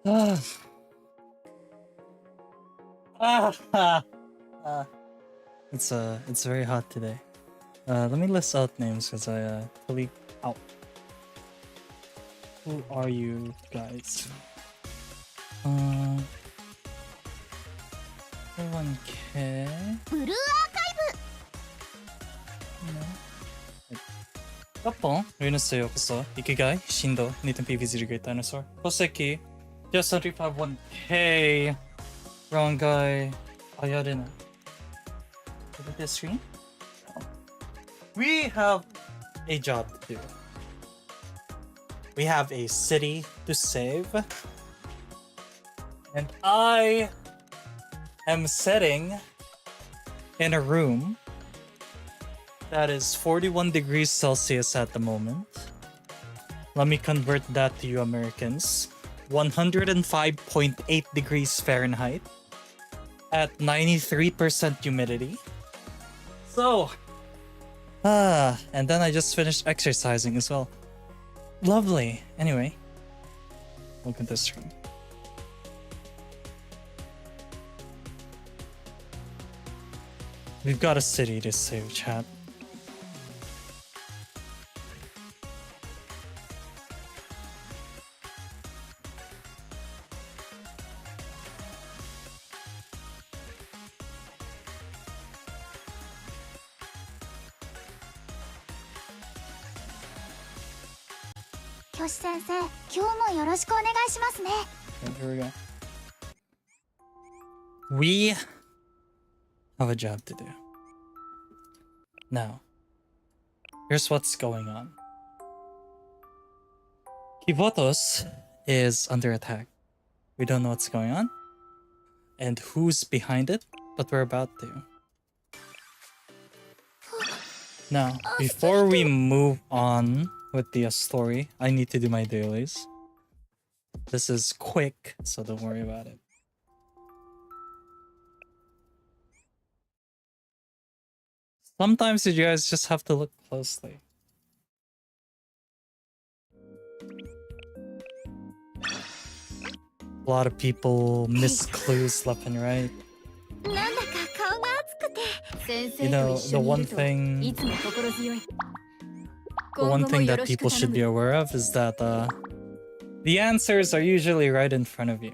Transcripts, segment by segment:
Ah. It's very hot today. Let me list out names because I totally out. Who are you guys? 1K. Blue Kapon, Venus yokoso. Ikigai, Shindo, Nathan PVZ the Great Dinosaur. Koseki, just 1K. Wrong guy. Ayarina. Look at this screen. We have a job to do. We have a city to save. And I am sitting in a room that is 41 degrees Celsius at the moment. Let me convert that to you Americans. 105.8 degrees Fahrenheit at 93% humidity. So, and then I just finished exercising as well. Lovely. Anyway, look at this room. We've got a city to save, chat. Kyoshi sensei, 今日もよろしくお願いしますね。 Okay, here we go. We have a job to do. Now, here's what's going on. Kivotos is under attack. We don't know what's going on and who's behind it, but we're about to. Now, before we move on with the story, I need to do my dailies. This is quick, so don't worry about it. Sometimes you guys just have to look closely. A lot of people miss clues left and right. You know, the one thing that people should be aware of is that the answers are usually right in front of you.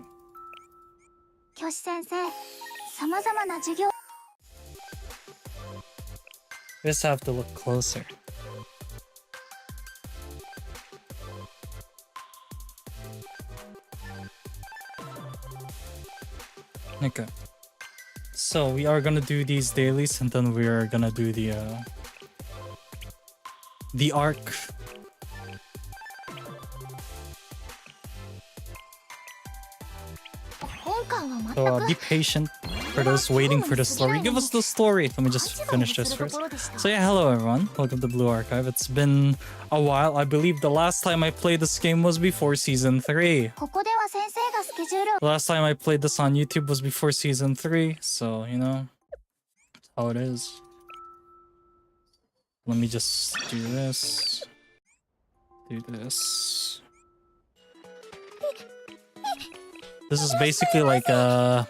教師先生、様々な授業 You just have to look closer. Okay. So we are gonna do these dailies and then we are gonna do the arc. So be patient for those waiting for the story. Give us the story. Let me just finish this first. So yeah, hello everyone. Welcome to Blue Archive. It's been a while. I believe the last time I played this game was before Season 3. ここでは先生がスケジュールを The last time I played this on YouTube was before Season 3. So, you know, that's how it is. Let me just do this. Do this. This is basically like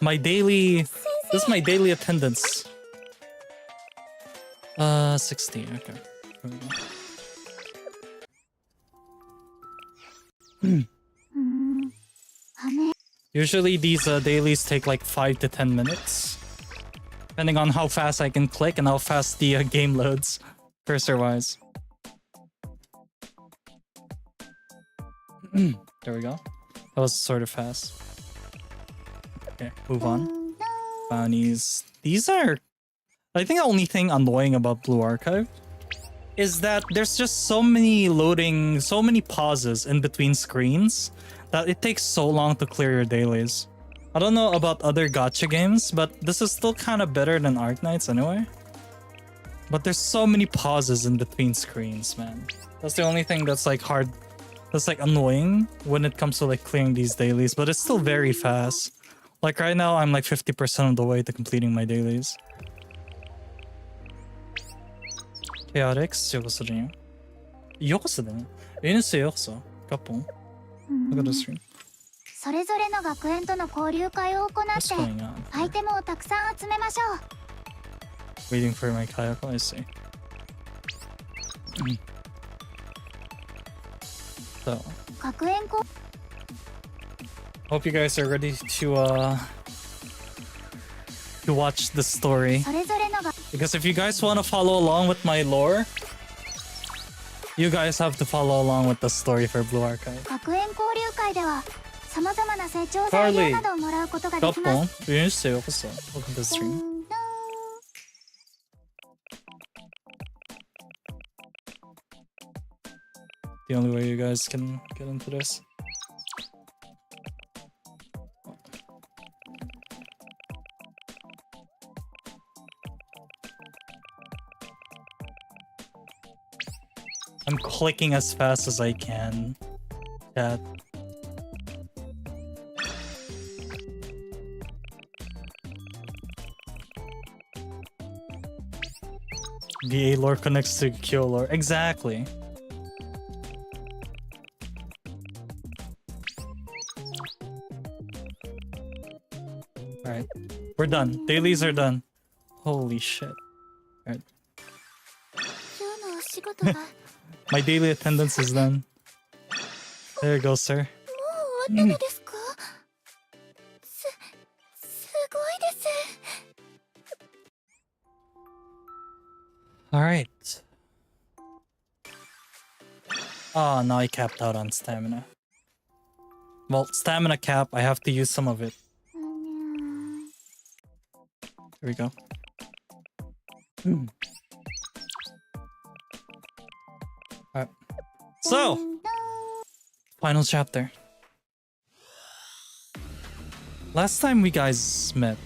my daily... This is my daily attendance. 16, okay. Here we go. Usually these dailies take like 5 to 10 minutes. Depending on how fast I can click and how fast the game loads. Cursor-wise. There we go. That was sort of fast. Okay, move on. Bounties. These are... I think the only thing annoying about Blue Archive is that there's just so many loading, so many pauses in between screens that it takes so long to clear your dailies. I don't know about other gacha games, but this is still kind of better than Arknights anyway. But there's so many pauses in between screens, man. That's the only thing that's like hard, that's like annoying when it comes to like clearing these dailies, but it's still very fast. Like right now, I'm like 50% of the way to completing my dailies. Chaotix, yokoso rin. Yokoso den? Venus yokoso. Kapon. Look at the stream. それぞれの学園との交流会を行って What's going on? アイテムをたくさん集めましょう。 Waiting for my kayak. I see. So, 学園校 hope you guys are ready to watch the story. それぞれのが Because if you guys want to follow along with my lore, you guys have to follow along with the story for Blue Archive. 学園交流会ではさまざまな成長材料などをもらうことができます。 Welcome to the stream. The only way you guys can get into this. I'm clicking as fast as I can. Chat. The A lore connects to Q lore. Exactly. Alright. We're done. Dailies are done. Holy shit. Alright. 今日のお仕事は My daily attendance is done. There you go, sir. もう終わったのですか？すごいです。 Alright. Oh, now I capped out on stamina. Well, stamina cap, I have to use some of it. Here we go. Alright. So, final chapter. Last time we guys met,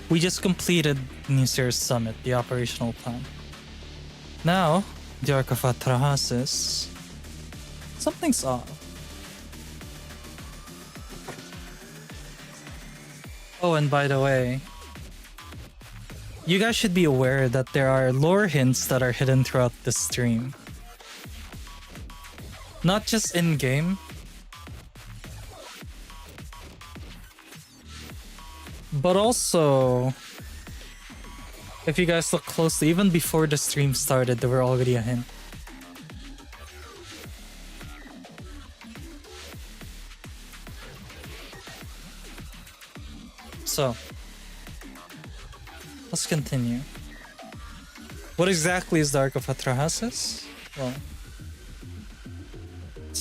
we just completed New Year's Summit, the operational plan. Now, the arc of Atra-Hasis, something's off. Oh, and by the way, you guys should be aware that there are lore hints that are hidden throughout the stream. Not just in-game, but also, if you guys look closely, even before the stream started, there were already a hint. So, let's continue. What exactly is the Arc of Atra-Hasis? Well,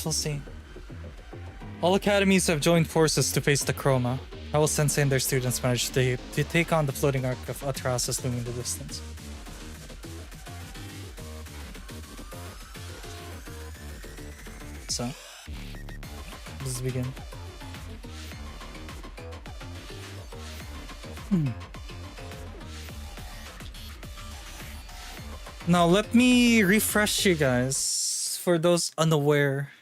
we'll see. All academies have joined forces to face the CHROMIA. How will Sensei and their students manage to take on the floating Arc of Atra-Hasis looming in the distance? So, let's begin. Now let me refresh you guys for those unaware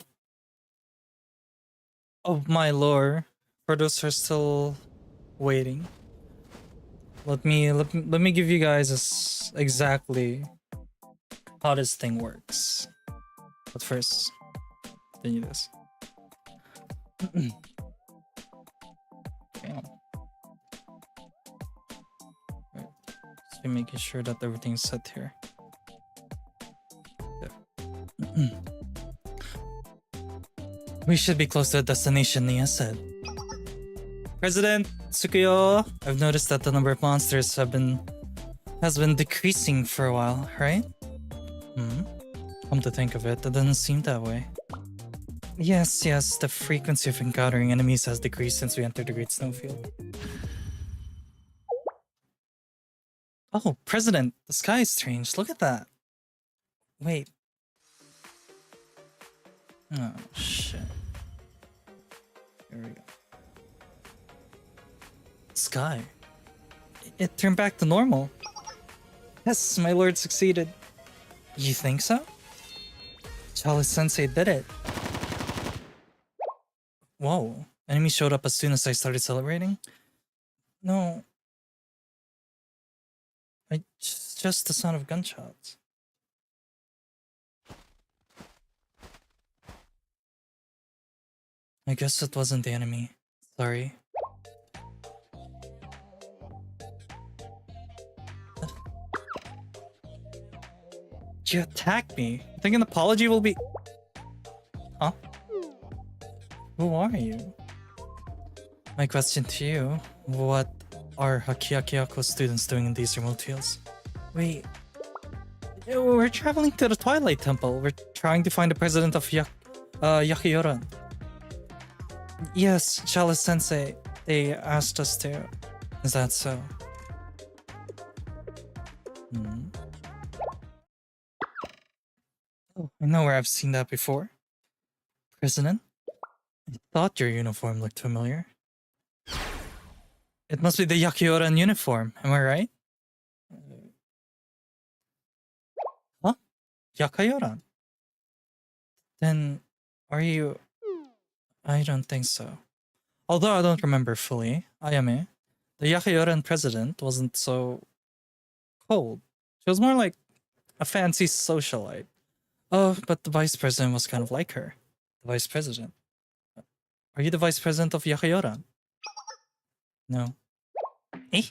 of my lore. For those who are still waiting, let me give you guys exactly how this thing works. But first, continue this. Damn. Right. Just be making sure that everything's set here. We should be close to the destination, Nia said. President Tsukuyo, I've noticed that the number of monsters has been decreasing for a while, right? Come to think of it, that doesn't seem that way. Yes, the frequency of encountering enemies has decreased since we entered the Great Snowfield. Oh, President, the sky is strange. Look at that. Wait. Oh, shit. Here we go. Sky. It turned back to normal. Yes, my lord succeeded. You think so? Charlie Sensei did it. Whoa. Enemy showed up as soon as I started celebrating? No. Just the sound of gunshots. I guess it wasn't the enemy. Sorry. You attacked me. I think an apology will be... Huh? Who are you? My question to you, what are Hakiakiako students doing in these remote fields? Wait... We're traveling to the Twilight Temple. We're trying to find the president of Yakioran. Yes, Chalice-sensei. They asked us to. Is that so? Oh, I know where I've seen that before. President? I thought your uniform looked familiar. It must be the Yakioran uniform, am I right? Huh? Yakioran? Then, are you... I don't think so. Although I don't remember fully, Ayame, the Yakioran president wasn't so... cold. She was more like a fancy socialite. Oh, but the vice president was kind of like her. The vice president. Are you the vice president of Yakioran? No. Eh?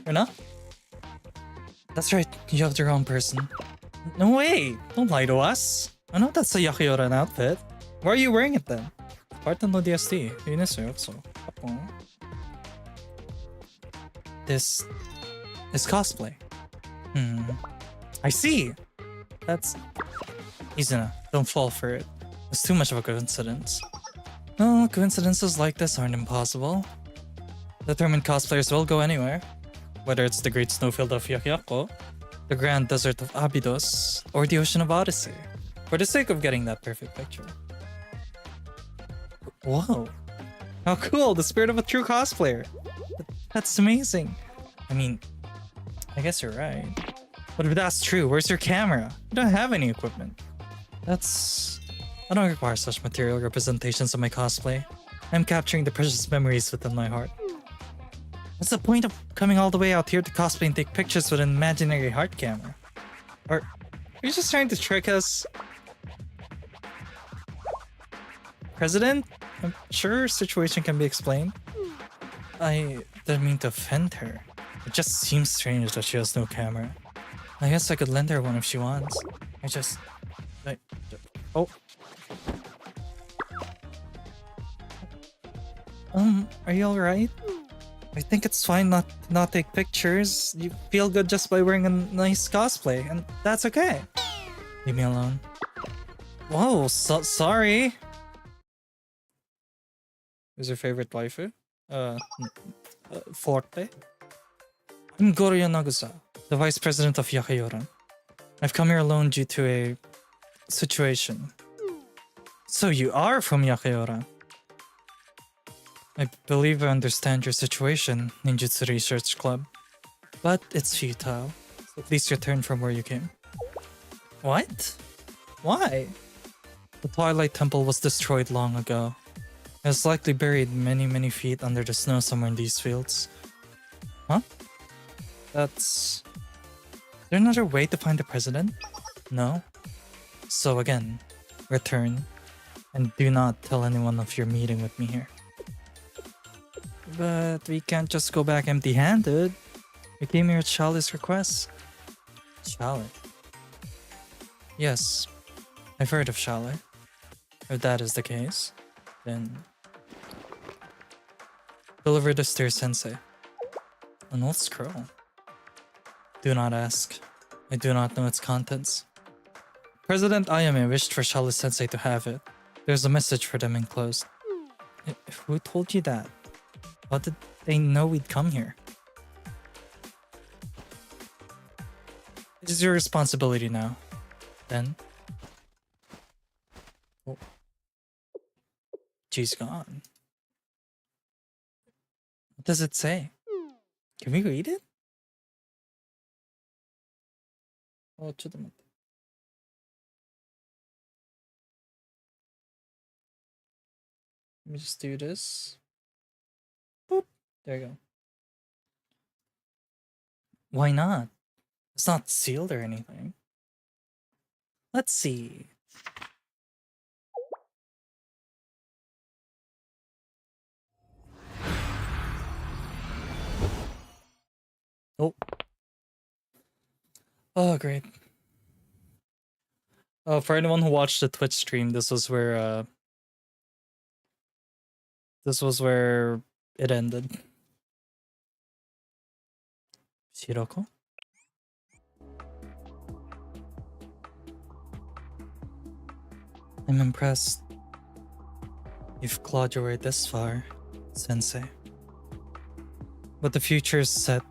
You're not? That's right, you have the wrong person. No way! Don't lie to us! I know that's a Yakioran outfit. Why are you wearing it then? Part no DST. This is cosplay. I see! That's... Izuna, don't fall for it. It's too much of a coincidence. No, coincidences like this aren't impossible. Determined cosplayers will go anywhere. Whether it's the Great Snowfield of Yakyako, the Grand Desert of Abydos, or the Ocean of Odyssey, for the sake of getting that perfect picture. Whoa. How cool, the spirit of a true cosplayer. That's amazing. I mean, I guess you're right. But if that's true, where's your camera? You don't have any equipment. I don't require such material representations of my cosplay. I'm capturing the precious memories within my heart. What's the point of coming all the way out here to cosplay and take pictures with an imaginary heart camera? Or are you just trying to trick us? President? I'm sure her situation can be explained. I didn't mean to offend her. It just seems strange that she has no camera. I guess I could lend her one if she wants. Oh. Are you alright? I think it's fine not to not take pictures. You feel good just by wearing a nice cosplay, and that's okay. Leave me alone. Whoa, sorry. Who's your favorite waifu? Forte? I'm Goroya Nagusa, the vice president of Yakioran. I've come here alone due to a situation. So you are from Yakioran? I believe I understand your situation, Ninjutsu Research Club. But it's futile. So please return from where you came. What? Why? The Twilight Temple was destroyed long ago. It was likely buried many feet under the snow somewhere in these fields. Huh? Is there another way to find the president? No? So again, return. And do not tell anyone of your meeting with me here. But we can't just go back empty-handed. We came here at Charlie's request. Charlie? Yes, I've heard of Charlie. If that is the case, then... deliver this to your sensei. An old scroll. Do not ask. I do not know its contents. President Ayame wished for Charlie sensei to have it. There's a message for them enclosed. Who told you that? How did they know we'd come here? It is your responsibility now. Then. Oh. She's gone. What does it say? Can we read it? Oh, let me just do this. Boop. There you go. Why not? It's not sealed or anything. Let's see. Oh. Oh, great. For anyone who watched the Twitch stream, this was where it ended. Shiroko? I'm impressed. You've clawed your way this far, Sensei. But the future is set.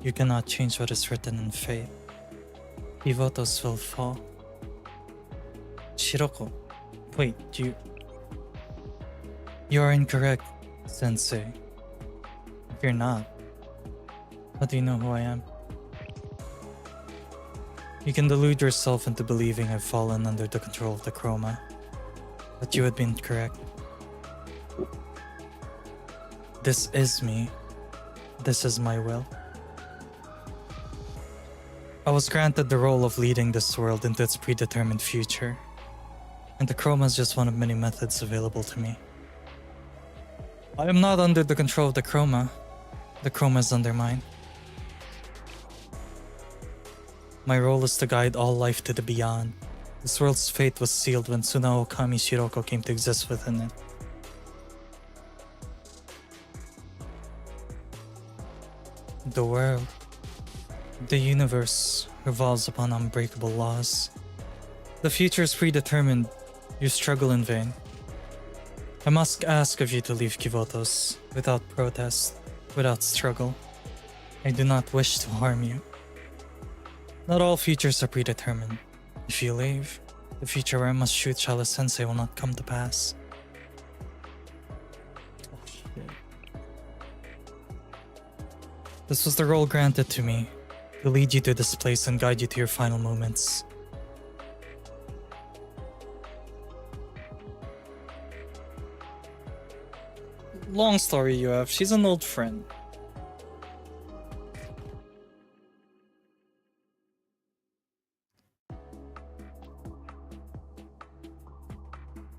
You cannot change what is written in fate. Pivotos will fall. Shiroko. Wait, You are incorrect, Sensei. If you're not, how do you know who I am? You can delude yourself into believing I've fallen under the control of the Chroma, but you had been correct. This is me. This is my will. I was granted the role of leading this world into its predetermined future, and the Chroma is just one of many methods available to me. I am not under the control of the Chroma. The Chroma is under mine. My role is to guide all life to the beyond. This world's fate was sealed when Tsunao Kami Shiroko came to exist within it. The world, the universe, revolves upon unbreakable laws. The future is predetermined. You struggle in vain. I must ask of you to leave Kivotos, without protest, without struggle. I do not wish to harm you. Not all futures are predetermined. If you leave, the future where I must shoot Chalice Sensei will not come to pass. Oh, shit. This was the role granted to me, to lead you to this place and guide you to your final moments. Long story, you have. She's an old friend.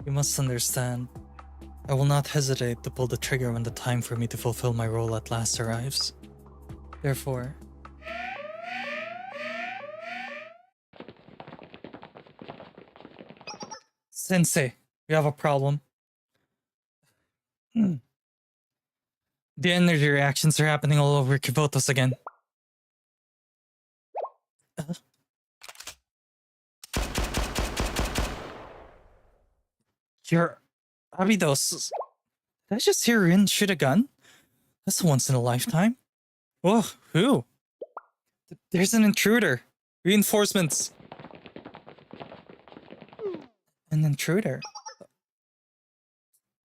You must understand, I will not hesitate to pull the trigger when the time for me to fulfill my role at last arrives. Therefore, Sensei, we have a problem. The energy reactions are happening all over Kivotos again. Your Abidos. Did I just hear Rin shoot a gun? That's once in a lifetime. Whoa, who? There's an intruder. Reinforcements. An intruder.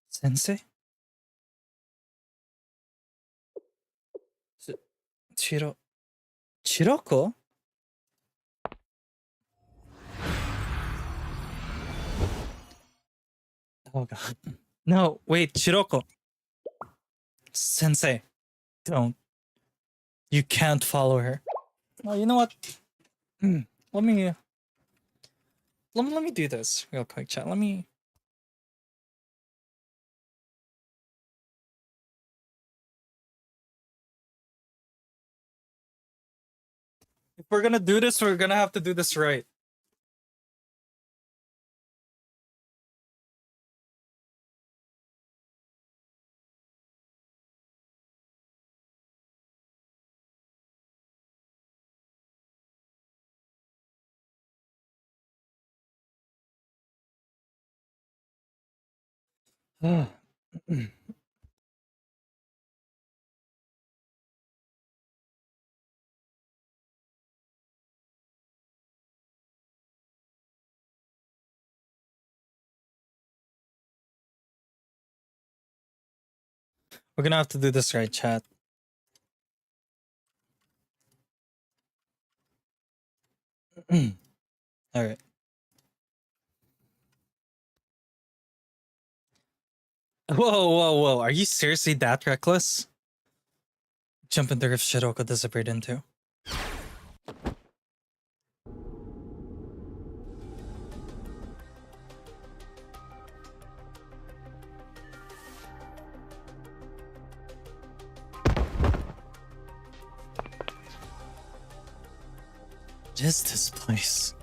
Sensei? Chiroko? Oh god. No, wait, Chiroko. Sensei, don't. You can't follow her. Oh, you know what? Let me do this real quick, chat. If we're gonna do this, we're gonna have to do this right. We're gonna have to do this right, chat. Alright. Whoa. Are you seriously that reckless? Jump in the rift Shiroko disappeared into. What is this place?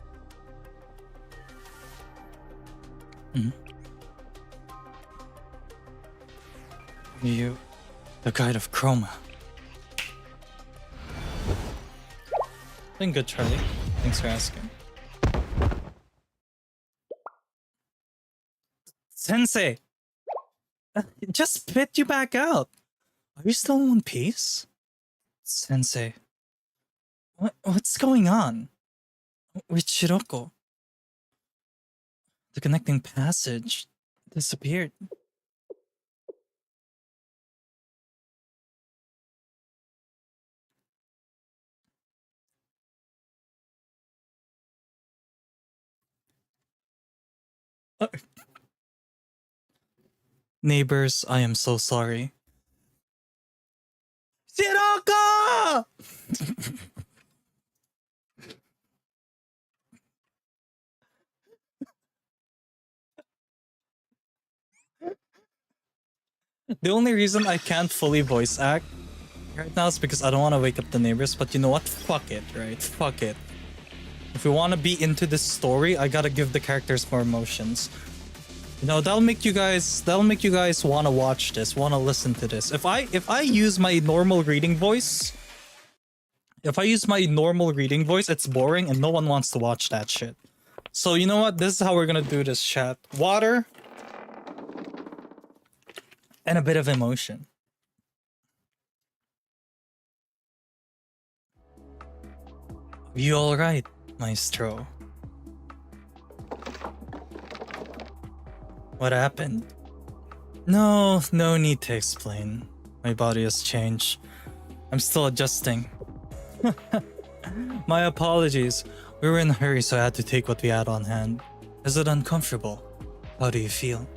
You, the guide of Chroma. Doing good, Charlie. Thanks for asking. Sensei! Just spit you back out! Are you still in one piece? Sensei. What's going on? With Shiroko? The connecting passage disappeared. Neighbors, I am so sorry. Shiroko! The only reason I can't fully voice act right now is because I don't want to wake up the neighbors, but you know what? Fuck it, right? Fuck it. If we want to be into this story, I gotta give the characters more emotions. You know, that'll make you guys want to watch this, want to listen to this. If I use my normal reading voice, it's boring and no one wants to watch that shit. So you know what? This is how we're gonna do this, chat. Water and a bit of emotion. You all right, Maestro? What happened? No need to explain. My body has changed. I'm still adjusting. My apologies. We were in a hurry, so I had to take what we had on hand. Is it uncomfortable? How do you feel?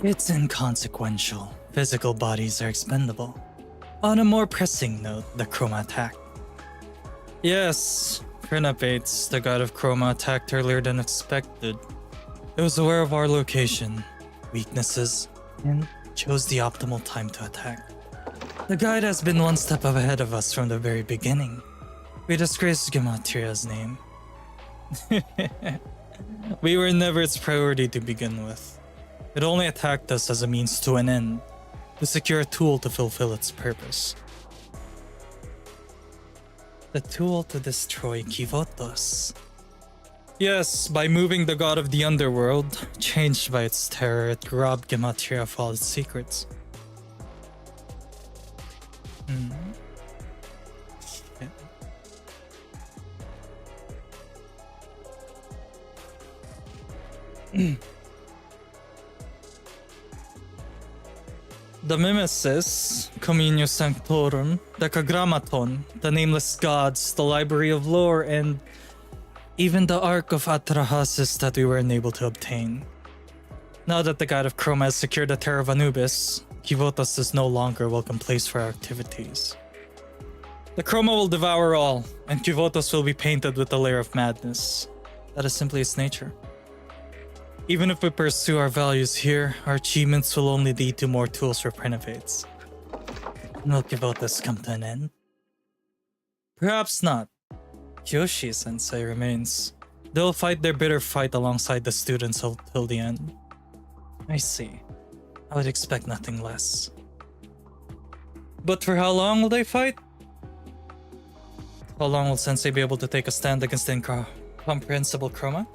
It's inconsequential. Physical bodies are expendable. On a more pressing note, the Chroma attack. Yes, Krinapates, the god of Chroma, attacked earlier than expected. It was aware of our location, weaknesses, and chose the optimal time to attack. The guide has been one step ahead of us from the very beginning. We disgraced Gematria's name. We were never its priority to begin with. It only attacked us as a means to an end, to secure a tool to fulfill its purpose. The tool to destroy Kivotos. Yes, by moving the god of the underworld, changed by its terror, it robbed Gematria of all its secrets. The Mimesis, Communio Sanctorum, the Kagrammaton, the Nameless Gods, the Library of Lore, and even the Ark of Atra-Hasis that we were unable to obtain. Now that the god of Chroma has secured the Terra of Anubis, Kivotos is no longer a welcome place for our activities. The Chroma will devour all, and Kivotos will be painted with a layer of madness. That is simply its nature. Even if we pursue our values here, our achievements will only lead to more tools for Prenovates. Will Kivotos come to an end? Perhaps not. Kyoshi-sensei remains. They'll fight their bitter fight alongside the students till the end. I see. I would expect nothing less. But for how long will they fight? How long will Sensei be able to take a stand against the incomprehensible Chroma?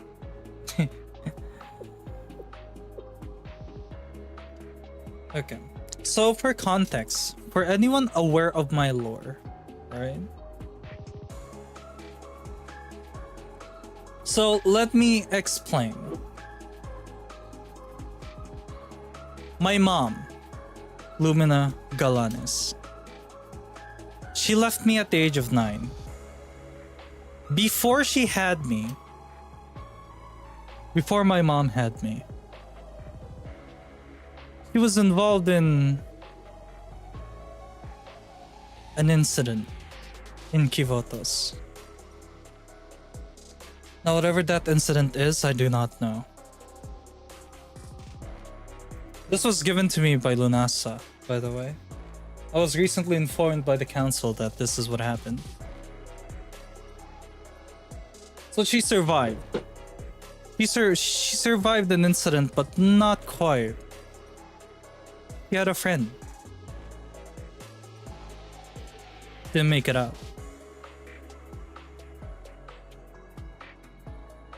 Okay. So for context, for anyone aware of my lore, right? So let me explain. My mom, Lumina Galanes, she left me at the age of 9. Before she had me, before my mom had me, she was involved in an incident in Kivotos. Now, whatever that incident is, I do not know. This was given to me by Lunasa, by the way. I was recently informed by the council that this is what happened. So she survived. She survived an incident, but not quite. She had a friend. Didn't make it out.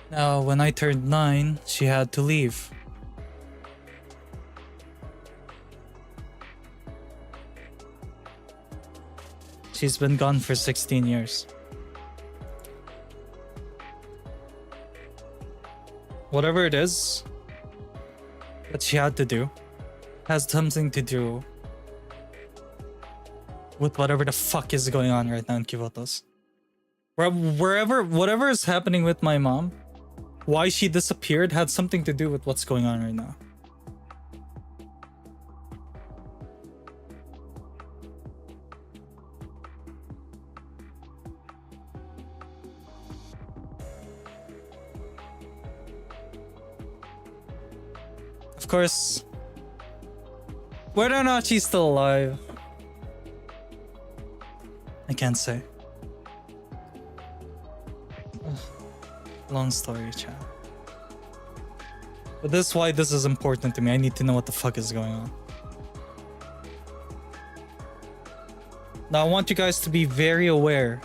Now, when I turned 9, she had to leave. She's been gone for 16 years. Whatever it is that she had to do has something to do with whatever the fuck is going on right now in Kivotos. Whatever is happening with my mom, why she disappeared had something to do with what's going on right now. Of course, whether or not she's still alive, I can't say. Long story, chat. But this is why this is important to me. I need to know what the fuck is going on. Now, I want you guys to be very aware.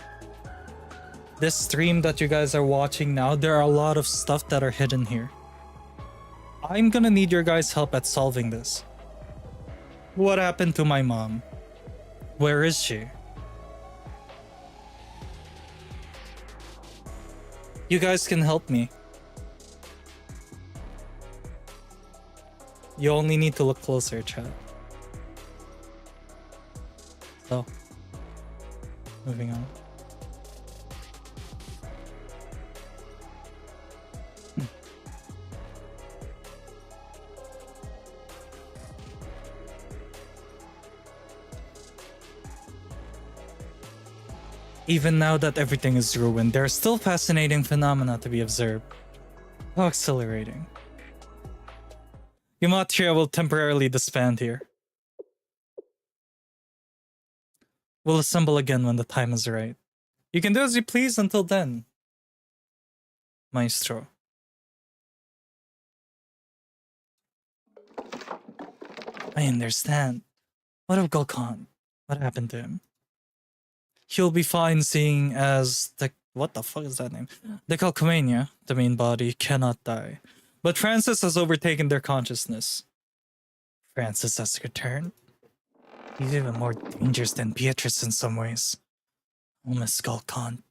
This stream that you guys are watching now, there are a lot of stuff that are hidden here. I'm gonna need your guys' help at solving this. What happened to my mom? Where is she? You guys can help me. You only need to look closer, chat. So, moving on. Even now that everything is ruined, there are still fascinating phenomena to be observed. How exhilarating. Gematria will temporarily disband here. We'll assemble again when the time is right. You can do as you please until then, Maestro. I understand. What of Gulkhan? What happened to him? He'll be fine seeing as the... What the fuck is that name? CHROMIA, the main body, cannot die. But Francis has overtaken their consciousness. Francis has returned? He's even more dangerous than Beatrice in some ways. Oh, Miss Gulkhan.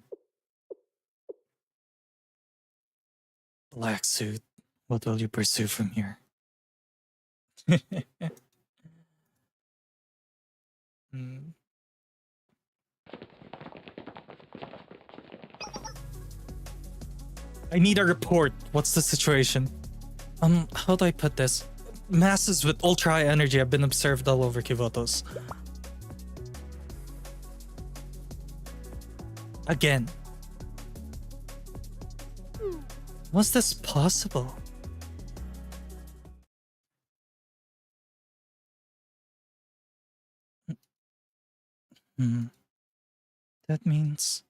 Black suit, what will you pursue from here? I need a report. What's the situation? How do I put this? Masses with ultra high energy have been observed all over Kivotos. Again. Was this possible? That means...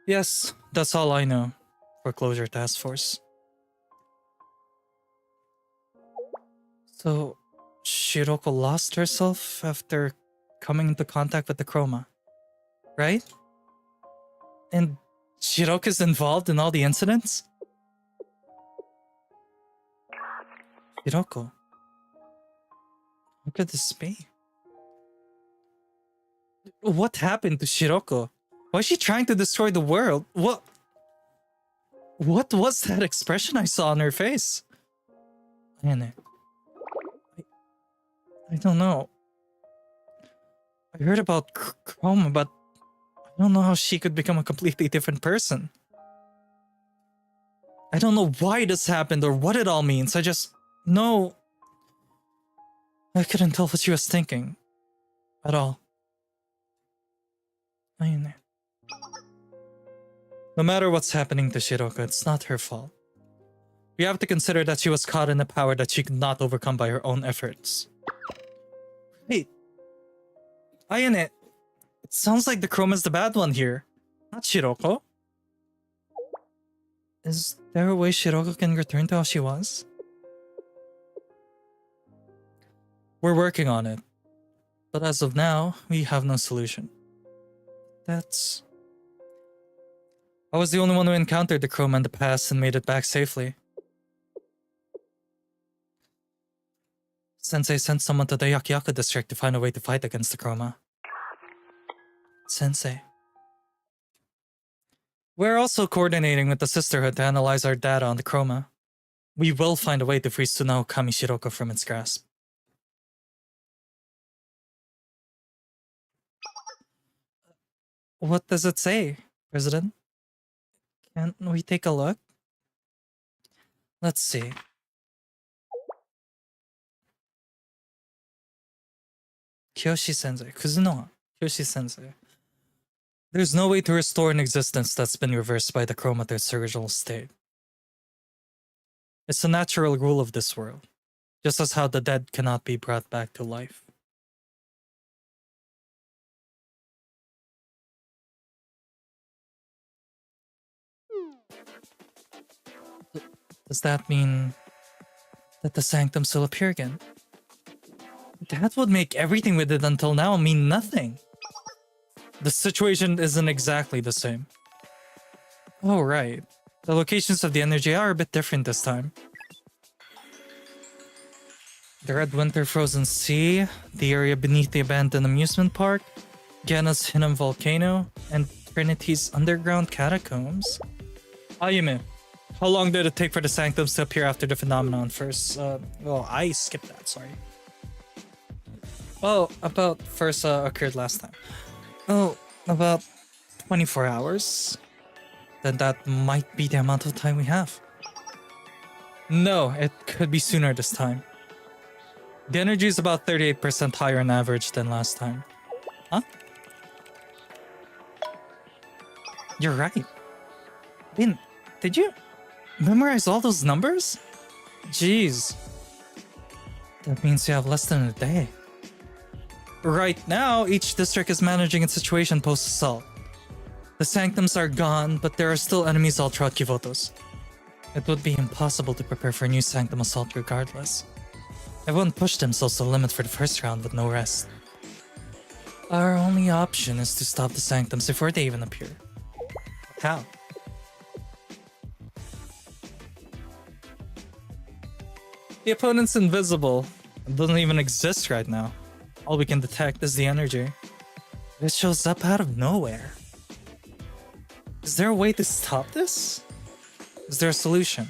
Yes, that's all I know. Foreclosure Task Force. So, Shiroko lost herself after coming into contact with the Chroma, right? And Shiroko's involved in all the incidents? Shiroko? How could this be? What happened to Shiroko? Why is she trying to destroy the world? What was that expression I saw on her face? I don't know. I heard about Chroma, but I don't know how she could become a completely different person. I don't know why this happened or what it all means. I just know I couldn't tell what she was thinking at all. No matter what's happening to Shiroko, it's not her fault. We have to consider that she was caught in a power that she could not overcome by her own efforts. Wait. Ayane, it sounds like the Chroma's the bad one here. Not Shiroko. Is there a way Shiroko can return to how she was? We're working on it. But as of now, we have no solution. That's... I was the only one who encountered the Chroma in the past and made it back safely. Sensei sent someone to the Yakiyaku district to find a way to fight against the Chroma. Sensei. We're also coordinating with the Sisterhood to analyze our data on the Chroma. We will find a way to free Tsunao Kami Shiroko from its grasp. What does it say, President? Can't we take a look? Let's see. Kyoshi-sensei. Kuzunoha. Kyoshi-sensei. There's no way to restore an existence that's been reversed by the Chroma to its original state. It's a natural rule of this world, just as how the dead cannot be brought back to life. Does that mean that the sanctums will appear again? That would make everything we did until now mean nothing. The situation isn't exactly the same. Oh, right. The locations of the energy are a bit different this time. The Red Winter Frozen Sea, the area beneath the abandoned amusement park, Gena's hidden volcano, and Trinity's underground catacombs. Ayume, how long did it take for the sanctums to appear after the phenomenon first? Well, I skipped that, sorry. Well, about first occurred last time. Oh, about 24 hours. Then that might be the amount of time we have. No, it could be sooner this time. The energy is about 38% higher on average than last time. Huh? You're right. Bin, did you memorize all those numbers? Jeez. That means you have less than a day. Right now, each district is managing its situation post-assault. The sanctums are gone, but there are still enemies all throughout Kivotos. It would be impossible to prepare for a new sanctum assault regardless. Everyone pushed themselves to the limit for the first round with no rest. Our only option is to stop the sanctums before they even appear. How? The opponent's invisible. It doesn't even exist right now. All we can detect is the energy. It shows up out of nowhere. Is there a way to stop this? Is there a solution?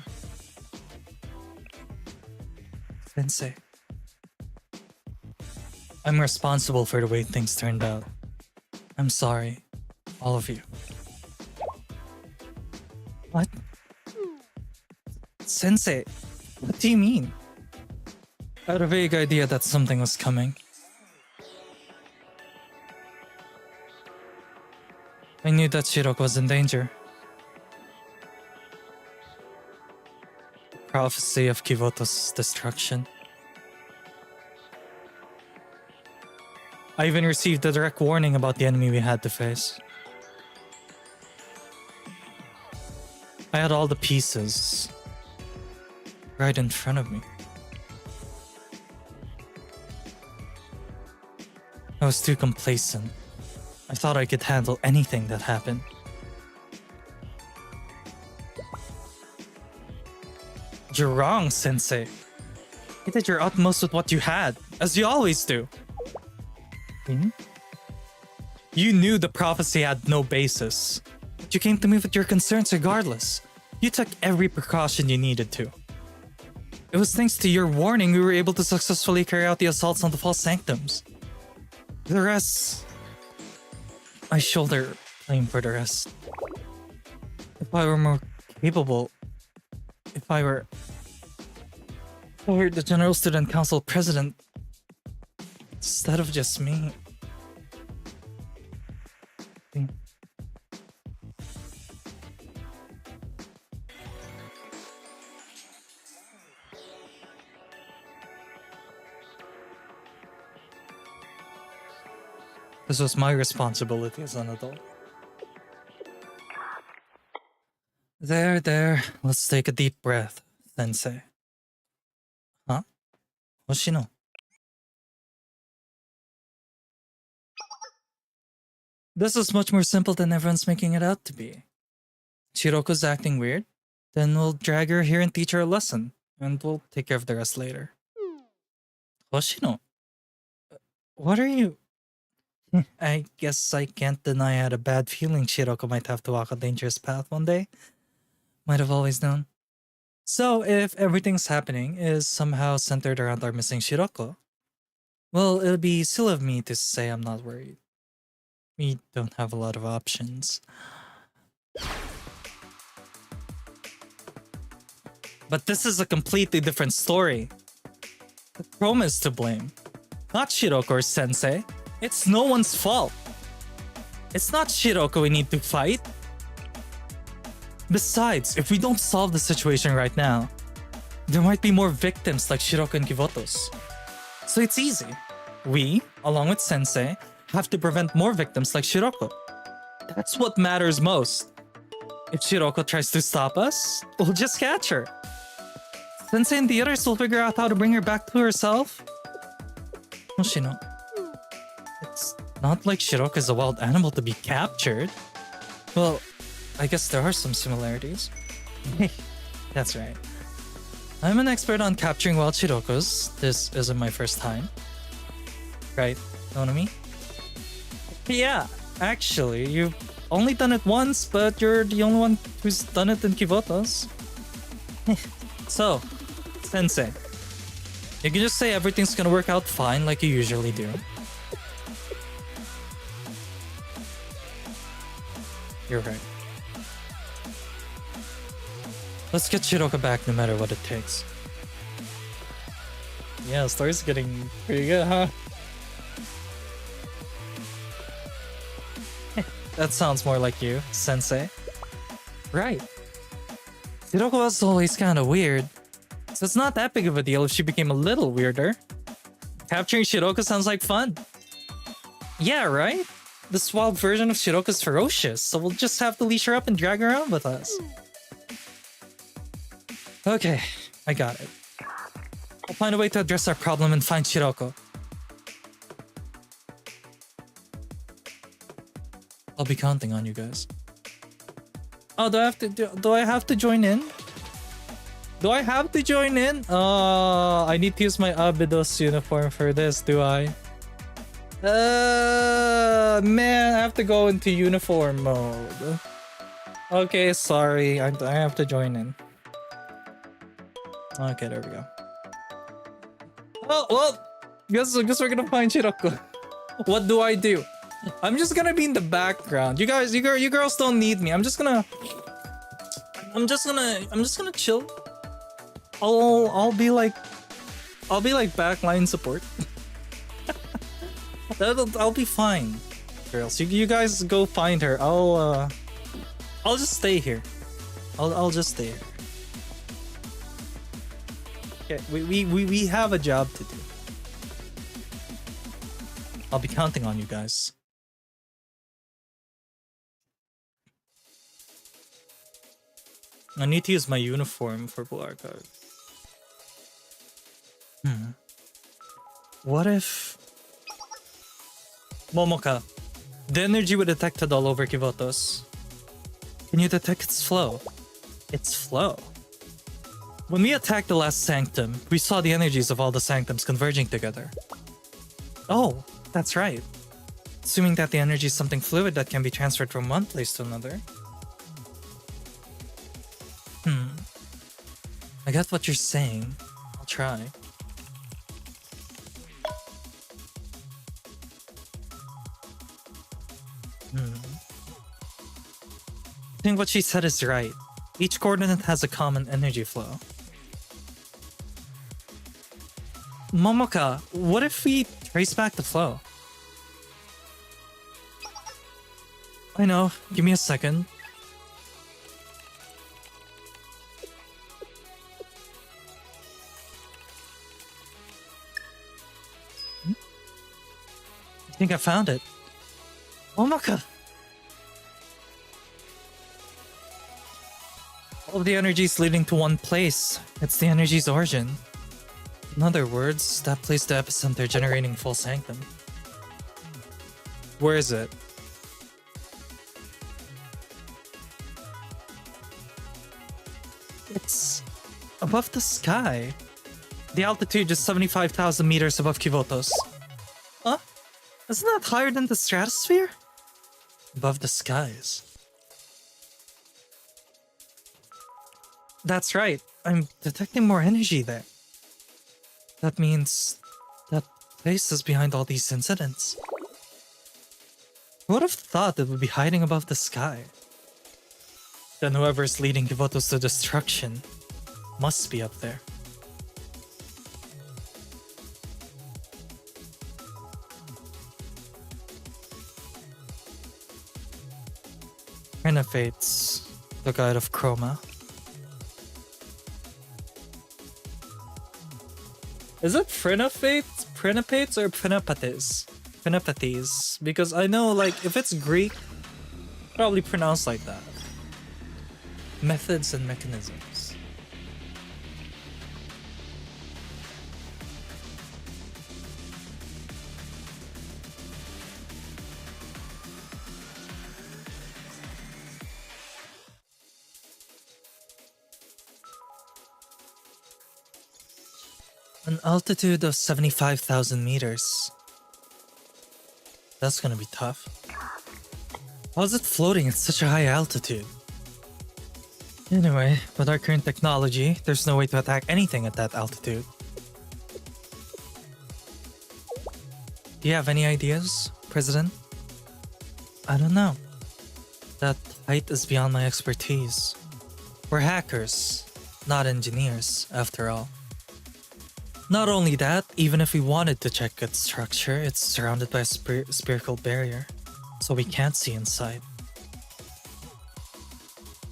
Sensei. I'm responsible for the way things turned out. I'm sorry. All of you. What? Sensei, what do you mean? I had a vague idea that something was coming. I knew that Shiroko was in danger. Prophecy of Kivoto's destruction. I even received a direct warning about the enemy we had to face. I had all the pieces right in front of me. I was too complacent. I thought I could handle anything that happened. You're wrong, Sensei. You did your utmost with what you had, as you always do. Hmm? You knew the prophecy had no basis, but you came to me with your concerns regardless. You took every precaution you needed to. It was thanks to your warning we were able to successfully carry out the assaults on the false sanctums. The rest... I shoulder blame for the rest. If I were more capable... If I were the General Student Council President, instead of just me... This was my responsibility as an adult. There. Let's take a deep breath, Sensei. Huh? Hoshino. This is much more simple than everyone's making it out to be. Shiroko's acting weird. Then we'll drag her here and teach her a lesson. And we'll take care of the rest later. Hoshino? What are you... I guess I can't deny I had a bad feeling Shiroko might have to walk a dangerous path one day. Might have always known. So, if everything's happening is somehow centered around our missing Shiroko, well, it'll be silly of me to say I'm not worried. We don't have a lot of options. But this is a completely different story. Chroma is to blame. Not Shiroko or Sensei. It's no one's fault. It's not Shiroko we need to fight. Besides, if we don't solve the situation right now, there might be more victims like Shiroko and Kivotos. So it's easy. We, along with Sensei, have to prevent more victims like Shiroko. That's what matters most. If Shiroko tries to stop us, we'll just catch her. Sensei and the others will figure out how to bring her back to herself. Hoshino, it's not like Shiroko is a wild animal to be captured. Well, I guess there are some similarities. That's right. I'm an expert on capturing wild Shirokos. This isn't my first time. Right, Nonami? Yeah, actually, you've only done it once, but you're the only one who's done it in Kivotos. So, Sensei, you can just say everything's gonna work out fine like you usually do. You're right. Let's get Shiroko back no matter what it takes. Yeah, the story's getting pretty good, huh? That sounds more like you, Sensei. Right. Shiroko was always kinda weird, so it's not that big of a deal if she became a little weirder. Capturing Shiroko sounds like fun. Yeah, right? This wild version of Shiroko is ferocious, so we'll just have to leash her up and drag her around with us. Okay, I got it. I'll find a way to address our problem and find Shiroko. I'll be counting on you guys. Oh, do I have to join in? Do I have to join in? I need to use my Abydos uniform for this, do I? Man, I have to go into uniform mode. Okay, sorry. I have to join in. Okay, there we go. Oh, well, guess we're gonna find Shiroko. What do I do? I'm just gonna be in the background. You girls don't need me. I'm just gonna chill. I'll be like backline support. I'll be fine, girls. You guys go find her. I'll just stay here. I'll just stay here. Okay, we have a job to do. I'll be counting on you guys. I need to use my uniform for Blue Archive. What if... Momoka, the energy we detected all over Kivotos. Can you detect its flow? Its flow? When we attacked the last sanctum, we saw the energies of all the sanctums converging together. Oh, that's right. Assuming that the energy is something fluid that can be transferred from one place to another. I get what you're saying. I'll try. I think what she said is right. Each coordinate has a common energy flow. Momoka, what if we trace back the flow? I know, give me a second. I think I found it. Momoka! of the energies leading to one place. It's the energy's origin. In other words, that place the epicenter generating full sanctum. Where is it? It's above the sky. The altitude is 75,000 meters above Kivotos. Huh? Isn't that higher than the stratosphere? Above the skies. That's right. I'm detecting more energy there. That means that place is behind all these incidents. Who would have thought it would be hiding above the sky? Then whoever's leading Kivotos to destruction must be up there. Renovates the god of Chroma. Is it Prenopates or Prenopathes? Prenopathes. Because I know, like, if it's Greek, probably pronounced like that. Methods and mechanisms. An altitude of 75,000 meters. That's gonna be tough. How is it floating at such a high altitude? Anyway, with our current technology, there's no way to attack anything at that altitude. Do you have any ideas, President? I don't know. That height is beyond my expertise. We're hackers, not engineers, after all. Not only that, even if we wanted to check its structure, it's surrounded by a spherical barrier, so we can't see inside.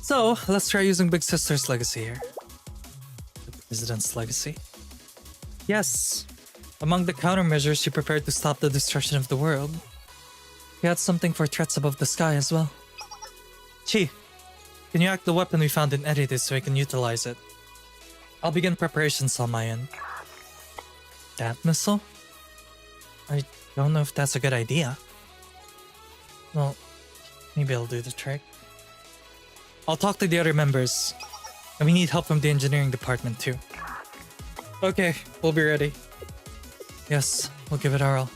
So, let's try using Big Sister's legacy here. The President's legacy? Yes. Among the countermeasures she prepared to stop the destruction of the world, he had something for threats above the sky as well. Chi, can you hack the weapon we found in Erides so we can utilize it? I'll begin preparations on my end. That missile? I don't know if that's a good idea. Well, maybe I'll do the trick. I'll talk to the other members. And we need help from the engineering department too. Okay, we'll be ready. Yes, we'll give it our all.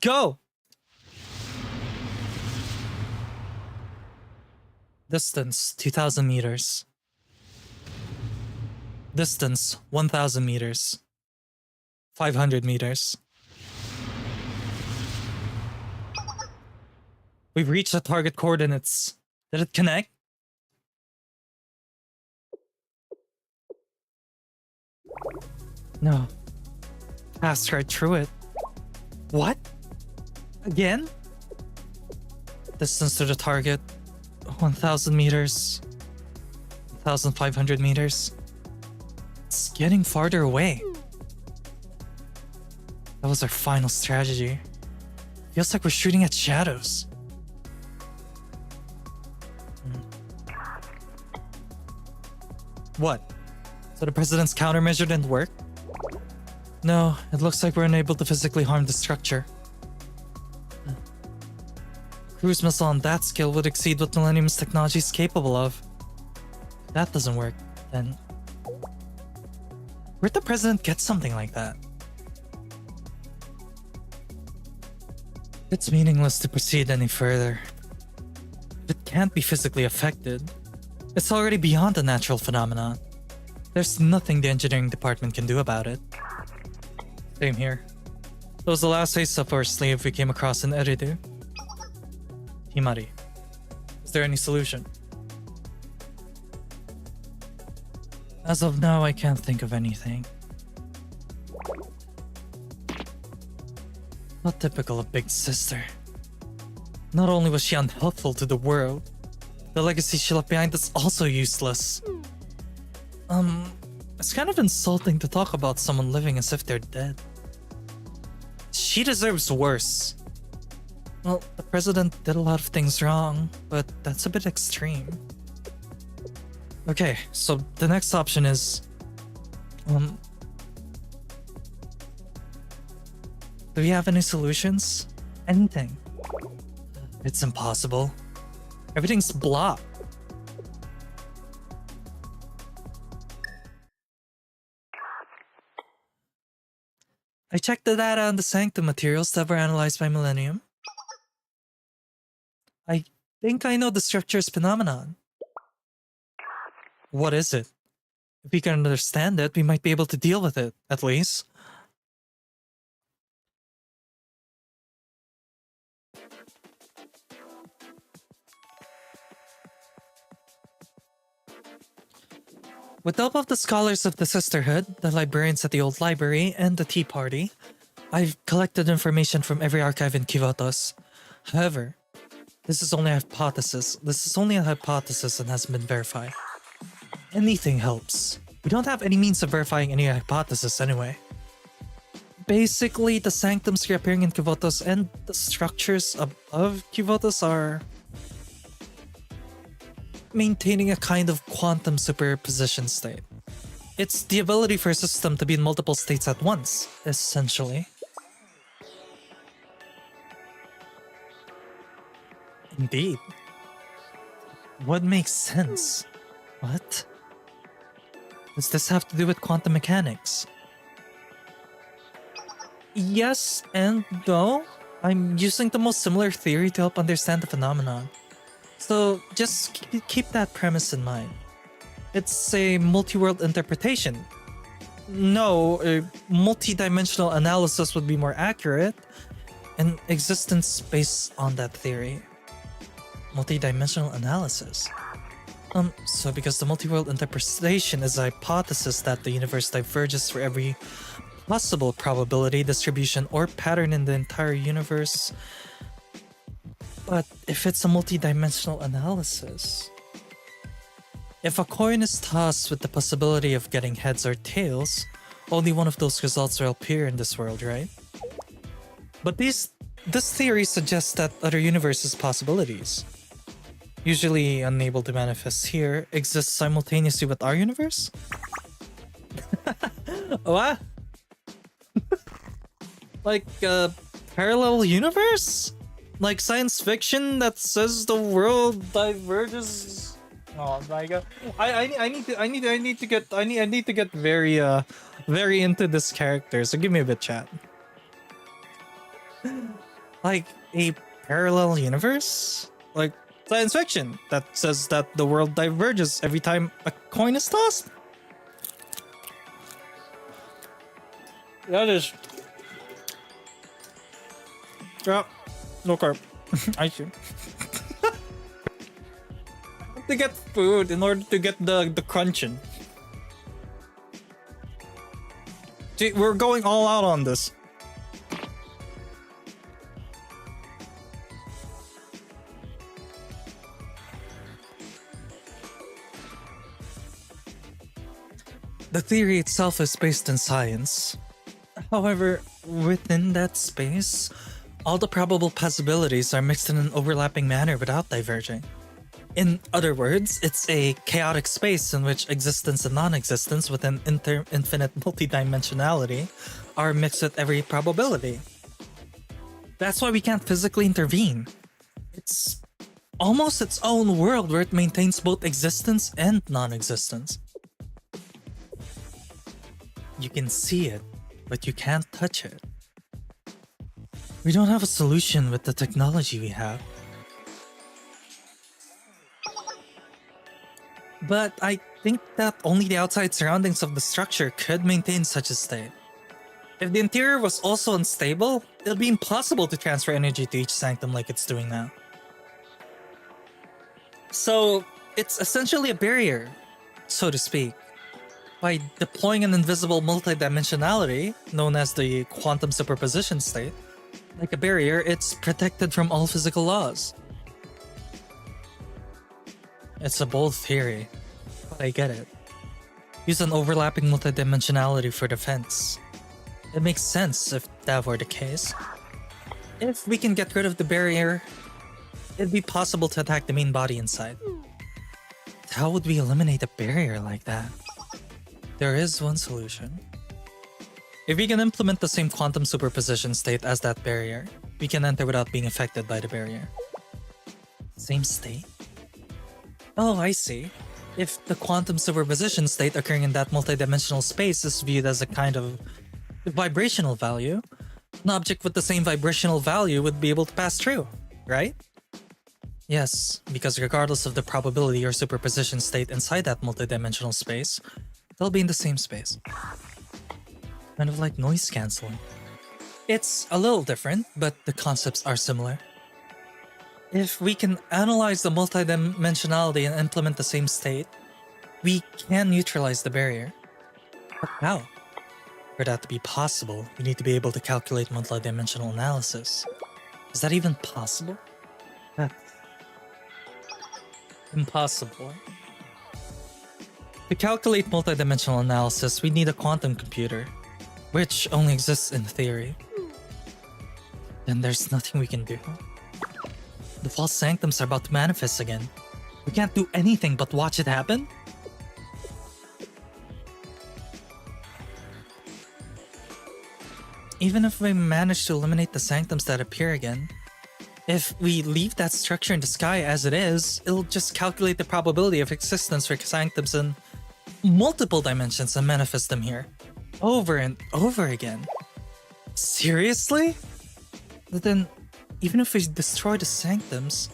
Go! Distance, 2,000 meters. Distance, 1,000 meters. 500 meters. We've reached the target coordinates. Did it connect? No. Passed right through it. What? Again? Distance to the target, 1,000 meters. 1,500 meters. It's getting farther away. That was our final strategy. Feels like we're shooting at shadows. What? So the President's countermeasure didn't work? No, it looks like we're unable to physically harm the structure. A cruise missile on that scale would exceed what Millennium's technology is capable of. If that doesn't work, then... Where'd the President get something like that? It's meaningless to proceed any further. It can't be physically affected. It's already beyond a natural phenomenon. There's nothing the engineering department can do about it. Same here. That was the last ace up our sleeve we came across in Eridu. Himari, is there any solution? As of now, I can't think of anything. Not typical of Big Sister. Not only was she unhelpful to the world, the legacy she left behind is also useless. It's kind of insulting to talk about someone living as if they're dead. She deserves worse. Well, the president did a lot of things wrong, but that's a bit extreme. Okay, so the next option is... do we have any solutions? Anything? It's impossible. Everything's blocked. I checked the data on the Sanctum materials that were analyzed by Millennium. I think I know the structure's phenomenon. What is it? If we can understand it, we might be able to deal with it, at least. With the help of the scholars of the Sisterhood, the librarians at the old library, and the Tea Party, I've collected information from every archive in Kivotos. However, this is only a hypothesis. This is only a hypothesis and hasn't been verified. Anything helps. We don't have any means of verifying any hypothesis anyway. Basically, the sanctums reappearing in Kivotos and the structures above Kivotos are maintaining a kind of quantum superposition state. It's the ability for a system to be in multiple states at once, essentially. Indeed. What makes sense? What? Does this have to do with quantum mechanics? Yes and no. I'm using the most similar theory to help understand the phenomenon. So just keep that premise in mind. It's a multi-world interpretation. No, a multi-dimensional analysis would be more accurate, and existence based on that theory. Multi-dimensional analysis. So because the multi-world interpretation is a hypothesis that the universe diverges for every possible probability, distribution, or pattern in the entire universe. But if it's a multi-dimensional analysis, if a coin is tossed with the possibility of getting heads or tails, only one of those results will appear in this world, right? But this theory suggests that other universes' possibilities, usually unable to manifest here, exist simultaneously with our universe? What? Like a parallel universe? Like science fiction that says the world diverges? Oh my god! I need to get very into this character. So give me a bit, chat. Like a parallel universe, like science fiction that says that the world diverges every time a coin is tossed. That is. Yeah. No carb. I see. I have to get food in order to get the crunching. See, we're going all out on this. The theory itself is based in science. However, within that space, all the probable possibilities are mixed in an overlapping manner without diverging. In other words, it's a chaotic space in which existence and non-existence within infinite multidimensionality are mixed with every probability. That's why we can't physically intervene. It's almost its own world where it maintains both existence and non-existence. You can see it, but you can't touch it. We don't have a solution with the technology we have. But I think that only the outside surroundings of the structure could maintain such a state. If the interior was also unstable, it would be impossible to transfer energy to each sanctum like it's doing now. So it's essentially a barrier, so to speak. By deploying an invisible multidimensionality, known as the quantum superposition state, like a barrier, it's protected from all physical laws. It's a bold theory, but I get it. Use an overlapping multidimensionality for defense. It makes sense if that were the case. If we can get rid of the barrier, it'd be possible to attack the main body inside. How would we eliminate a barrier like that? There is one solution. If we can implement the same quantum superposition state as that barrier, we can enter without being affected by the barrier. Same state? Oh, I see. If the quantum superposition state occurring in that multidimensional space is viewed as a kind of vibrational value, an object with the same vibrational value would be able to pass through, right? Yes, because regardless of the probability or superposition state inside that multidimensional space, they'll be in the same space. Kind of like noise cancelling. It's a little different, but the concepts are similar. If we can analyze the multidimensionality and implement the same state, we can neutralize the barrier. But how? For that to be possible, we need to be able to calculate multidimensional analysis. Is that even possible? That's impossible. To calculate multidimensional analysis, we need a quantum computer, which only exists in theory. Then there's nothing we can do. The false sanctums are about to manifest again. We can't do anything but watch it happen? Even if we manage to eliminate the sanctums that appear again, if we leave that structure in the sky as it is, it'll just calculate the probability of existence for sanctums in multiple dimensions and manifest them here. Over and over again. Seriously? But then, even if we destroy the sanctums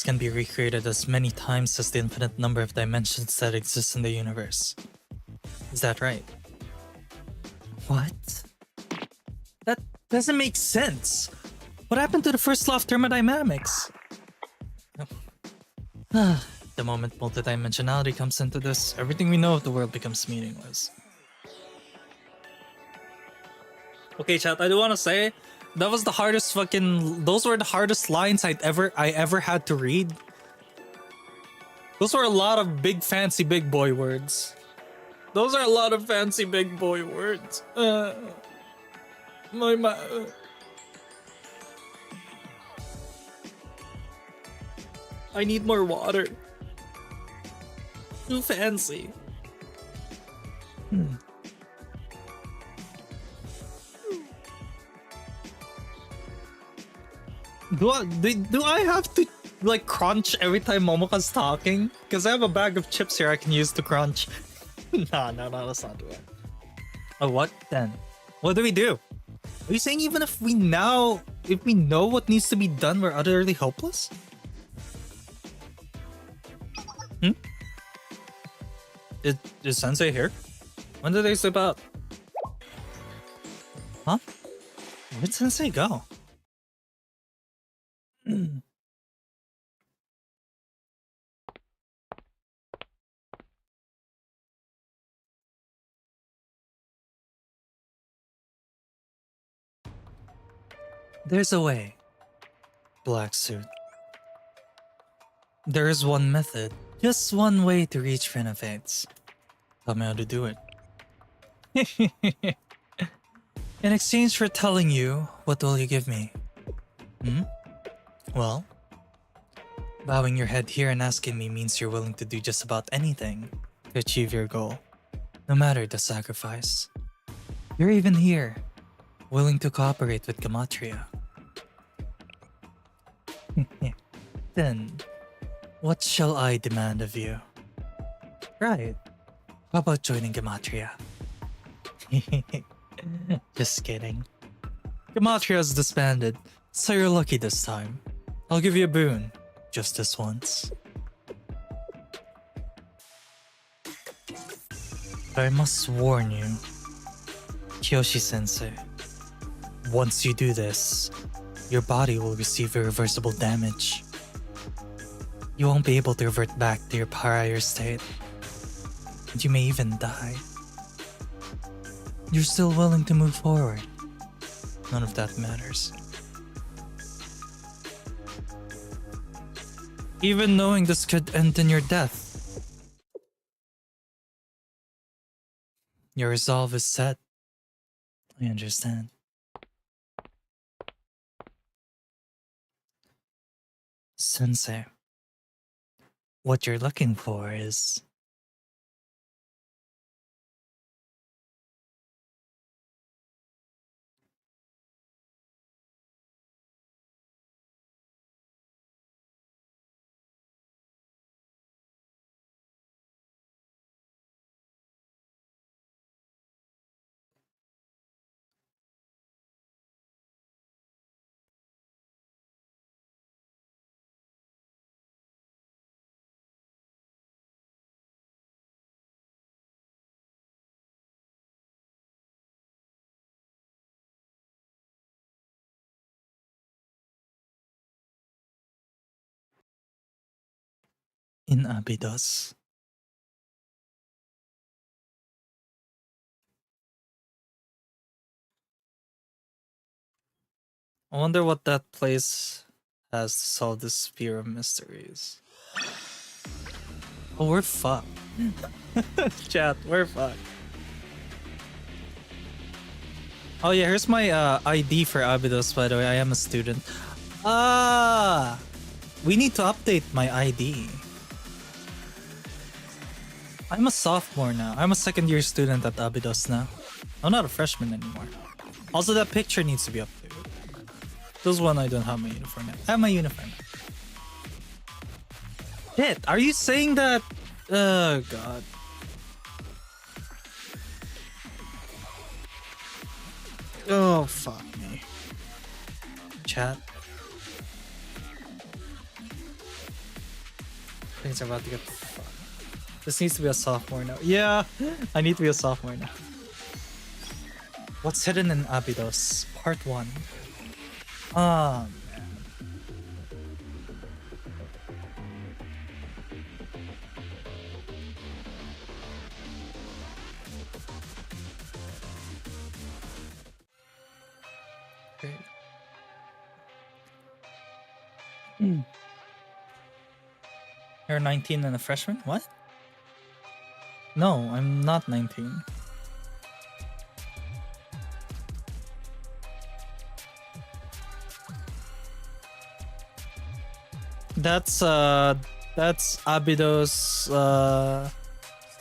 can be recreated as many times as the infinite number of dimensions that exist in the universe. Is that right? What? That doesn't make sense. What happened to the first law of thermodynamics? The moment multidimensionality comes into this, everything we know of the world becomes meaningless. Okay, chat, I do want to say, that was the hardest those were the hardest lines I ever had to read. Those were a lot of big fancy big boy words. Those are a lot of fancy big boy words. I need more water. Too fancy. Do I have to like crunch every time Momoka's talking? Because I have a bag of chips here I can use to crunch. No, let's not do it. Oh, what then? What do we do? Are you saying even if we know what needs to be done, we're utterly hopeless? Is Sensei here? When did they slip out? Huh? Where'd Sensei go? There's a way, Black Suit. There is one method, just one way to reach Renovates. Tell me how to do it. In exchange for telling you, what will you give me? Well, bowing your head here and asking me means you're willing to do just about anything to achieve your goal, no matter the sacrifice. You're even here, willing to cooperate with Gematria. Then, what shall I demand of you? Right. How about joining Gematria? Just kidding. Gematria's disbanded, so you're lucky this time. I'll give you a boon, just this once. But I must warn you, Kyoshi-sensei. Once you do this, your body will receive irreversible damage. You won't be able to revert back to your prior state, and you may even die. You're still willing to move forward. None of that matters. Even knowing this could end in your death. Your resolve is set. I understand. Sensei, what you're looking for is... in Abydos. I wonder what that place has to solve this sphere of mysteries. Oh, we're fucked. Chat, we're fucked. Oh yeah, here's my ID for Abydos, by the way. I am a student. We need to update my ID. I'm a sophomore now. I'm a second year student at Abydos now. I'm not a freshman anymore. Also, that picture needs to be updated. This one, I don't have my uniform yet. I have my uniform. Shit, are you saying that? Oh god. Oh fuck me. Chat. Things are about to get fucked. This needs to be a sophomore now. Yeah, I need to be a sophomore now. What's hidden in Abydos? Part 1. Oh man. Okay. You're 19 and a freshman? What? No, I'm not 19. That's Abydos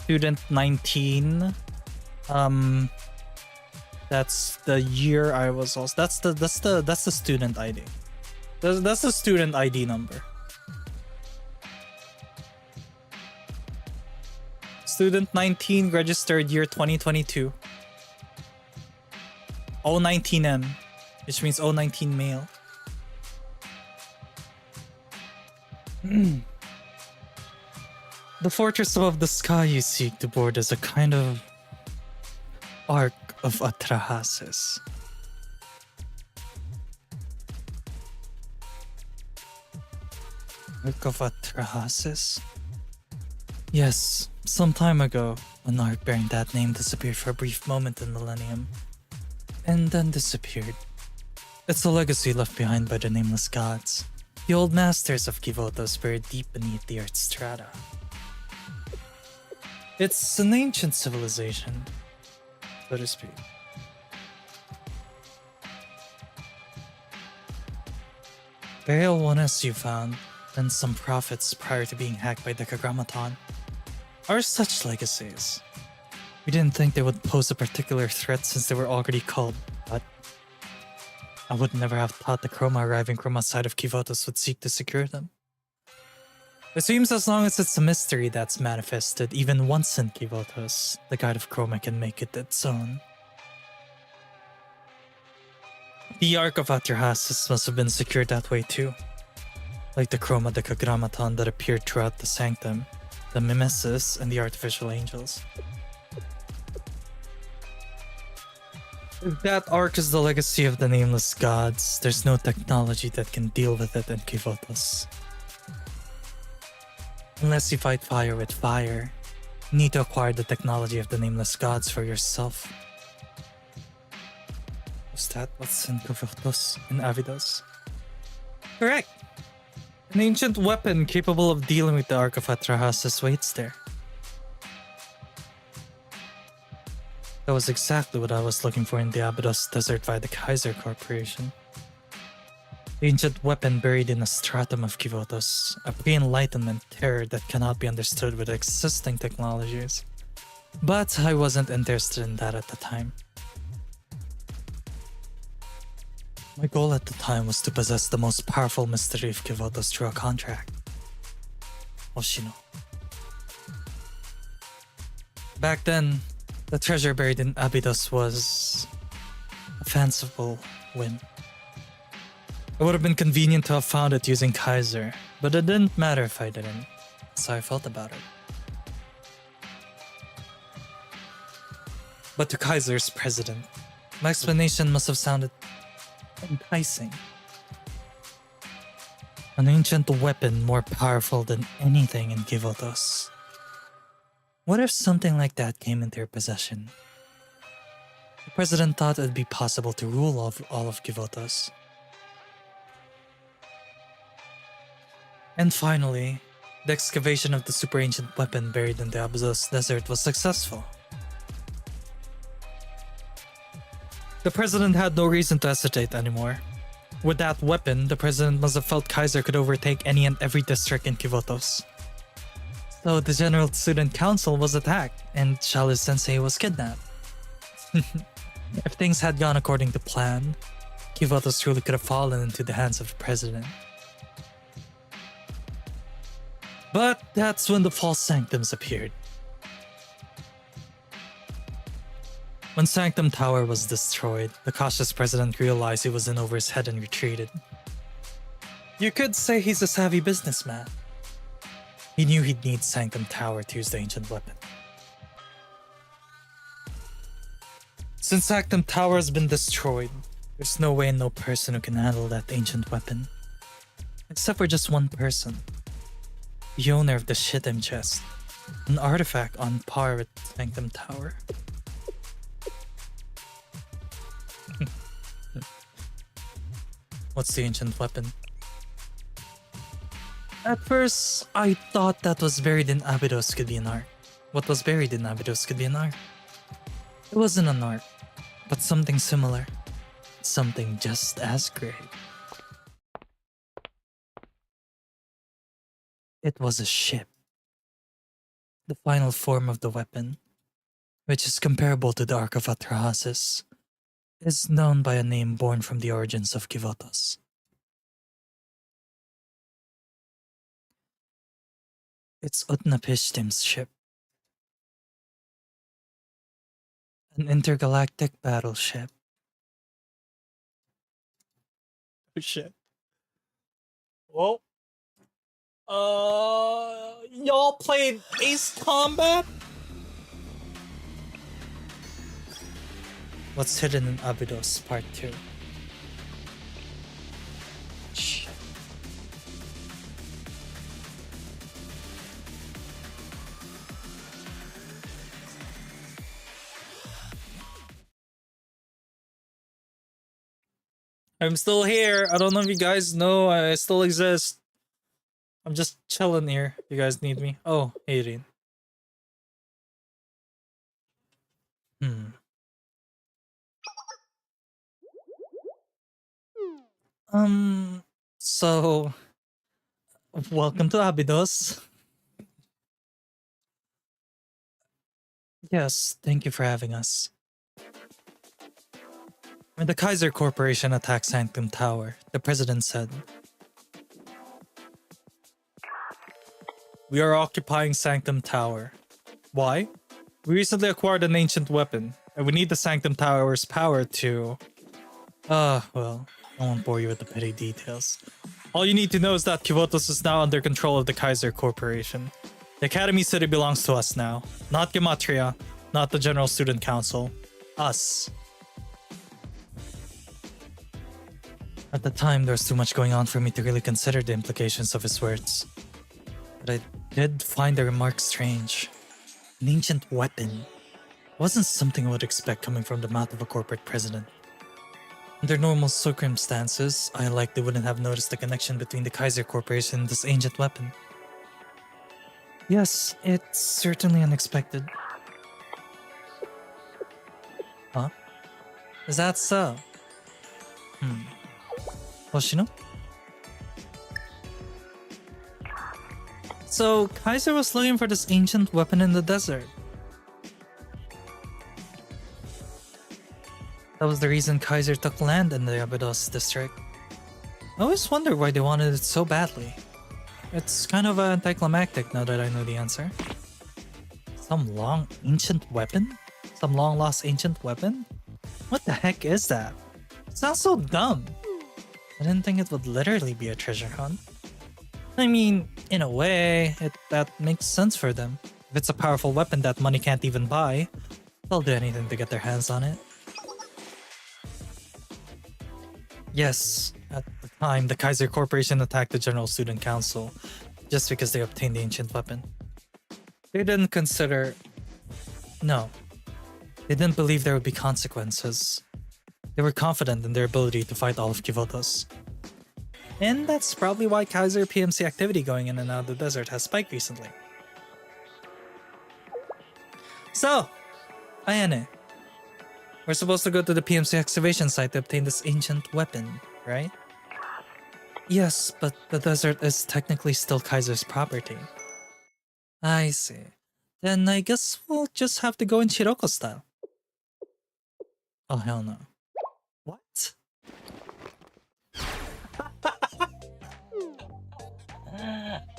student 19. That's the year I was also. That's the student ID. That's the student ID number. Student 19 registered year 2022. 019M, which means 019 male. The fortress above the sky you seek to board is a kind of arc of Atra-Hasis. Arc of Atra-Hasis? Yes, some time ago, an arc bearing that name disappeared for a brief moment in Millennium, and then disappeared. It's a legacy left behind by the nameless gods. The old masters of Kivotos buried deep beneath the earth's strata. It's an ancient civilization, so to speak. Burial oneness you found, and some prophets prior to being hacked by the Kagrammaton, are such legacies. We didn't think they would pose a particular threat since they were already culled, but I would never have thought the Chroma arriving from outside of Kivotos would seek to secure them. It seems as long as it's a mystery that's manifested even once in Kivotos, the god of Chroma can make it its own. The Ark of Atra-Hasis must have been secured that way too. Like the Chroma Decagrammaton that appeared throughout the Sanctum, the Mimesis, and the Artificial Angels. If that arc is the legacy of the nameless gods, there's no technology that can deal with it in Kivotos. Unless you fight fire with fire, you need to acquire the technology of the nameless gods for yourself. Is that what's in Kivotos, in Abydos? Correct! An ancient weapon capable of dealing with the Ark of Atra-Hasis waits there. That was exactly what I was looking for in the Abydos desert via the Kaiser Corporation. The ancient weapon buried in a stratum of Kivotos, a pre-enlightenment terror that cannot be understood with existing technologies. But I wasn't interested in that at the time. My goal at the time was to possess the most powerful mystery of Kivotos through a contract. Oshino. Back then, the treasure buried in Abydos was a fanciful whim. It would have been convenient to have found it using Kaiser, but it didn't matter if I didn't. That's how I felt about it. But to Kaiser's president, my explanation must have sounded enticing. An ancient weapon more powerful than anything in Kivotos. What if something like that came into your possession? The president thought it would be possible to rule all of Kivotos. And finally, the excavation of the super ancient weapon buried in the Abydos desert was successful. The president had no reason to hesitate anymore. With that weapon, the president must have felt Kaiser could overtake any and every district in Kivotos. So the General Student Council was attacked, and Shalu Sensei was kidnapped. If things had gone according to plan, Kivotos truly could have fallen into the hands of the president. But that's when the false sanctums appeared. When Sanctum Tower was destroyed, the cautious president realized he was in over his head and retreated. You could say he's a savvy businessman. He knew he'd need Sanctum Tower to use the ancient weapon. Since Sanctum Tower has been destroyed, there's no way and no person who can handle that ancient weapon. Except for just one person. The owner of the Shitem chest. An artifact on par with Sanctum Tower. What's the ancient weapon? At first, I thought that was buried in Abydos could be an art. What was buried in Abydos could be an art. It wasn't an art, but something similar. Something just as great. It was a ship. The final form of the weapon, which is comparable to the Ark of Atra-Hasis, is known by a name born from the origins of Kivotos. It's Utnapishtim's ship. An intergalactic battleship. Oh shit. Whoa. Y'all played Ace Combat? What's hidden in Abydos Part 2? Shit. I'm still here. I don't know if you guys know I still exist. I'm just chilling here. You guys need me. Oh, hey, Rin. So, welcome to Abydos. Yes, thank you for having us. When the Kaiser Corporation attacked Sanctum Tower, the president said, "We are occupying Sanctum Tower. Why? We recently acquired an ancient weapon, and we need the Sanctum Tower's power to... well, I won't bore you with the petty details. All you need to know is that Kivotos is now under control of the Kaiser Corporation. The Academy City belongs to us now. Not Gematria, not the General Student Council. Us." At the time, there was too much going on for me to really consider the implications of his words. But I did find the remark strange. An ancient weapon wasn't something I would expect coming from the mouth of a corporate president. Under normal circumstances, I likely wouldn't have noticed the connection between the Kaiser Corporation and this ancient weapon. Yes, it's certainly unexpected. Huh? Is that so? Hoshino? So Kaiser was looking for this ancient weapon in the desert. That was the reason Kaiser took land in the Abydos district. I always wondered why they wanted it so badly. It's kind of anticlimactic now that I know the answer. Some long ancient weapon? Some long lost ancient weapon? What the heck is that? It sounds so dumb. I didn't think it would literally be a treasure hunt. I mean, in a way, that makes sense for them. If it's a powerful weapon that money can't even buy, they'll do anything to get their hands on it. Yes, at the time, the Kaiser Corporation attacked the General Student Council just because they obtained the ancient weapon. They didn't consider... No. They didn't believe there would be consequences. They were confident in their ability to fight all of Kivotos. And that's probably why Kaiser PMC activity going in and out of the desert has spiked recently. So, Ayane. We're supposed to go to the PMC excavation site to obtain this ancient weapon, right? Yes, but the desert is technically still Kaiser's property. I see. Then I guess we'll just have to go in Shiroko style. Oh, hell no. What?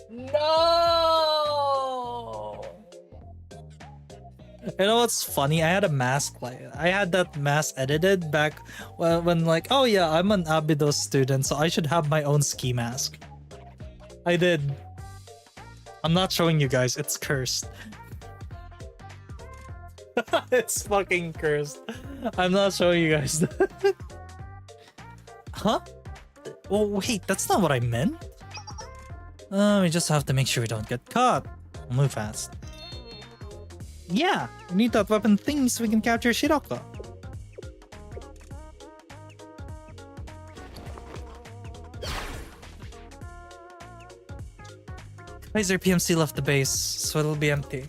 No! You know what's funny? I had a mask I had that mask edited back when like, oh yeah, I'm an Abydos student, so I should have my own ski mask. I did. I'm not showing you guys, it's cursed. It's fucking cursed. I'm not showing you guys. Huh? Oh wait, that's not what I meant. We just have to make sure we don't get caught. Move fast. Yeah, we need that weapon thing so we can capture Shiroko. Kaiser PMC left the base, so it'll be empty.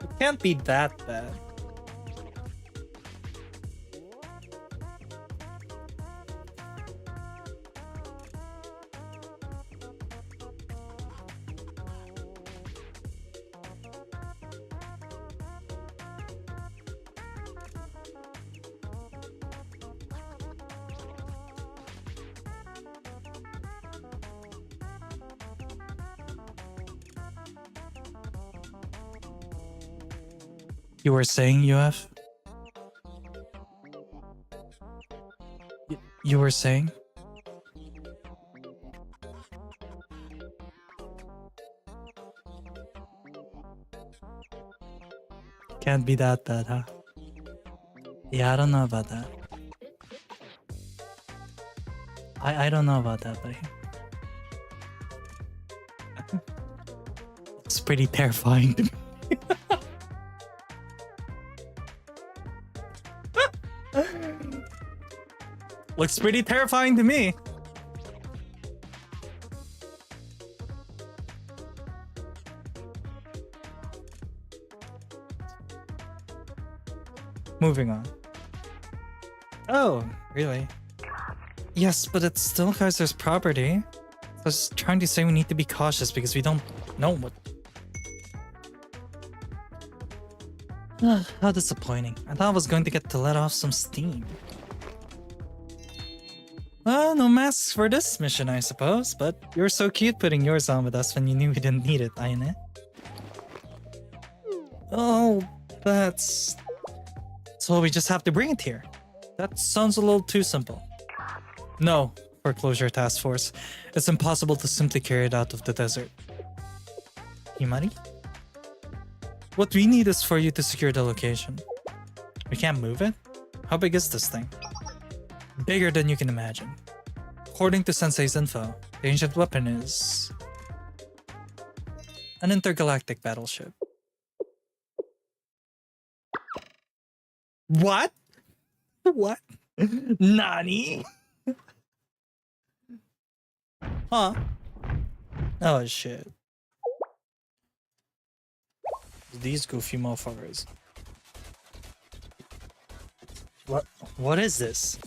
It can't be that bad. You were saying, UF? You were saying? Can't be that bad, huh? Yeah, I don't know about that. I don't know about that, buddy. It's pretty terrifying to me. Looks pretty terrifying to me. Moving on. Oh, really? Yes, but it's still Kaiser's property. I was trying to say we need to be cautious because we don't know what... How disappointing. I thought I was going to get to let off some steam. No masks for this mission, I suppose, but you were so cute putting yours on with us when you knew we didn't need it, Ayane. Oh, that's... So we just have to bring it here. That sounds a little too simple. No, Foreclosure Task Force. It's impossible to simply carry it out of the desert. Himari? What we need is for you to secure the location. We can't move it? How big is this thing? Bigger than you can imagine. According to Sensei's info, the ancient weapon is... an intergalactic battleship. What? What? Nani? Huh? Oh shit. These goofy motherfuckers. What is this?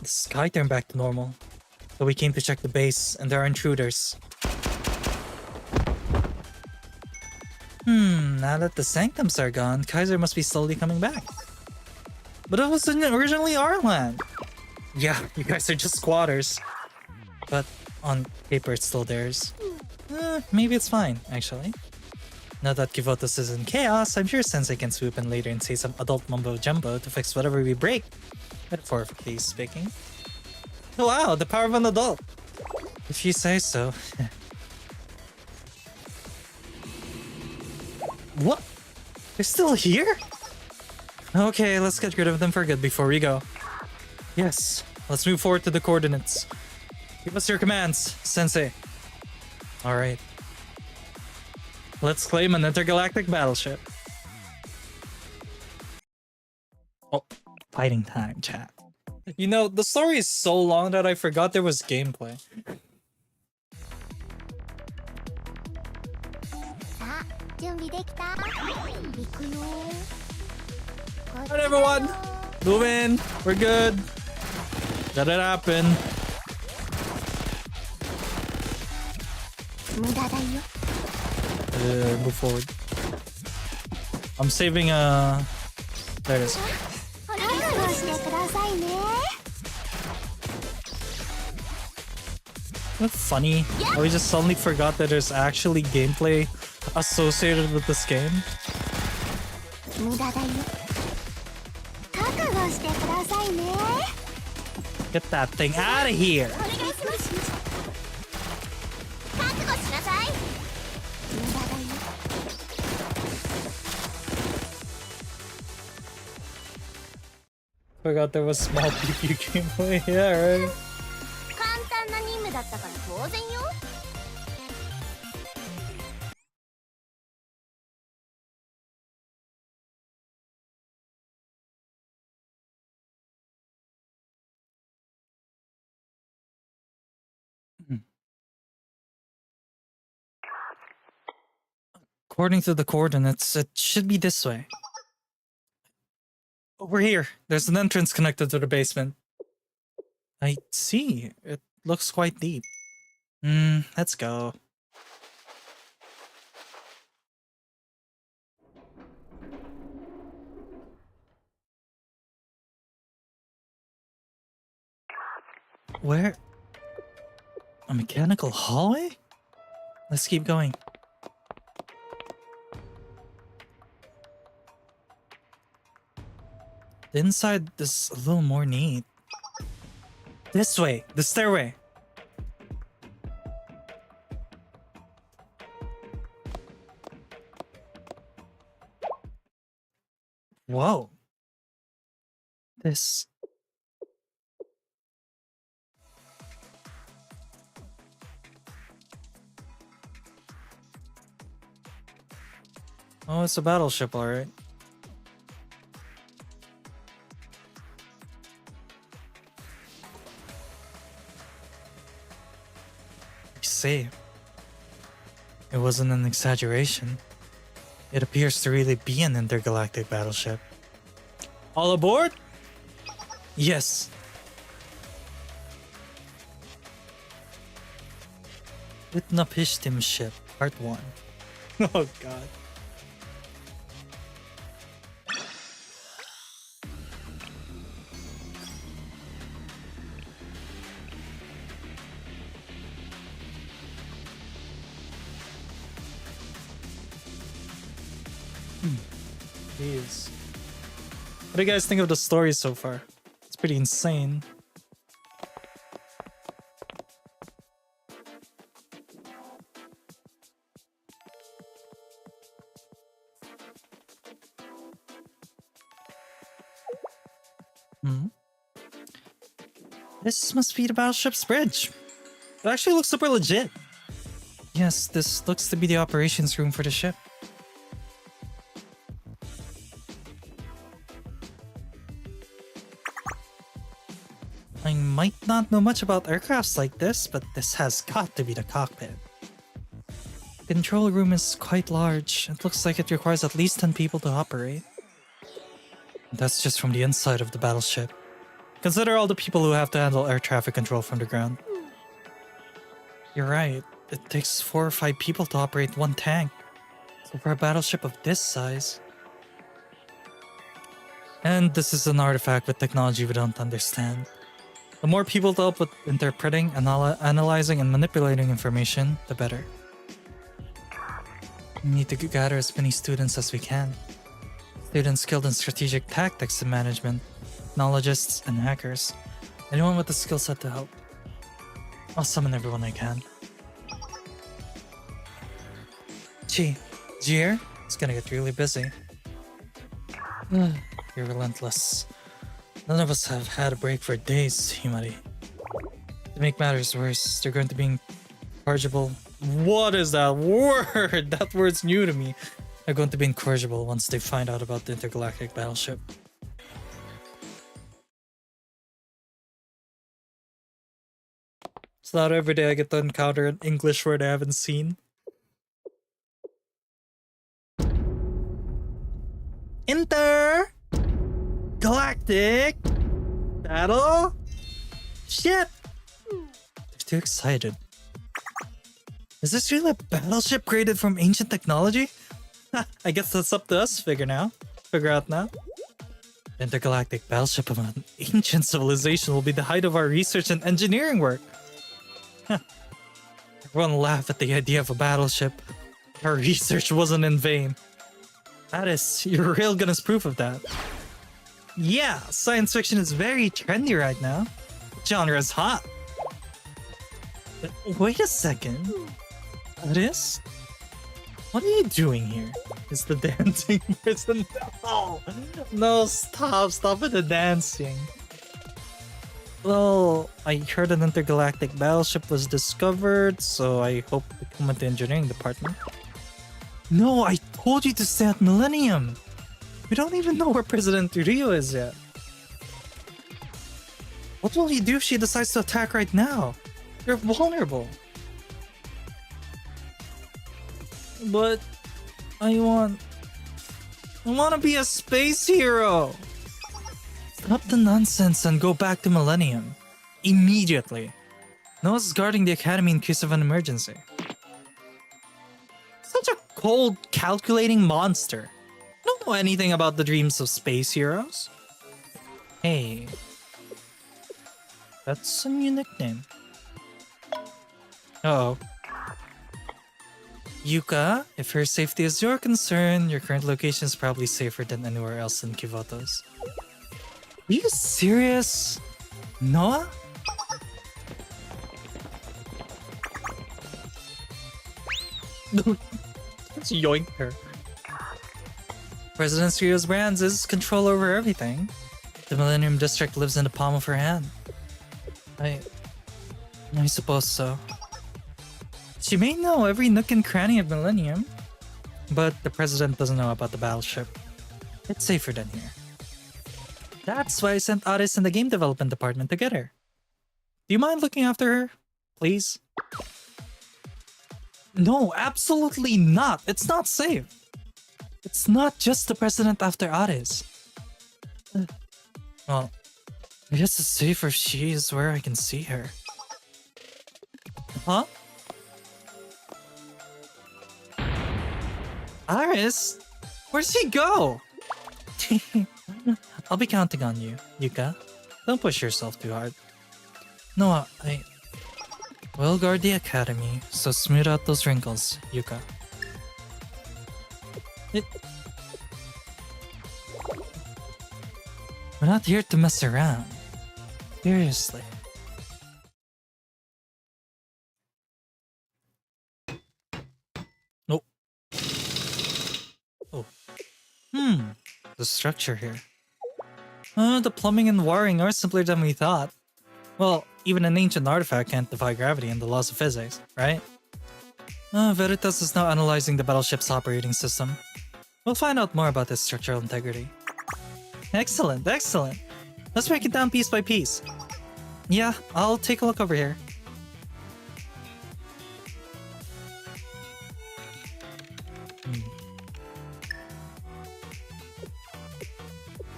The sky turned back to normal. So we came to check the base, and there are intruders. Now that the sanctums are gone, Kaiser must be slowly coming back. But it was originally our land. Yeah, you guys are just squatters. But on paper, it's still theirs. Maybe it's fine, actually. Now that Kivotos is in chaos, I'm sure Sensei can swoop in later and say some adult mumbo-jumbo to fix whatever we break. Metaphorically speaking. Oh, wow, the power of an adult. If you say so. What? They're still here? Okay, let's get rid of them for good before we go. Yes, let's move forward to the coordinates. Give us your commands, Sensei. Alright. Let's claim an intergalactic battleship. Oh, fighting time, chat. You know, the story is so long that I forgot there was gameplay. Alright, everyone! Move in! We're good! Let it happen. Move forward. I'm saving there it is. Isn't it funny how we just suddenly forgot that there's actually gameplay associated with this game? Get that thing out of here! Forgot there was small PvP gameplay. Yeah, right. According to the coordinates, it should be this way. Over here, there's an entrance connected to the basement. I see. It looks quite deep. Let's go. Where? A mechanical hallway? Let's keep going. The inside is a little more neat. This way, the stairway. Whoa. This. Oh, it's a battleship, alright. Say it wasn't an exaggeration. It appears to really be an intergalactic battleship. All aboard? Yes. Utnapishtim ship, part 1. Oh god. Jeez. What do you guys think of the story so far? It's pretty insane. This must be the battleship's bridge. It actually looks super legit. Yes, this looks to be the operations room for the ship. I might not know much about aircrafts like this, but this has got to be the cockpit. The control room is quite large. It looks like it requires at least 10 people to operate. That's just from the inside of the battleship. Consider all the people who have to handle air traffic control from the ground. You're right. It takes 4 or 5 people to operate one tank. So for a battleship of this size. And this is an artifact with technology we don't understand. The more people to help with interpreting, analyzing, and manipulating information, the better. We need to gather as many students as we can. Students skilled in strategic tactics and management, technologists, and hackers. Anyone with the skill set to help. I'll summon everyone I can. Gee, here? It's gonna get really busy. You're relentless. None of us have had a break for days, Himari. To make matters worse, they're going to be incorrigible. What is that word? That word's new to me. They're going to be incorrigible once they find out about the intergalactic battleship. It's not every day I get to encounter an English word I haven't seen. Intergalactic battle ship. They're too excited. Is this really a battleship created from ancient technology? I guess that's up to us to figure out now. The intergalactic battleship of an ancient civilization will be the height of our research and engineering work. Everyone laugh at the idea of a battleship. Our research wasn't in vain. That is, your railgun is proof of that. Yeah, science fiction is very trendy right now. The genre is hot. But wait a second. That is? What are you doing here? Is the dancing person? No, stop with the dancing. Well, I heard an intergalactic battleship was discovered, so I hope to come at the engineering department. No, I told you to stay at Millennium. We don't even know where President Rio is yet. What will you do if she decides to attack right now? You're vulnerable. But I want to be a space hero. Stop the nonsense and go back to Millennium. Immediately. Noah's guarding the academy in case of an emergency. Such a cold, calculating monster. Don't know anything about the dreams of space heroes. Hey. That's a new nickname. Uh-oh. Yuka, if her safety is your concern, your current location is probably safer than anywhere else in Kivoto's. Are you serious? Noah? Let's yoink her. President Rio's brands has control over everything. The Millennium District lives in the palm of her hand. I suppose so. She may know every nook and cranny of Millennium, but the president doesn't know about the battleship. It's safer than here. That's why I sent Aris and the game development department to get her. Do you mind looking after her, please? No, absolutely not. It's not safe. It's not just the president after Aris. Well, I guess it's safer if she is where I can see her. Huh? Aris? Where'd she go? I'll be counting on you, Yuka. Don't push yourself too hard. Noah, I will guard the academy, so smooth out those wrinkles, Yuka. We're not here to mess around. Seriously. Nope. Oh. The structure here. The plumbing and wiring are simpler than we thought. Well, even an ancient artifact can't defy gravity and the laws of physics, right? Veritas is now analyzing the battleship's operating system. We'll find out more about its structural integrity. Excellent, excellent. Let's break it down piece by piece. Yeah, I'll take a look over here.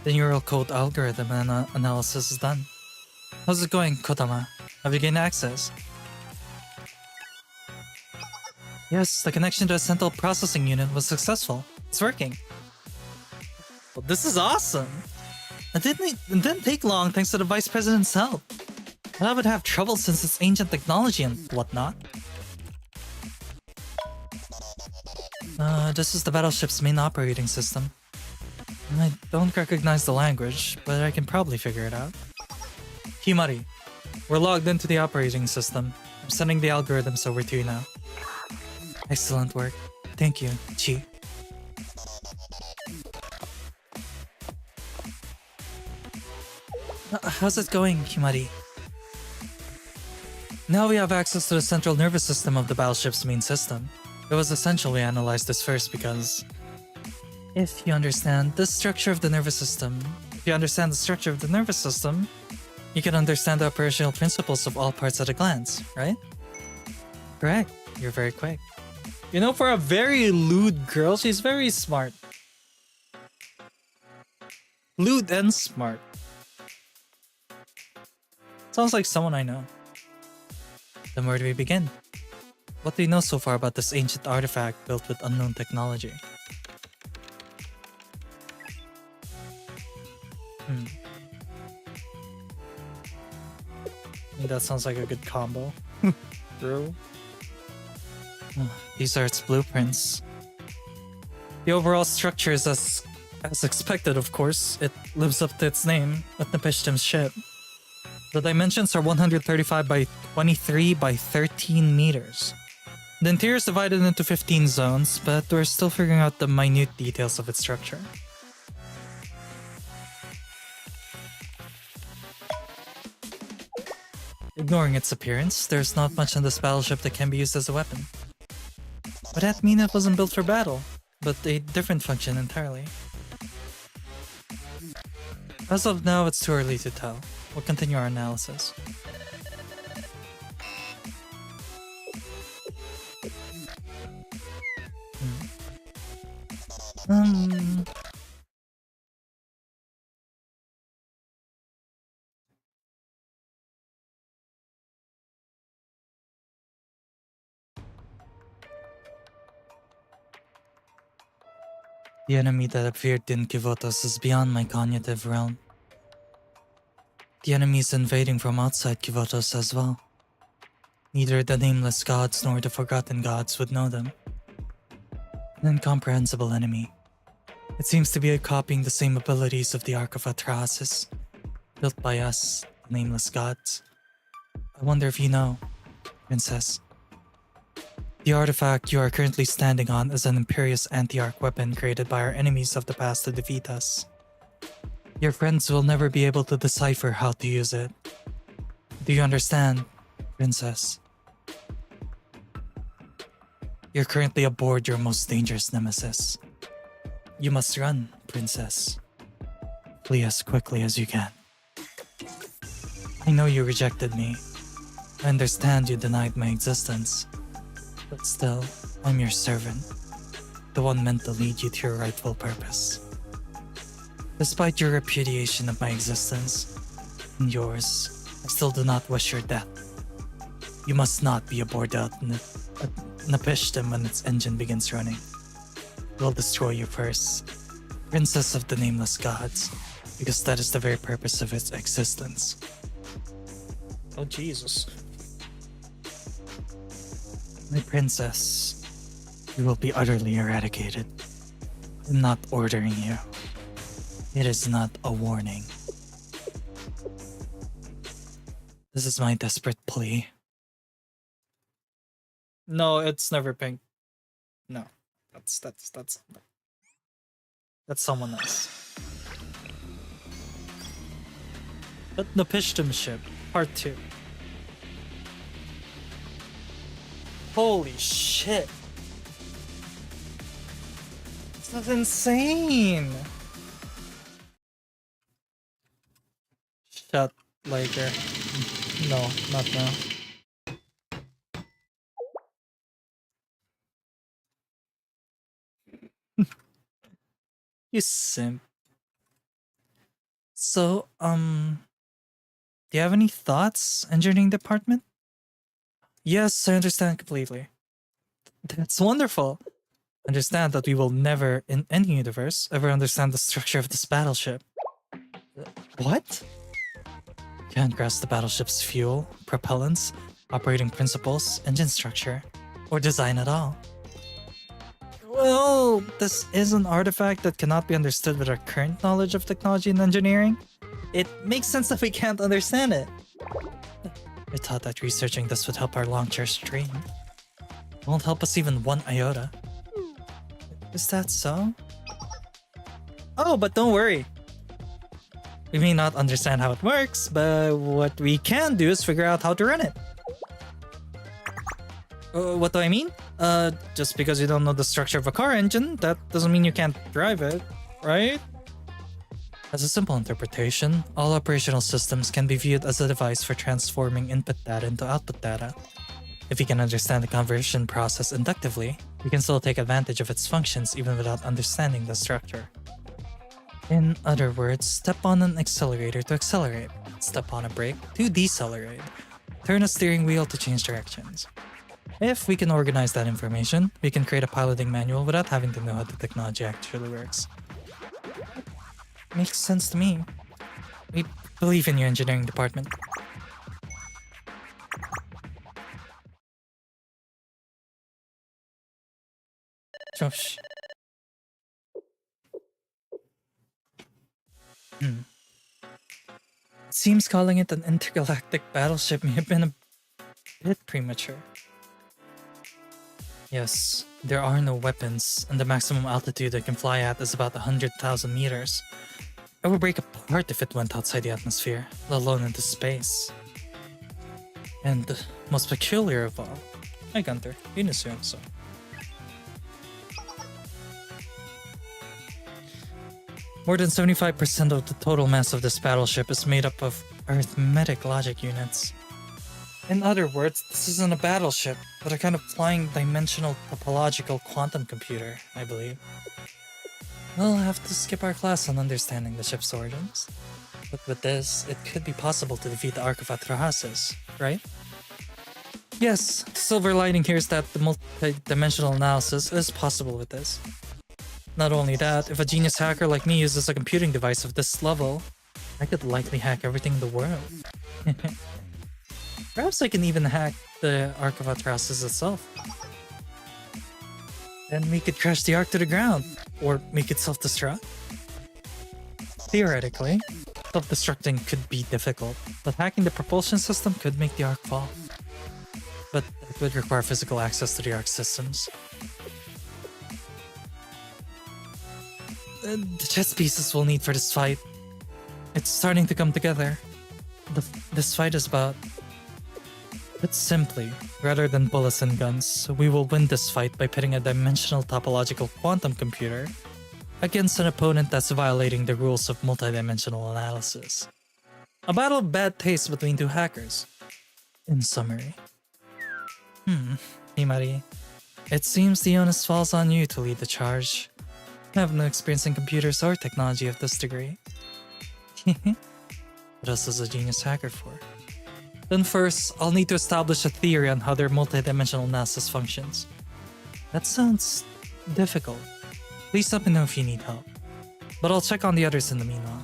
The neural code algorithm analysis is done. How's it going, Kotama? Have you gained access? Yes, the connection to a central processing unit was successful. It's working. Well, this is awesome. It didn't take long thanks to the Vice President's help. But I would have trouble since it's ancient technology and whatnot. This is the battleship's main operating system. I don't recognize the language, but I can probably figure it out. Himari, we're logged into the operating system. I'm sending the algorithms over to you now. Excellent work. Thank you, Chi. How's it going, Himari? Now we have access to the central nervous system of the battleship's main system. It was essential we analyze this first because if you understand the structure of the nervous system, you can understand the operational principles of all parts at a glance, right? Correct. You're very quick. You know, for a very lewd girl, she's very smart. Lewd and smart. Sounds like someone I know. Then where do we begin? What do you know so far about this ancient artifact built with unknown technology? That sounds like a good combo. True. These are its blueprints. The overall structure is as expected, of course. It lives up to its name, Utnapishtim's ship. The dimensions are 135 by 23 by 13 meters. The interior is divided into 15 zones, but we're still figuring out the minute details of its structure. Ignoring its appearance, there's not much on this battleship that can be used as a weapon. Would that mean it wasn't built for battle, but a different function entirely? As of now, it's too early to tell. We'll continue our analysis. The enemy that appeared in Kivotos is beyond my cognitive realm. The enemy is invading from outside Kivotos as well. Neither the nameless gods nor the forgotten gods would know them. An incomprehensible enemy. It seems to be copying the same abilities of the Ark of Atra-Hasis, built by us, the nameless gods. I wonder if you know, Princess. The artifact you are currently standing on is an imperious anti-Ark weapon created by our enemies of the past to defeat us. Your friends will never be able to decipher how to use it. Do you understand, Princess? You're currently aboard your most dangerous nemesis. You must run, Princess. Flee as quickly as you can. I know you rejected me. I understand you denied my existence. But still, I'm your servant, the one meant to lead you to your rightful purpose. Despite your repudiation of my existence, and yours, I still do not wish your death. You must not be aboard the Utnapishtim when its engine begins running. It will destroy you first, Princess of the Nameless Gods, because that is the very purpose of its existence. Oh, Jesus. My princess, you will be utterly eradicated. I'm not ordering you. It is not a warning. This is my desperate plea. No, it's never pink. No, that's someone else. But the Pishtim ship, part 2. Holy shit. This is insane. Shut later. No, not now. You simp. So, do you have any thoughts, engineering department? Yes, I understand completely. That's wonderful. Understand that we will never, in any universe, ever understand the structure of this battleship. What? Can't grasp the battleship's fuel, propellants, operating principles, engine structure, or design at all. Well, this is an artifact that cannot be understood with our current knowledge of technology and engineering. It makes sense that we can't understand it. I thought that researching this would help our launcher's dream. It won't help us even one iota. Is that so? Oh, but don't worry. We may not understand how it works, but what we can do is figure out how to run it. What do I mean? Just because you don't know the structure of a car engine, that doesn't mean you can't drive it, right? As a simple interpretation, all operational systems can be viewed as a device for transforming input data into output data. If we can understand the conversion process inductively, we can still take advantage of its functions even without understanding the structure. In other words, step on an accelerator to accelerate, step on a brake to decelerate, turn a steering wheel to change directions. If we can organize that information, we can create a piloting manual without having to know how the technology actually works. Makes sense to me. We believe in your engineering department. Josh. It seems calling it an intergalactic battleship may have been a bit premature. Yes, there are no weapons, and the maximum altitude it can fly at is about 100,000 meters. It would break apart if it went outside the atmosphere, let alone into space. And most peculiar of all, hi Gunther, you assume so. More than 75% of the total mass of this battleship is made up of arithmetic logic units. In other words, this isn't a battleship, but a kind of flying dimensional topological quantum computer, I believe. We'll have to skip our class on understanding the ship's origins. But with this, it could be possible to defeat the Ark of Atra-Hasis, right? Yes, the silver lining here is that the multi-dimensional analysis is possible with this. Not only that, if a genius hacker like me uses a computing device of this level, I could likely hack everything in the world. Perhaps I can even hack the Ark of Atra-Hasis itself. Then we could crash the Ark to the ground, or make it self-destruct. Theoretically, self-destructing could be difficult, but hacking the propulsion system could make the Ark fall. But it would require physical access to the Ark systems. The chess pieces we'll need for this fight. It's starting to come together. This fight is about... Put simply, rather than bullets and guns, we will win this fight by pitting a dimensional topological quantum computer against an opponent that's violating the rules of multidimensional analysis. A battle of bad taste between two hackers. In summary. Himari, it seems the onus falls on you to lead the charge. I have no experience in computers or technology of this degree. What else is a genius hacker for? Then first, I'll need to establish a theory on how their multidimensional analysis functions. That sounds difficult. Please let me know if you need help. But I'll check on the others in the meanwhile.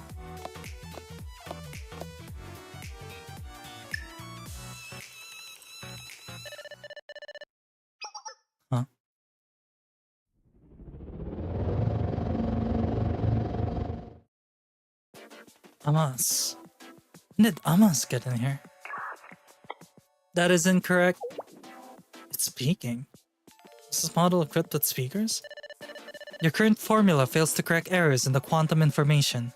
Huh? Amas. When did Amas get in here? That is incorrect. It's speaking. Is this model equipped with speakers? Your current formula fails to correct errors in the quantum information.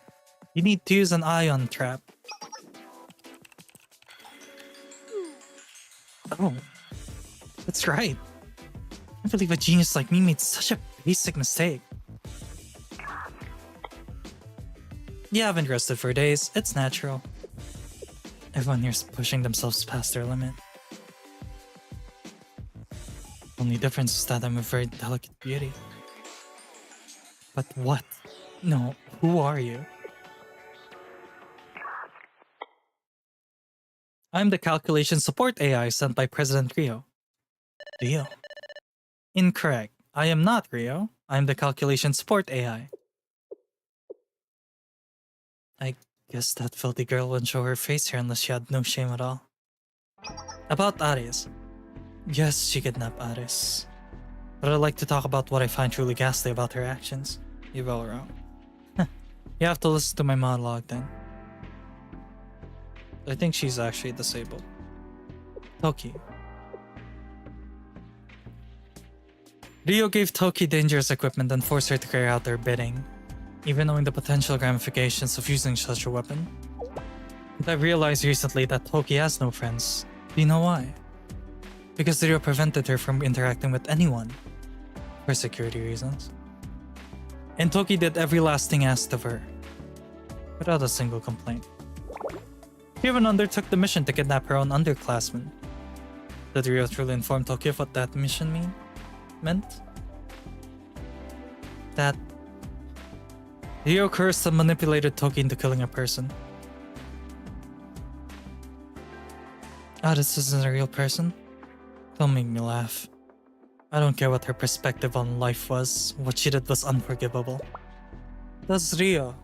You need to use an ion trap. Oh, that's right. I can't believe a genius like me made such a basic mistake. You haven't rested for days, it's natural. Everyone here's pushing themselves past their limit. Only difference is that I'm a very delicate beauty. But what? No, who are you? I'm the calculation support AI sent by President Rio. Rio? Incorrect. I am not Rio. I'm the calculation support AI. I guess that filthy girl wouldn't show her face here unless she had no shame at all. About Ares. Yes, she kidnapped Ares. But I'd like to talk about what I find truly ghastly about her actions. You're all wrong. You have to listen to my monologue then. I think she's actually disabled. Toki. Rio gave Toki dangerous equipment and forced her to carry out their bidding, even knowing the potential ramifications of using such a weapon. And I realized recently that Toki has no friends. Do you know why? Because Rio prevented her from interacting with anyone, for security reasons. And Toki did every last thing asked of her, without a single complaint. She even undertook the mission to kidnap her own underclassmen. Did Rio truly inform Toki of what that mission meant? That Rio cursed and manipulated Toki into killing a person. This isn't a real person? Don't make me laugh. I don't care what her perspective on life was. What she did was unforgivable. Does Rio,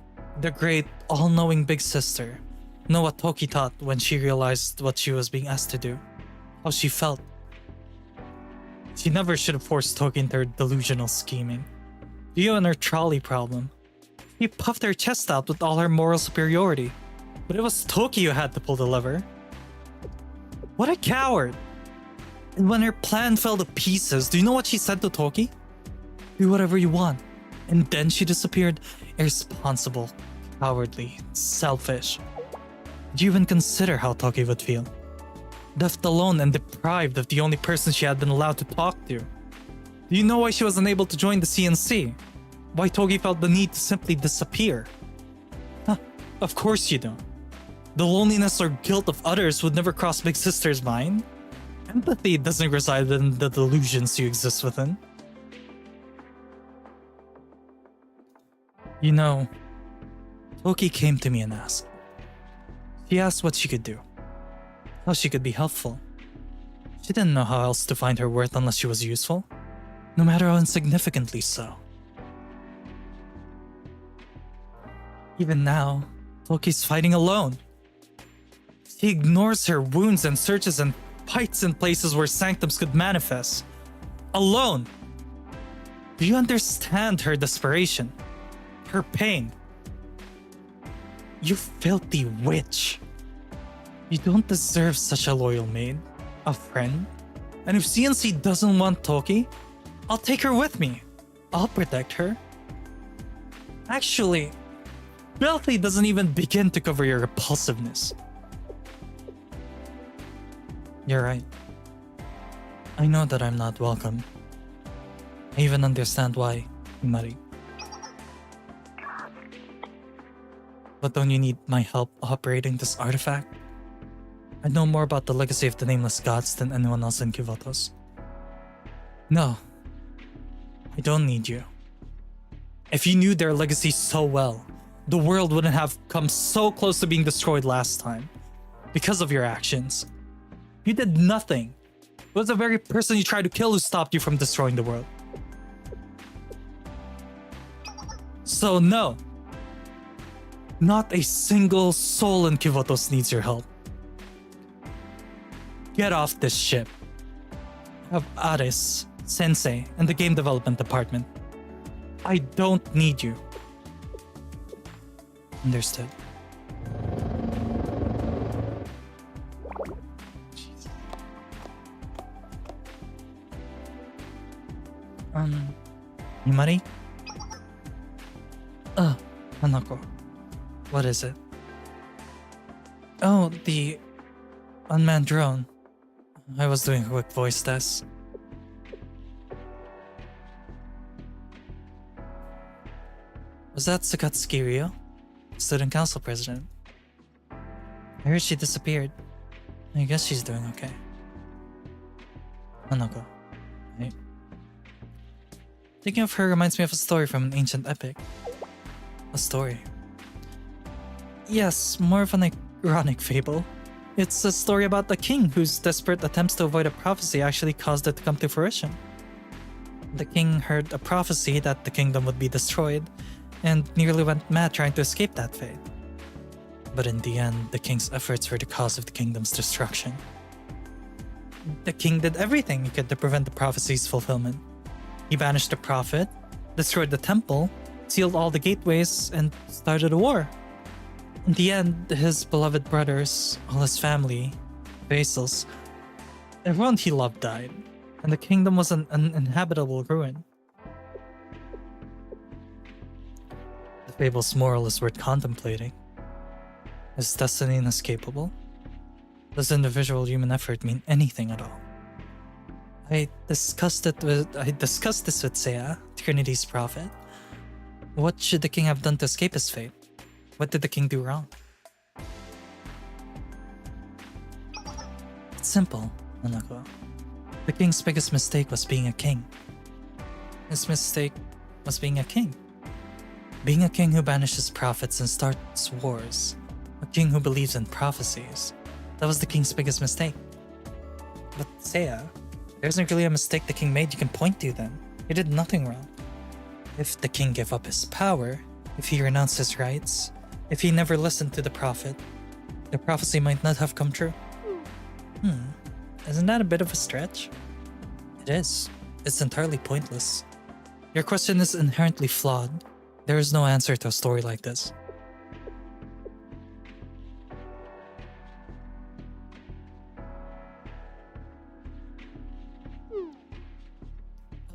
the great, all-knowing big sister, know what Toki thought when she realized what she was being asked to do? How she felt? She never should have forced Toki into her delusional scheming. Rio and her trolley problem. She puffed her chest out with all her moral superiority. But it was Toki who had to pull the lever. What a coward! And when her plan fell to pieces, do you know what she said to Toki? Do whatever you want. And then she disappeared. Irresponsible, cowardly, selfish. Did you even consider how Toki would feel? Left alone and deprived of the only person she had been allowed to talk to. Do you know why she was unable to join the CNC? Why Toki felt the need to simply disappear? Of course you don't. The loneliness or guilt of others would never cross Big Sister's mind. Empathy doesn't reside in the delusions you exist within. You know, Toki came to me and asked. She asked what she could do. How she could be helpful. She didn't know how else to find her worth unless she was useful, no matter how insignificantly so. Even now, Toki's fighting alone. She ignores her wounds and searches and fights in places where sanctums could manifest. Alone! Do you understand her desperation? Her pain? You filthy witch! You don't deserve such a loyal maid, a friend. And if CNC doesn't want Toki, I'll take her with me. I'll protect her. Actually, filthy doesn't even begin to cover your repulsiveness. You're right. I know that I'm not welcome. I even understand why, Mari. But don't you need my help operating this artifact? I know more about the legacy of the Nameless Gods than anyone else in Kivotos. No. I don't need you. If you knew their legacy so well, the world wouldn't have come so close to being destroyed last time. Because of your actions. You did nothing. It was the very person you tried to kill who stopped you from destroying the world. So no. Not a single soul in Kivotos needs your help. Get off this ship. Have Ares, Sensei, and the game development department. I don't need you. Understood. Mimari? Hanako. What is it? Oh, the unmanned drone. I was doing a quick voice test. Was that Sakatsuki Rio? Student council president. I heard she disappeared. I guess she's doing okay. Hanako. Right. Thinking of her reminds me of a story from an ancient epic. A story. Yes, more of an ironic fable. It's a story about a king whose desperate attempts to avoid a prophecy actually caused it to come to fruition. The king heard a prophecy that the kingdom would be destroyed and nearly went mad trying to escape that fate. But in the end, the king's efforts were the cause of the kingdom's destruction. The king did everything he could to prevent the prophecy's fulfillment. He banished the prophet, destroyed the temple, sealed all the gateways, and started a war. In the end, his beloved brothers, all his family, vassals, everyone he loved died, and the kingdom was an uninhabitable ruin. The fable's moral is worth contemplating. Is destiny inescapable? Does individual human effort mean anything at all? I discussed this with Seiya, Trinity's prophet. What should the king have done to escape his fate? What did the king do wrong? It's simple, Nanako. The king's biggest mistake was being a king. His mistake was being a king. Being a king who banishes prophets and starts wars. A king who believes in prophecies. That was the king's biggest mistake. But Seiya, there isn't really a mistake the king made you can point to then. He did nothing wrong. If the king gave up his power, if he renounced his rights, if he never listened to the prophet, the prophecy might not have come true. Isn't that a bit of a stretch? It is. It's entirely pointless. Your question is inherently flawed. There is no answer to a story like this.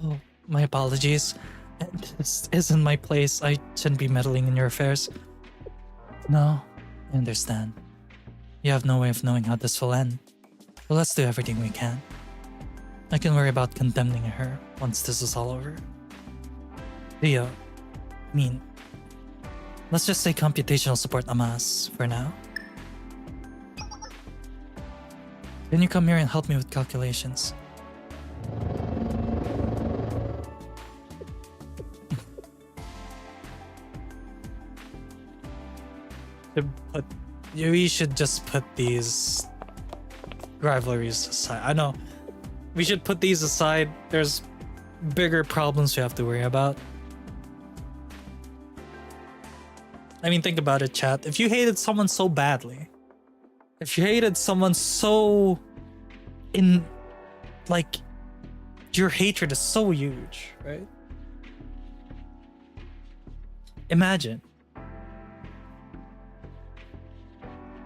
Oh, my apologies. This isn't my place. I shouldn't be meddling in your affairs. No, I understand. You have no way of knowing how this will end. But let's do everything we can. I can worry about condemning her once this is all over. Let's just say computational support amas for now. Can you come here and help me with calculations? We should just put these rivalries aside. I know. We should put these aside. There's bigger problems we have to worry about. I mean, think about it, chat. If you hated someone so badly, if you hated someone so your hatred is so huge, right? Imagine.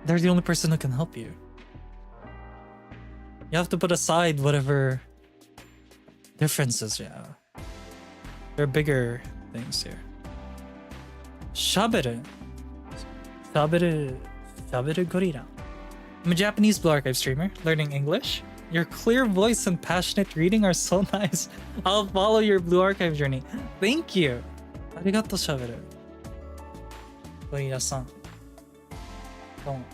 They're the only person who can help you. You have to put aside whatever differences you have. There are bigger things here. Shaberu Gorilla. I'm a Japanese Blue Archive streamer, learning English. Your clear voice and passionate reading are so nice. I'll follow your Blue Archive journey. Thank you. Arigato, Shaberu. Gorilla-san. Don't.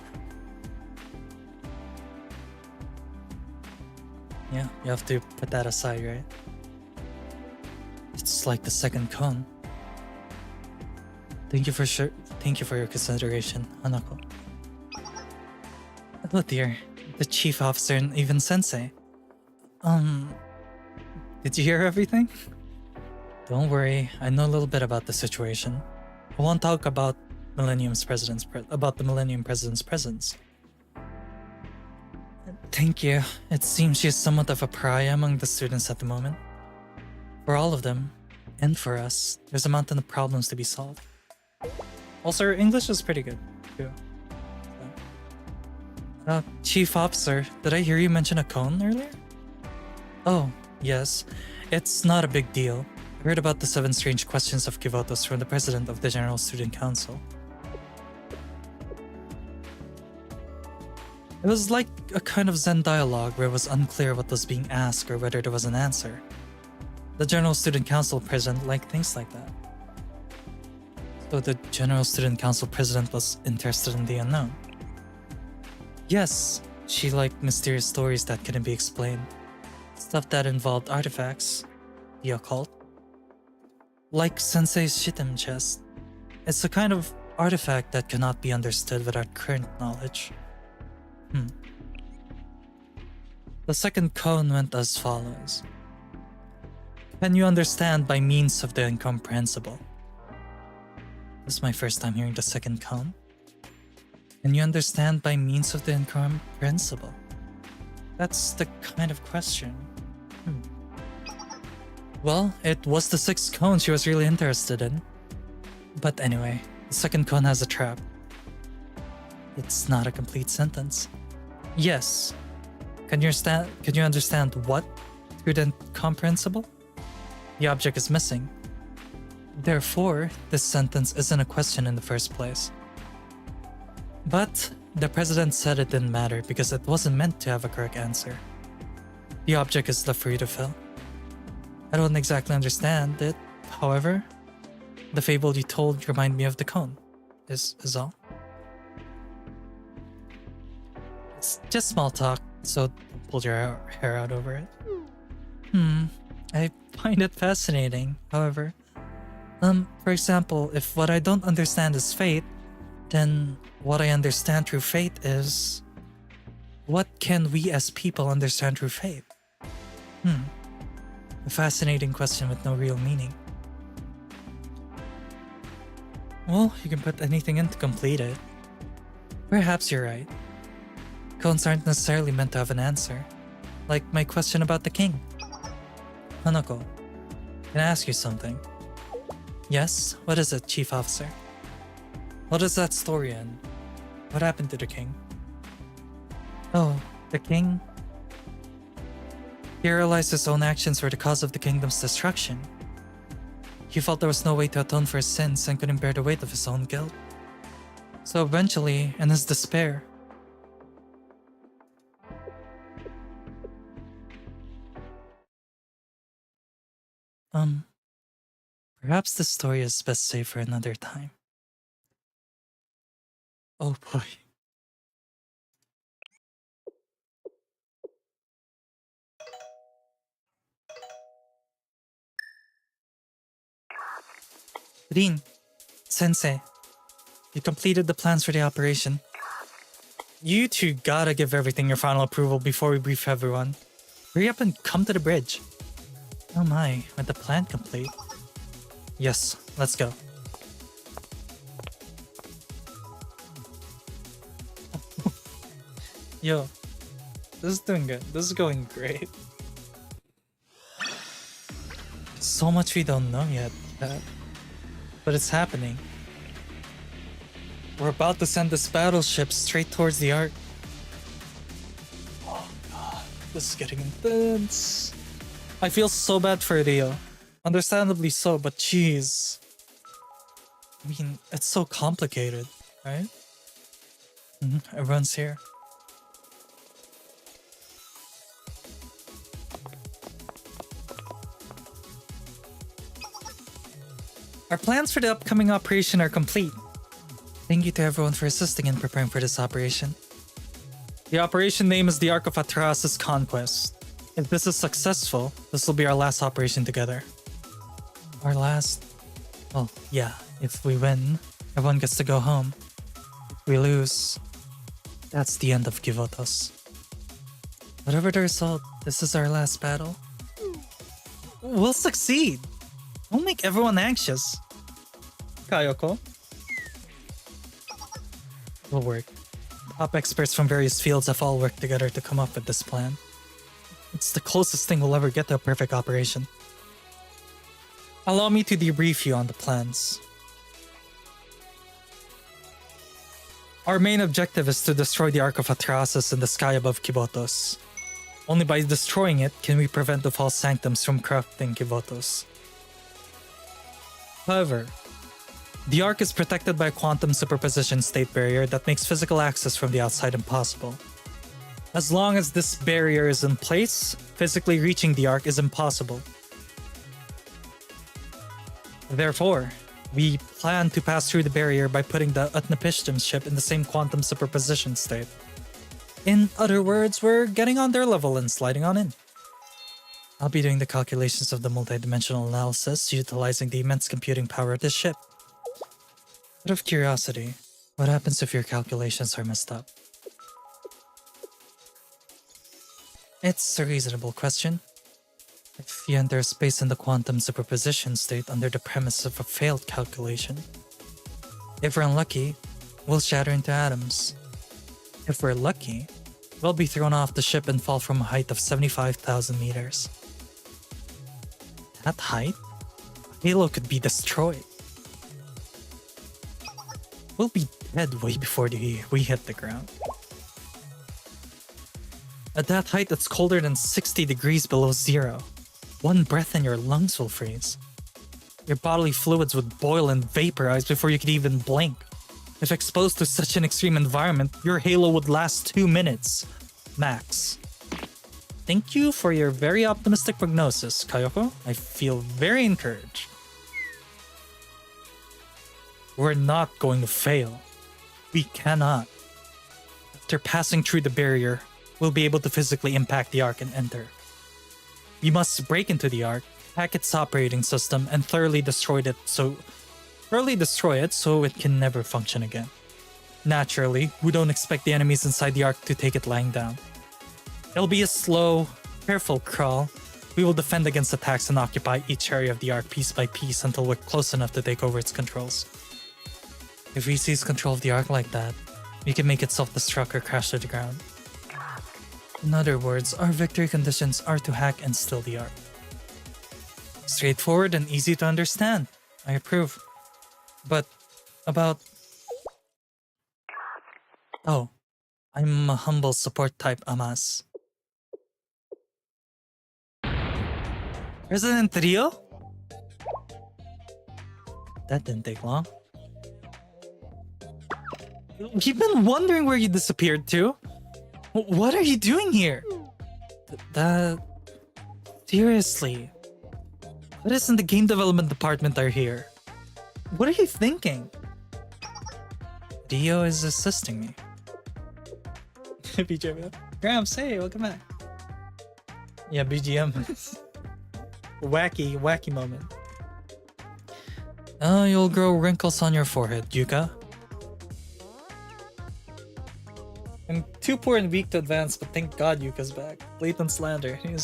Yeah, you have to put that aside, right? It's like the second cone. Thank you for your consideration, Hanako. Oh dear, the chief officer and even sensei. Did you hear everything? Don't worry, I know a little bit about the situation. I won't talk about the Millennium President's presence. Thank you. It seems she is somewhat of a pariah among the students at the moment. For all of them, and for us, there's a mountain of problems to be solved. Also, her English is pretty good, too. Chief Officer, did I hear you mention a cone earlier? Oh, yes. It's not a big deal. I heard about the 7 strange questions of Kivotos from the President of the General Student Council. It was like a kind of Zen dialogue where it was unclear what was being asked or whether there was an answer. The General Student Council President liked things like that. So the General Student Council President was interested in the unknown. Yes, she liked mysterious stories that couldn't be explained. Stuff that involved artifacts, the occult. Like Sensei's Shitem chest. It's a kind of artifact that cannot be understood without current knowledge. The second cone went as follows. Can you understand by means of the incomprehensible? This is my first time hearing the second cone. Can you understand by means of the incomprehensible? That's the kind of question. Well, it was the sixth cone she was really interested in. But anyway, the second cone has a trap. It's not a complete sentence. Yes. Can you understand what through the incomprehensible? The object is missing. Therefore, this sentence isn't a question in the first place. But the president said it didn't matter because it wasn't meant to have a correct answer. The object is left for you to fill. I don't exactly understand it, however. The fable you told remind me of the cone, is all. It's just small talk, so don't pull your hair out over it. I find it fascinating, however. For example, if what I don't understand is fate, then what I understand through fate is... What can we as people understand through fate? A fascinating question with no real meaning. Well, you can put anything in to complete it. Perhaps you're right. Cones aren't necessarily meant to have an answer. Like my question about the king. Hanako, can I ask you something? Yes? What is it, Chief Officer? What does that story end? What happened to the king? Oh, the king? He realized his own actions were the cause of the kingdom's destruction. He felt there was no way to atone for his sins and couldn't bear the weight of his own guilt. So eventually, in his despair, perhaps the story is best saved for another time. Oh boy. Rin, Sensei, you completed the plans for the operation. You two gotta give everything your final approval before we brief everyone. Hurry up and come to the bridge. Oh my, with the plan complete. Yes, let's go. Yo, this is doing good. This is going great. So much we don't know yet, but it's happening. We're about to send this battleship straight towards the Ark. Oh god, this is getting intense. I feel so bad for Rio. Understandably so, but jeez. I mean, it's so complicated, right? Everyone's here. Our plans for the upcoming operation are complete. Thank you to everyone for assisting in preparing for this operation. The operation name is the Ark of Atra-Hasis Conquest. If this is successful, this will be our last operation together. Our last... Well, yeah, if we win, everyone gets to go home. If we lose, that's the end of Kivotos. Whatever the result, this is our last battle. We'll succeed! Don't make everyone anxious. Kayoko. Will work. Top experts from various fields have all worked together to come up with this plan. It's the closest thing we'll ever get to a perfect operation. Allow me to debrief you on the plans. Our main objective is to destroy the Ark of Atra-Hasis in the sky above Kivotos. Only by destroying it can we prevent the false sanctums from corrupting Kivotos. However, the Ark is protected by a quantum superposition state barrier that makes physical access from the outside impossible. As long as this barrier is in place, physically reaching the Ark is impossible. Therefore, we plan to pass through the barrier by putting the Utnapishtim ship in the same quantum superposition state. In other words, we're getting on their level and sliding on in. I'll be doing the calculations of the multidimensional analysis utilizing the immense computing power of this ship. Out of curiosity, what happens if your calculations are messed up? It's a reasonable question. If you enter space in the quantum superposition state under the premise of a failed calculation, if we're unlucky, we'll shatter into atoms. If we're lucky, we'll be thrown off the ship and fall from a height of 75,000 meters. That height? Halo could be destroyed. We'll be dead way before we hit the ground. At that height, it's colder than 60 degrees below zero. One breath and your lungs will freeze. Your bodily fluids would boil and vaporize before you could even blink. If exposed to such an extreme environment, your halo would last 2 minutes, max. Thank you for your very optimistic prognosis, Kayoko. I feel very encouraged. We're not going to fail. We cannot. After passing through the barrier, we'll be able to physically impact the Ark and enter. We must break into the Ark, hack its operating system, and thoroughly destroy it so it can never function again. Naturally, we don't expect the enemies inside the Ark to take it lying down. It'll be a slow, careful crawl. We will defend against attacks and occupy each area of the Ark piece by piece until we're close enough to take over its controls. If we seize control of the Ark like that, we can make it self-destruct or crash to the ground. In other words, our victory conditions are to hack and steal the Ark. Straightforward and easy to understand. I approve. But about... Oh, I'm a humble support type Amas. President Rio? That didn't take long. We've been wondering where you disappeared to. What are you doing here? Seriously. What is in the game development department are here? What are you thinking? Rio is assisting me. BGM. Gramps, hey, welcome back. Yeah, BGM. wacky moment. Oh, you'll grow wrinkles on your forehead, Yuka. I'm too poor and weak to advance, but thank God Yuka's back. Blatant slander. Why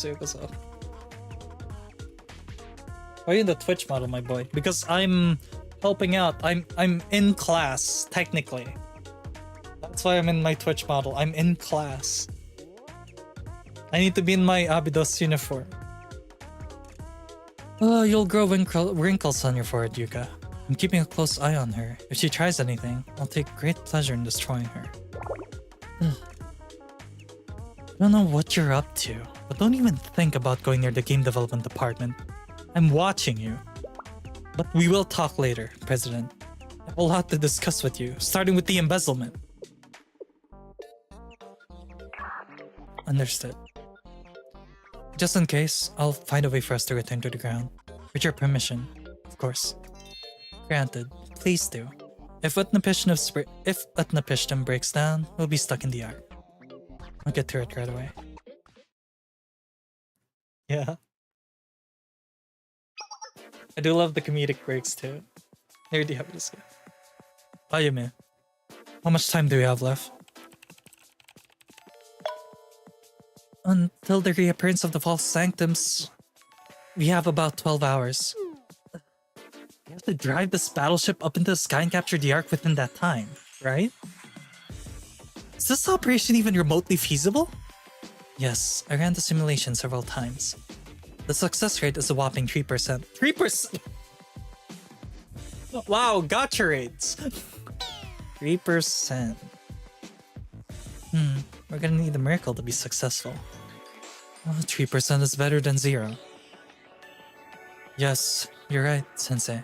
are you in the Twitch model, my boy? Because I'm helping out. I'm in class, technically. That's why I'm in my Twitch model. I'm in class. I need to be in my Abydos uniform. Oh, you'll grow wrinkles on your forehead, Yuka. I'm keeping a close eye on her. If she tries anything, I'll take great pleasure in destroying her. I don't know what you're up to, but don't even think about going near the game development department. I'm watching you. But we will talk later, President. I have a lot to discuss with you, starting with the embezzlement. Understood. Just in case, I'll find a way for us to return to the ground. With your permission, of course. Granted, please do. If Utnapishtim breaks down, we'll be stuck in the Ark. I'll get to it right away. Yeah. I do love the comedic breaks too. Here do you have this guy. Ayume, how much time do we have left? Until the reappearance of the false sanctums, we have about 12 hours. We have to drive this battleship up into the sky and capture the Ark within that time, right? Is this operation even remotely feasible? Yes, I ran the simulation several times. The success rate is a whopping 3%. 3%? Wow, gotcha rates! 3%. We're gonna need a miracle to be successful. 3% is better than 0. Yes, you're right, Sensei.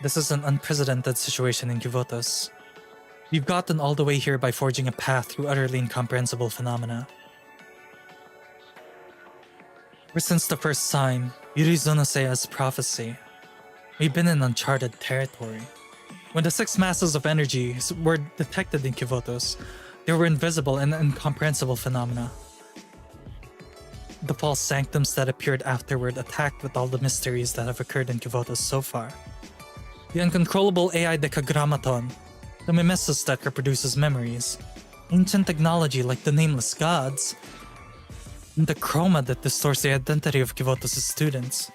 This is an unprecedented situation in Kivotos. We've gotten all the way here by forging a path through utterly incomprehensible phenomena. Ever since the first sign, Yurizunosea's prophecy, we've been in uncharted territory. When the 6 masses of energy were detected in Kivotos, they were invisible and incomprehensible phenomena. The false sanctums that appeared afterward attacked with all the mysteries that have occurred in Kivotos so far. The uncontrollable AI Decagrammaton, the mimesis that reproduces memories, ancient technology like the nameless gods, and the chroma that distorts the identity of Kivotos' students.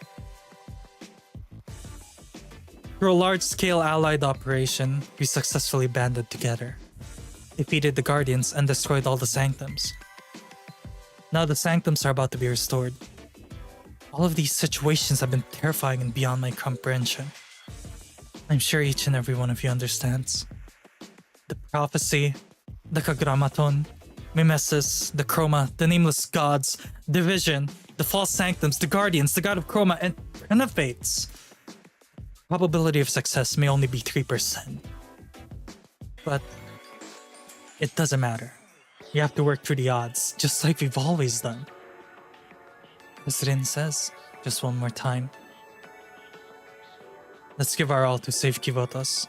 Through a large-scale allied operation, we successfully banded together, defeated the Guardians, and destroyed all the Sanctums. Now the Sanctums are about to be restored. All of these situations have been terrifying and beyond my comprehension. I'm sure each and every one of you understands. The prophecy, the Kagrammaton, Mimesis, the Chroma, the nameless gods, division, the false sanctums, the guardians, the god of Chroma, and Renovates. Probability of success may only be 3%. But it doesn't matter. You have to work through the odds, just like we've always done. As Rin says, just one more time. Let's give our all to save Kivotos.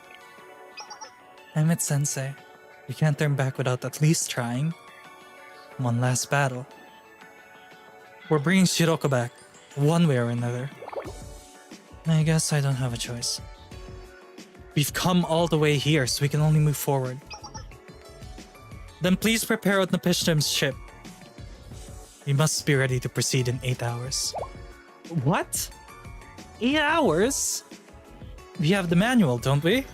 I'm it, Sensei. We can't turn back without at least trying. One last battle. We're bringing Shiroko back, one way or another. I guess I don't have a choice. We've come all the way here, so we can only move forward. Then please prepare Utnapishtim's ship. We must be ready to proceed in 8 hours. What? 8 hours? We have the manual, don't we?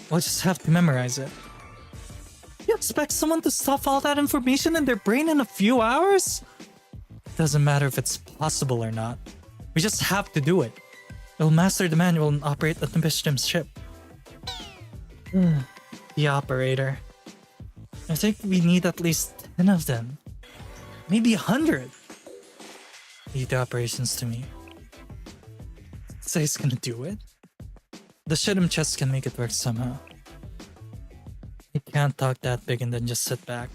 We'll just have to memorize it. You expect someone to stuff all that information in their brain in a few hours? It doesn't matter if it's possible or not. We just have to do it. We'll master the manual and operate Utnapishtim's ship. The operator. I think we need at least 10 of them. Maybe 100. Leave the operations to me. Say he's gonna do it. The Shidam chest can make it work somehow. He can't talk that big and then just sit back.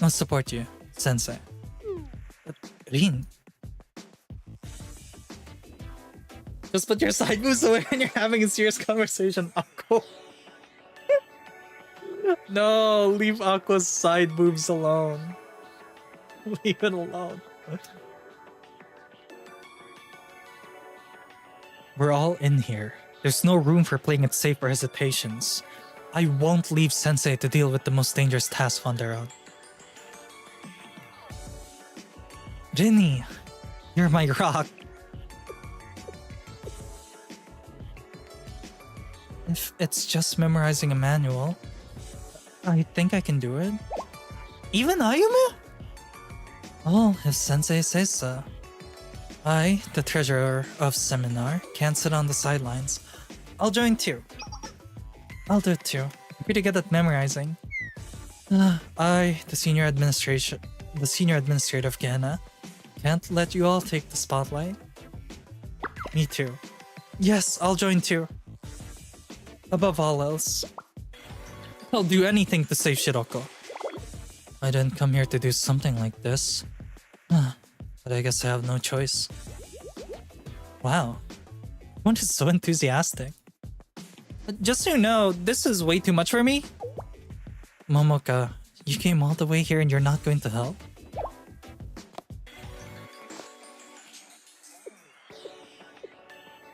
I'll support you, Sensei. But Rin. Just put your side moves away when you're having a serious conversation, Akko. No, leave Aqua's side moves alone. Leave it alone. We're all in here. There's no room for playing it safe or hesitations. I won't leave Sensei to deal with the most dangerous task on their own. Rinny, you're my rock. If it's just memorizing a manual, I think I can do it. Even Ayumu? Oh, if Sensei says so. I, the treasurer of seminar, can't sit on the sidelines. I'll join too. I'll do it too. I'm pretty good at memorizing. I, the senior administrator of Gehenna, can't let you all take the spotlight. Me too. Yes, I'll join too. Above all else, I'll do anything to save Shiroko. I didn't come here to do something like this. But I guess I have no choice. Wow. Everyone is so enthusiastic. But just so you know, this is way too much for me. Momoka, you came all the way here and you're not going to help?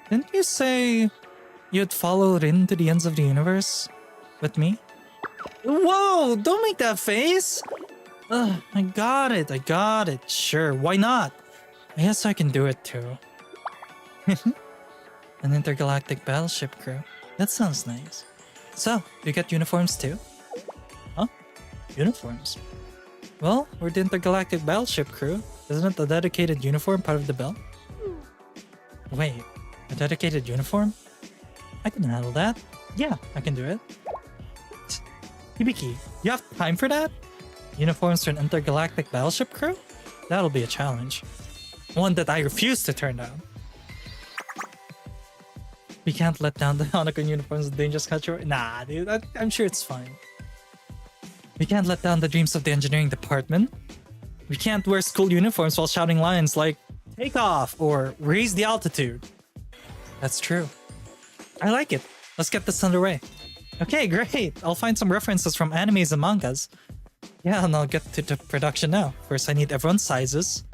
Didn't you say you'd follow Rin to the ends of the universe? With me? Whoa! Don't make that face! I got it. Sure, why not? I guess I can do it too. An intergalactic battleship crew. That sounds nice. So, you get uniforms too? Huh? Uniforms? Well, we're the intergalactic battleship crew. Isn't a dedicated uniform part of the belt? Wait, a dedicated uniform? I can handle that. Yeah, I can do it. Hibiki, you have time for that? Uniforms for an intergalactic battleship crew? That'll be a challenge. One that I refuse to turn down. We can't let down the Hanako uniforms of Dangerous Culture. Nah, dude, I'm sure it's fine. We can't let down the dreams of the engineering department. We can't wear school uniforms while shouting lines like, take off, or raise the altitude. That's true. I like it. Let's get this underway. Okay, great. I'll find some references from animes and mangas. Yeah, and I'll get to the production now. First, I need everyone's sizes.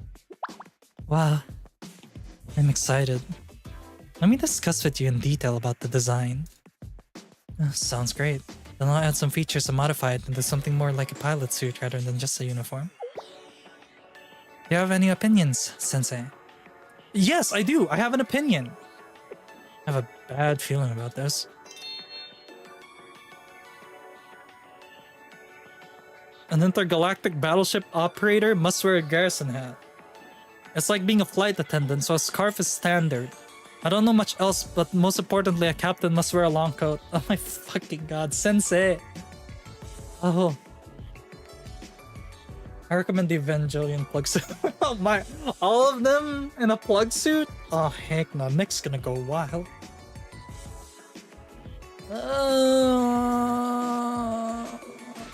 Wow. I'm excited. Let me discuss with you in detail about the design. Sounds great. Then I'll add some features and modify it into something more like a pilot suit rather than just a uniform. you have any opinions, Sensei? Yes, I do. I have an opinion. I have a bad feeling about this. An intergalactic battleship operator must wear a garrison hat. It's like being a flight attendant, so a scarf is standard. I don't know much else, but most importantly, a captain must wear a long coat. Oh my fucking god, Sensei! Oh. I recommend the Evangelion plug suit. Oh my, all of them in a plug suit? Oh heck no, Nick's gonna go wild.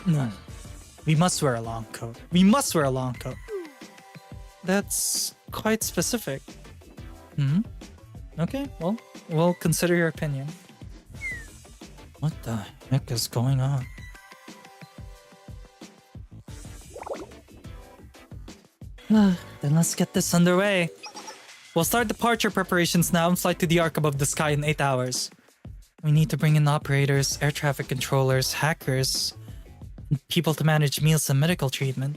No. We must wear a long coat. We must wear a long coat. That's quite specific. Hmm? Okay, well, we'll consider your opinion. What the heck is going on? Then let's get this underway. We'll start departure preparations now and fly to the Ark above the sky in 8 hours. We need to bring in operators, air traffic controllers, hackers, and people to manage meals and medical treatment.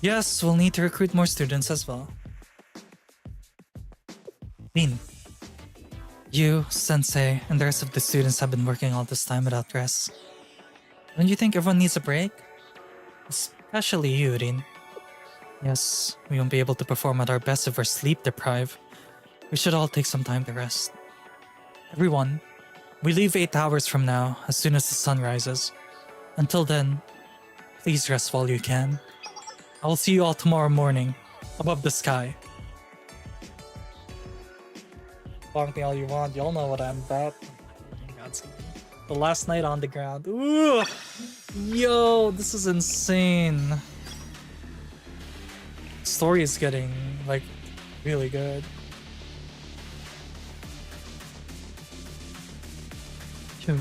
Yes, we'll need to recruit more students as well. Lin, you, Sensei, and the rest of the students have been working all this time without rest. Don't you think everyone needs a break? Especially you, Rin. Yes, we won't be able to perform at our best if we're sleep deprived. We should all take some time to rest. Everyone, we leave 8 hours from now, as soon as the sun rises. Until then, please rest while you can. I will see you all tomorrow morning, above the sky. Bonk me all you want, y'all know what I'm about. The last night on the ground. Ooh! Yo, this is insane. Story is getting, like, really good. Phew.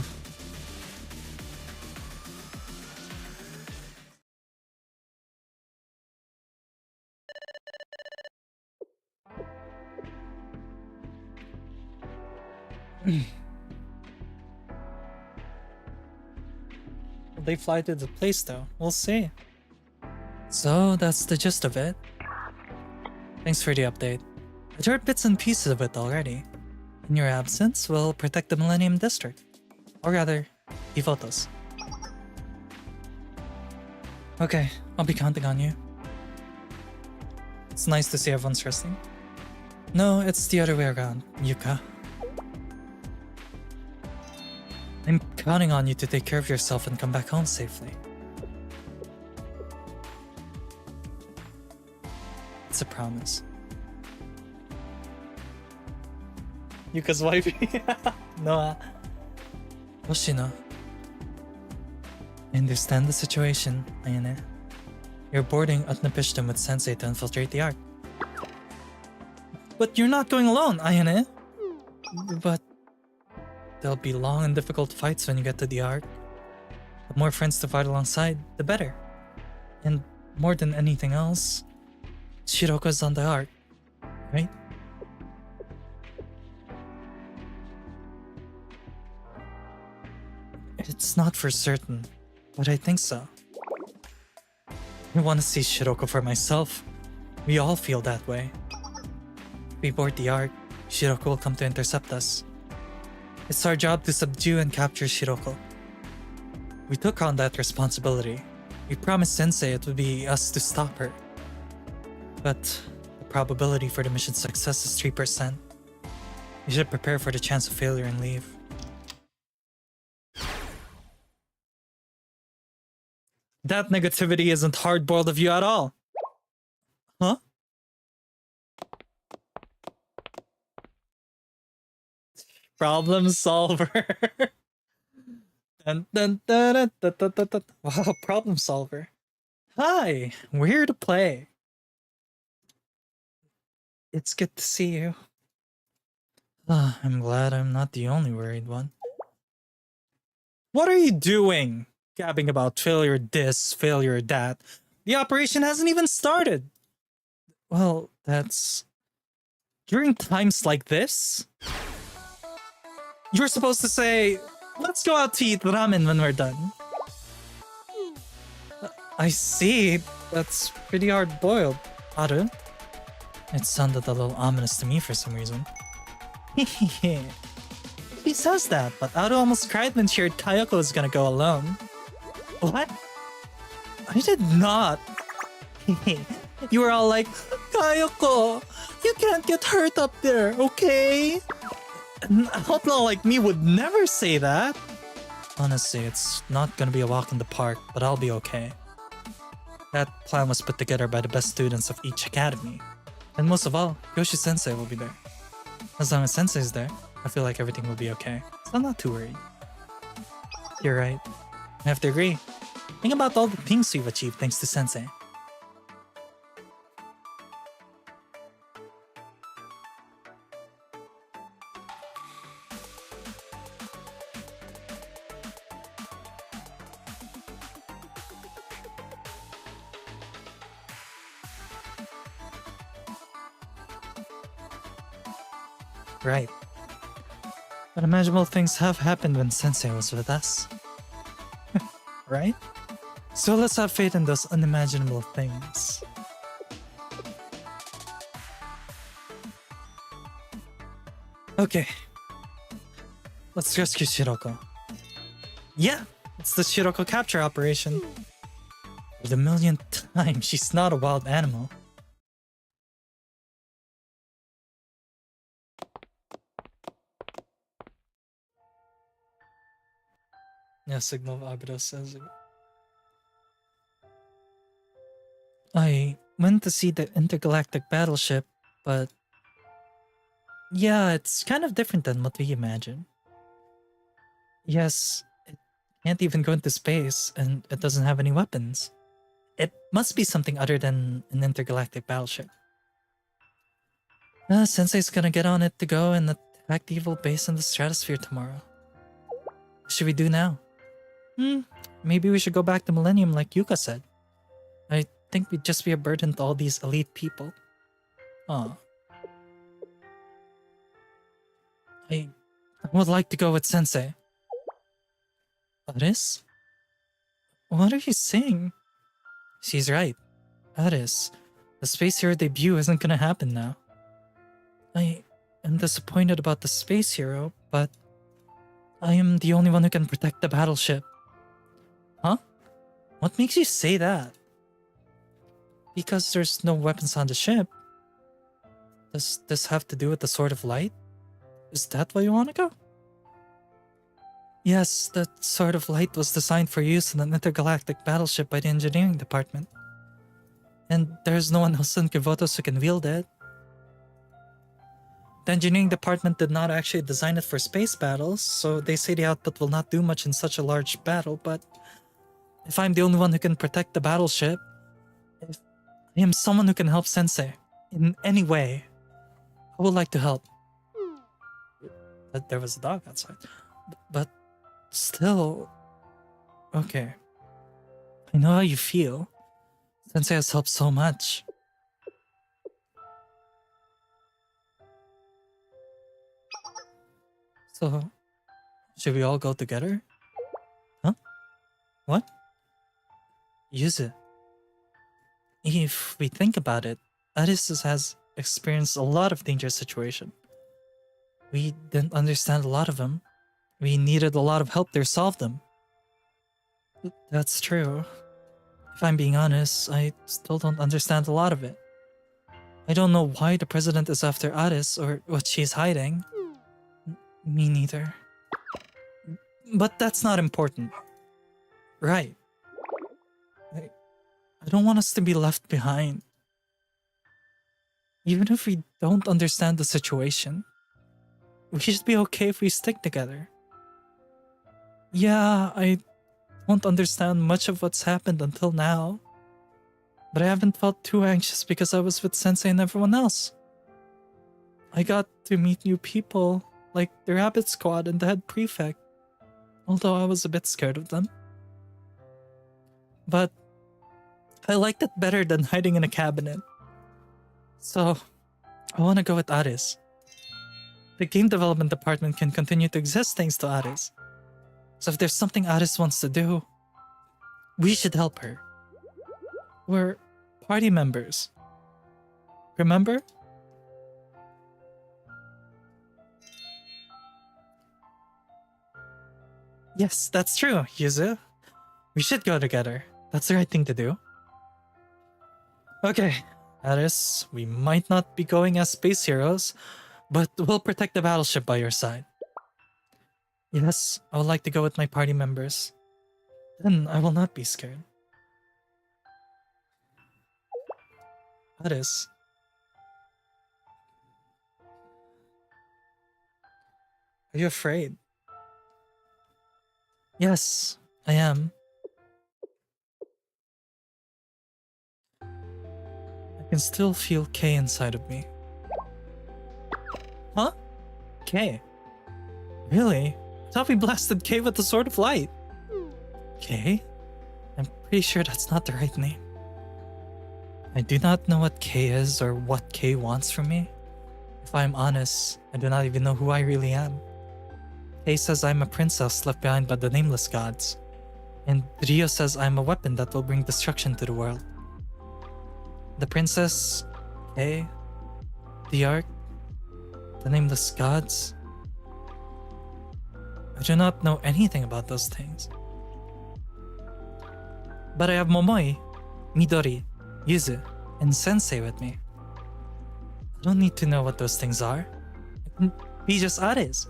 Will they fly to the place though? We'll see. So that's the gist of it. Thanks for the update. I've heard bits and pieces of it already. In your absence, we'll protect the Millennium District. Or rather, the photos. Okay, I'll be counting on you. It's nice to see everyone's resting. No, it's the other way around, Yuka. I'm counting on you to take care of yourself and come back home safely. It's a promise. Yuka's wifey. No. Hoshino. I understand the situation, Ayane. You're boarding Utnapishtim with Sensei to infiltrate the Ark. But you're not going alone, Ayane. But there'll be long and difficult fights when you get to the Ark. The more friends to fight alongside, the better. And more than anything else, Shiroko's on the Ark, right? It's not for certain, but I think so. I want to see Shiroko for myself. We all feel that way. If we board the Ark, Shiroko will come to intercept us. It's our job to subdue and capture Shiroko. We took on that responsibility. We promised Sensei it would be us to stop her. But the probability for the mission's success is 3%. We should prepare for the chance of failure and leave. That negativity isn't hard-boiled of you at all. Huh? Problem solver. Dun, dun, dun, dun, dun, dun, dun, dun. Wow, problem solver. Hi, we're here to play. It's good to see you. I'm glad I'm not the only worried one. What are you doing? Gabbing about failure this, failure that. The operation hasn't even started. Well, that's... During times like this, you're supposed to say, let's go out to eat ramen when we're done. I see. That's pretty hard-boiled. Aru? It sounded a little ominous to me for some reason. She says that, but Aru almost cried when she heard Kayoko was gonna go alone. What? I did not. You were all like, Kayoko, you can't get hurt up there, okay? An outlaw like me would never say that. Honestly, it's not gonna be a walk in the park, but I'll be okay. That plan was put together by the best students of each academy. And most of all, Yoshi-sensei will be there. As long as Sensei's there, I feel like everything will be okay. So I'm not too worried. You're right. I have to agree. Think about all the things we've achieved thanks to Sensei. Right. Unimaginable things have happened when Sensei was with us. Right? So let's have faith in those unimaginable things. Okay. Let's rescue Shiroko. Yeah! It's the Shiroko capture operation. For the millionth time, she's not a wild animal. Yeah, signal of Abra says it. I went to see the intergalactic battleship, but yeah, it's kind of different than what we imagined. Yes, it can't even go into space, and it doesn't have any weapons. It must be something other than an intergalactic battleship. Sensei's gonna get on it to go and attack the evil base in the stratosphere tomorrow. What should we do now? Maybe we should go back to Millennium like Yuka said. I think we'd just be a burden to all these elite people. I would like to go with Sensei. Aris? What are you saying? She's right. Aris, the Space Hero debut isn't gonna happen now. I am disappointed about the Space Hero, but I am the only one who can protect the battleship. Huh? What makes you say that? Because there's no weapons on the ship. Does this have to do with the Sword of Light? Is that why you want to go? Yes, the Sword of Light was designed for use in an intergalactic battleship by the engineering department. And there's no one else in Kivotos who can wield it. The engineering department did not actually design it for space battles, so they say the output will not do much in such a large battle, but if I'm the only one who can protect the battleship, if I am someone who can help Sensei in any way, I would like to help. There was a dog outside. But still... Okay. I know how you feel. Sensei has helped so much. So, should we all go together? Huh? What? Use it. If we think about it, Aris has experienced a lot of dangerous situations. We didn't understand a lot of them. We needed a lot of help to solve them. That's true. If I'm being honest, I still don't understand a lot of it. I don't know why the president is after Aris or what she's hiding. Me neither. But that's not important. Right. I don't want us to be left behind. Even if we don't understand the situation, we should be okay if we stick together. Yeah, I don't understand much of what's happened until now, but I haven't felt too anxious because I was with Sensei and everyone else. I got to meet new people, like the Rabbit Squad and the head prefect, although I was a bit scared of them. But I liked it better than hiding in a cabinet. So, I want to go with Aris. The game development department can continue to exist thanks to Aris. So if there's something Aris wants to do, we should help her. We're party members. remember? Yes, that's true, Yuzu. We should go together. That's the right thing to do. Okay, Addis, we might not be going as space heroes, but we'll protect the battleship by your side. Yes, I would like to go with my party members. Then I will not be scared. Addis. Are you afraid? Yes, I am. I can still feel K inside of me. Huh? K? Really? I thought we blasted K with the Sword of Light. K? I'm pretty sure that's not the right name. I do not know what K is or what K wants from me. If I'm honest, I do not even know who I really am. K says I'm a princess left behind by the nameless gods. And Rio says I'm a weapon that will bring destruction to the world. The princess, K, the ark, the nameless gods. I do not know anything about those things. But I have Momoi, Midori, Yuzu, and Sensei with me. I don't need to know what those things are. I can be just Ares.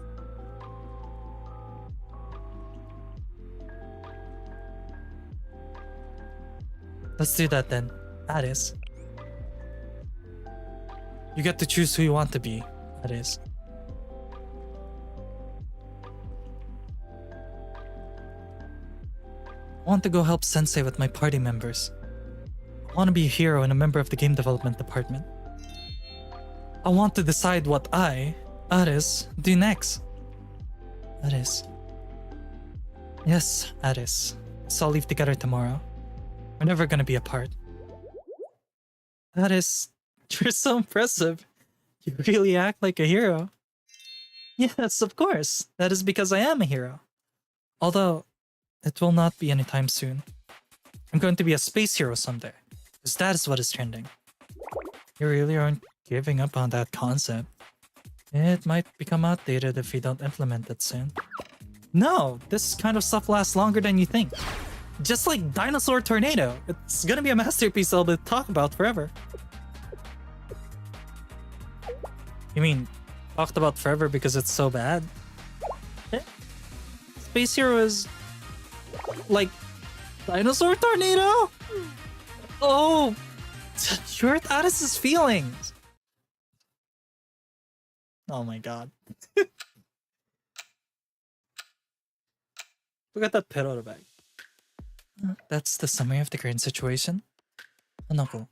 Let's do that then, Ares. You get to choose who you want to be, Ares. I want to go help Sensei with my party members. I want to be a hero and a member of the game development department. I want to decide what I, Ares, do next. Ares. Yes, Ares. So I'll leave together tomorrow. We're never gonna be apart. Ares, you're so impressive. You really act like a hero. Yes, of course. That is because I am a hero. Although, it will not be anytime soon. I'm going to be a space hero someday, because that is what is trending. You really aren't giving up on that concept. It might become outdated if we don't implement it soon. No, this kind of stuff lasts longer than you think. Just like Dinosaur Tornado, it's gonna be a masterpiece I'll talk about forever. You mean, talked about forever because it's so bad? Eh? Space Hero is... like... Dinosaur Tornado? Oh! You're at Addis's feelings! Oh my god. We got that pet out of the bag. That's the summary of the current situation. Hanako.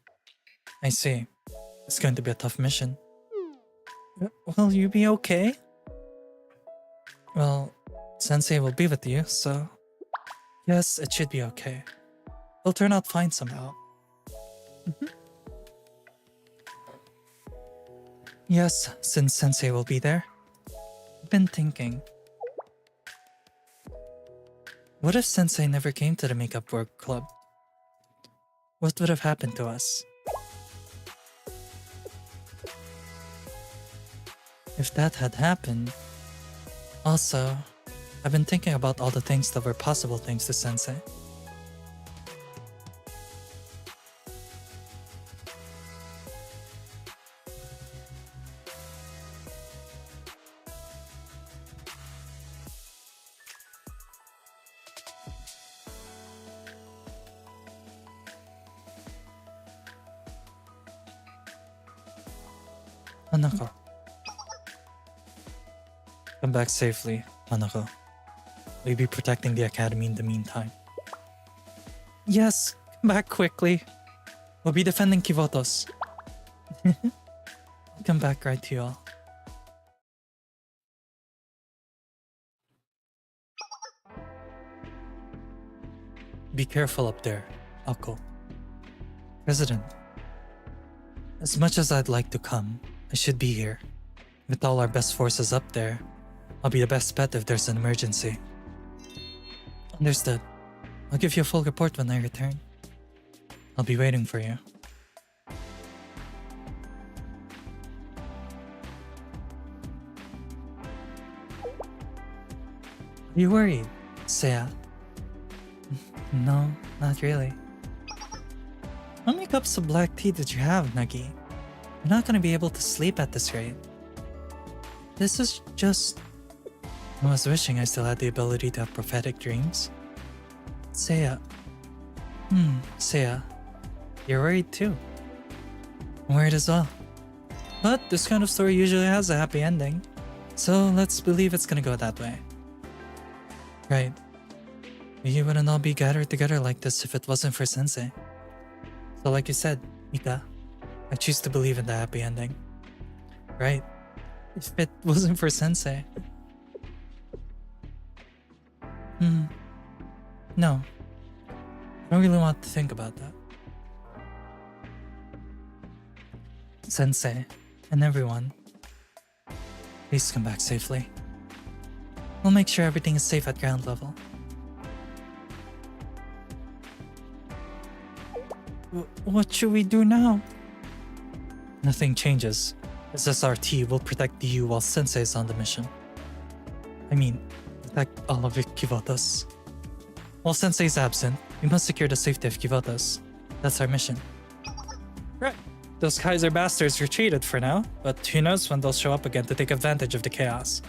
I see. It's going to be a tough mission. Will you be okay? Well, Sensei will be with you, so... yes, it should be okay. It'll turn out fine somehow. Yes, since Sensei will be there. I've been thinking... what if Sensei never came to the Makeup Work Club? What would have happened to us? If that had happened... also, I've been thinking about all the things that were possible thanks to Sensei. Hanako. Come back safely, Hanako. Will you be protecting the academy in the meantime? Yes, come back quickly. We'll be defending Kivotos. I'll come back right to you all. Be careful up there, Ako. President, as much as I'd like to come, I should be here. With all our best forces up there, I'll be the best bet if there's an emergency. Understood. I'll give you a full report when I return. I'll be waiting for you. Are you worried, Seiya? No, not really. How many cups of black tea did you have, Nagi? You're not gonna be able to sleep at this rate. This is just... I was wishing I still had the ability to have prophetic dreams. Seiya. Seiya. You're worried too. I'm worried as well. But this kind of story usually has a happy ending. So let's believe it's gonna go that way. Right. We wouldn't all be gathered together like this if it wasn't for Sensei. So like you said, Mika, I choose to believe in the happy ending. Right. If it wasn't for Sensei. No. I don't really want to think about that. Sensei, and everyone, please come back safely. We'll make sure everything is safe at ground level. What should we do now? Nothing changes. SSRT will protect the U while Sensei is on the mission. I mean, protect all of Kivotas. While Sensei is absent, we must secure the safety of Kivotas. That's our mission. Right. Those Kaiser bastards retreated for now, but who knows when they'll show up again to take advantage of the chaos.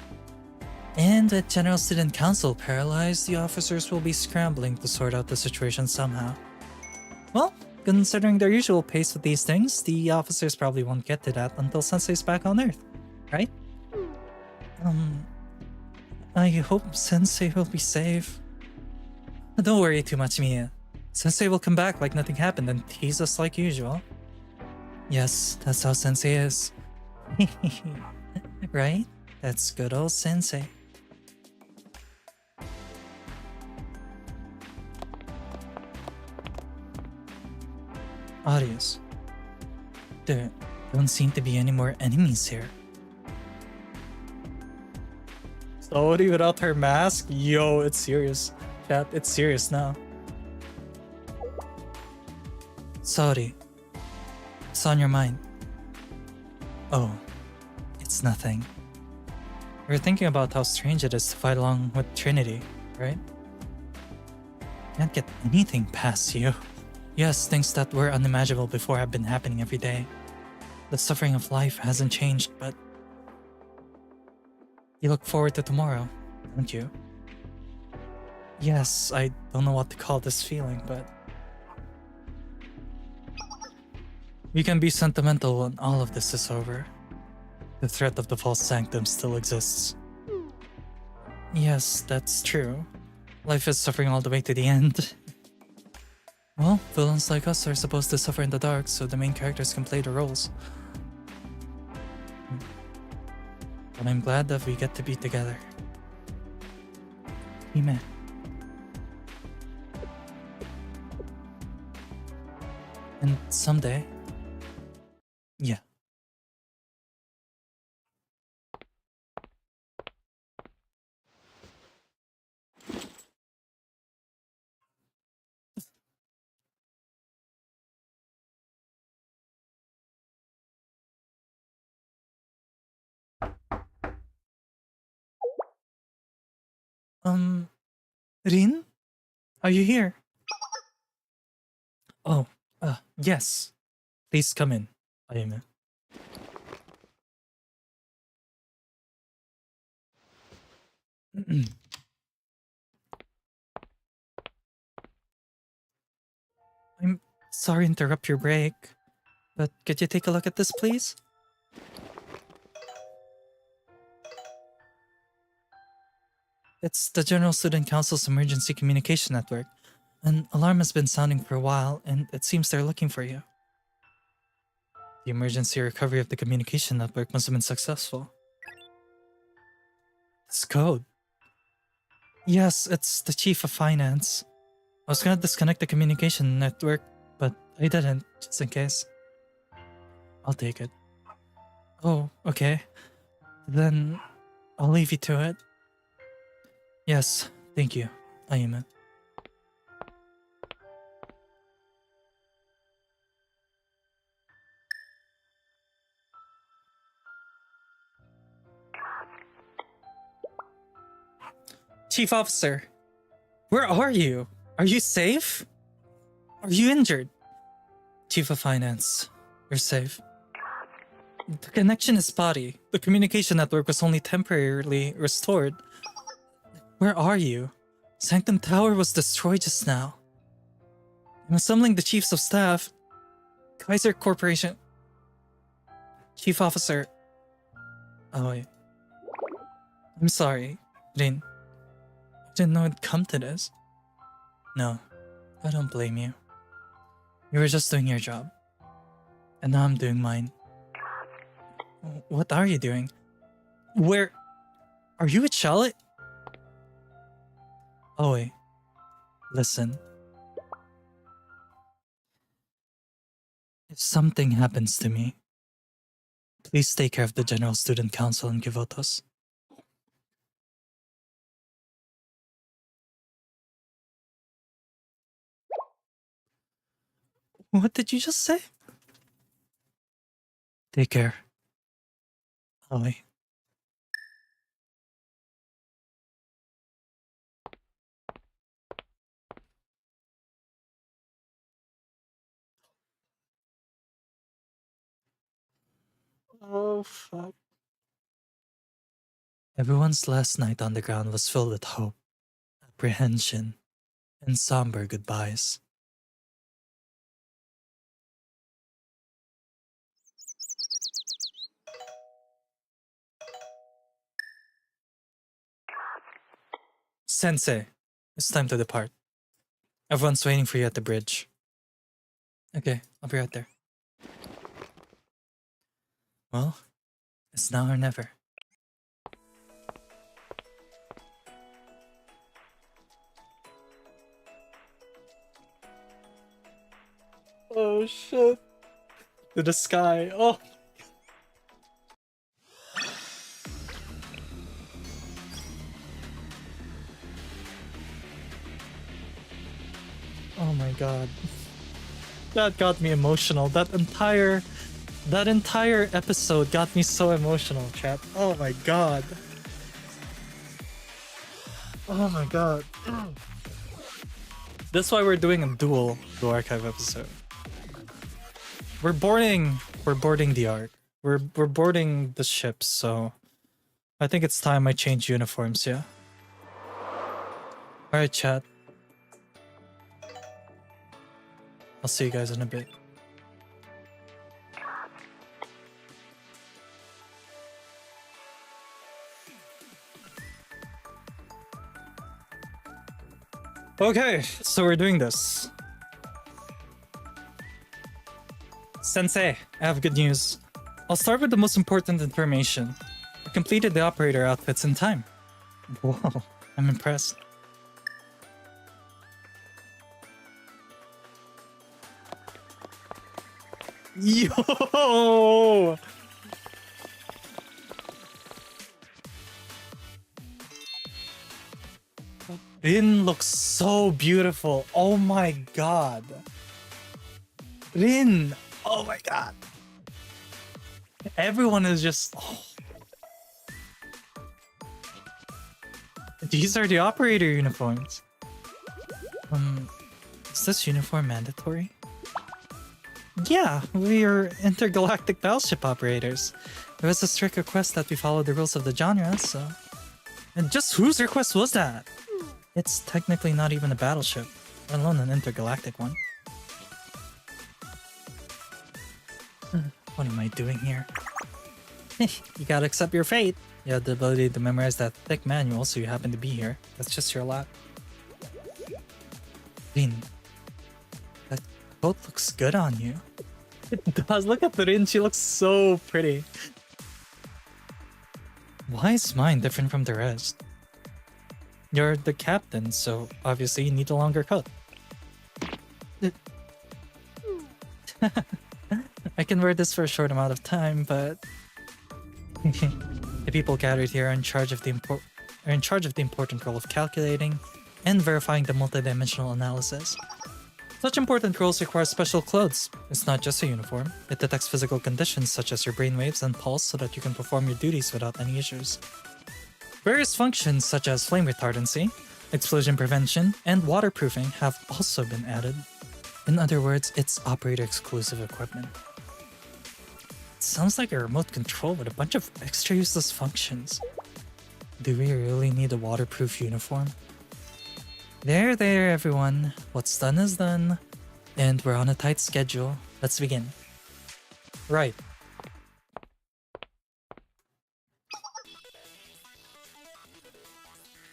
And with General Student Council paralyzed, the officers will be scrambling to sort out the situation somehow. Well, considering their usual pace with these things, the officers probably won't get to that until Sensei's back on Earth, right? I hope Sensei will be safe. Don't worry too much, Mia. Sensei will come back like nothing happened and tease us like usual. Yes, that's how Sensei is. Right? That's good old Sensei. Audios. There don't seem to be any more enemies here. Saori without her mask? Yo, it's serious. Chat, it's serious now. Saori. What's on your mind? Oh, it's nothing. We were thinking about how strange it is to fight along with Trinity, right? Can't get anything past you. Yes, things that were unimaginable before have been happening every day. The suffering of life hasn't changed, but you look forward to tomorrow, don't you? Yes, I don't know what to call this feeling, but we can be sentimental when all of this is over. The threat of the false sanctum still exists. Yes, that's true. Life is suffering all the way to the end. Well, villains like us are supposed to suffer in the dark so the main characters can play the roles. But I'm glad that we get to be together. Amen. And someday... Yeah. Rin? Are you here? Oh, yes. Please come in, Ayumu. I'm sorry to interrupt your break, but could you take a look at this, please? It's the General Student Council's emergency communication network. An alarm has been sounding for a while, and it seems they're looking for you. The emergency recovery of the communication network must have been successful. This code. Yes, it's the Chief of Finance. I was gonna disconnect the communication network, but I didn't, just in case. I'll take it. Oh, okay. Then I'll leave you to it. Yes, thank you, Ayumu. Chief Officer, where are you? Are you safe? Are you injured? Chief of Finance, you're safe. The connection is spotty. The communication network was only temporarily restored. Where are you? Sanctum Tower was destroyed just now. I'm assembling the chiefs of staff. Kaiser Corporation. Chief Officer. Oh wait. I'm sorry, Rin. I didn't know it'd come to this. No, I don't blame you. You were just doing your job. And now I'm doing mine. What are you doing? Where... Are you with Charlotte? Oh wait. Listen. If something happens to me, please take care of the General Student Council in Kivotos. What did you just say? Take care. Ollie. Oh, fuck. Everyone's last night on the ground was filled with hope, apprehension, and somber goodbyes. Sensei, it's time to depart. Everyone's waiting for you at the bridge. Okay, I'll be right there. Well, it's now or never. Oh shit. To the sky. Oh. Oh my god. That got me emotional. That entire episode got me so emotional, chat. Oh my god. Oh my god. That's why we're doing a dual Blue Archive episode. We're boarding the Ark. We're boarding the ship, so I think it's time I change uniforms, yeah. Alright, chat. I'll see you guys in a bit. Okay, so we're doing this. Sensei, I have good news. I'll start with the most important information. I completed the operator outfits in time. Whoa, I'm impressed. Yo! Rin looks so beautiful. Oh my god. Rin! Oh my god. Everyone is just... Oh. These are the operator uniforms. Is this uniform mandatory? Yeah, we are intergalactic battleship operators. It was a strict request that we follow the rules of the genre, so... And just whose request was that? It's technically not even a battleship, let alone an intergalactic one. What am I doing here? You gotta accept your fate. You have the ability to memorize that thick manual, so you happen to be here. That's just your lot. Rin, that coat looks good on you. It does. Look at Rin, she looks so pretty. Why is mine different from the rest? You're the captain, so obviously you need a longer coat. I can wear this for a short amount of time, but the people gathered here are in charge of the important role of calculating and verifying the multidimensional analysis. Such important roles require special clothes. It's not just a uniform. It detects physical conditions such as your brainwaves and pulse so that you can perform your duties without any issues. Various functions such as flame retardancy, explosion prevention, and waterproofing have also been added. In other words, it's operator-exclusive equipment. It sounds like a remote control with a bunch of extra useless functions. Do we really need a waterproof uniform? There, everyone. What's done is done. And we're on a tight schedule. Let's begin. Right.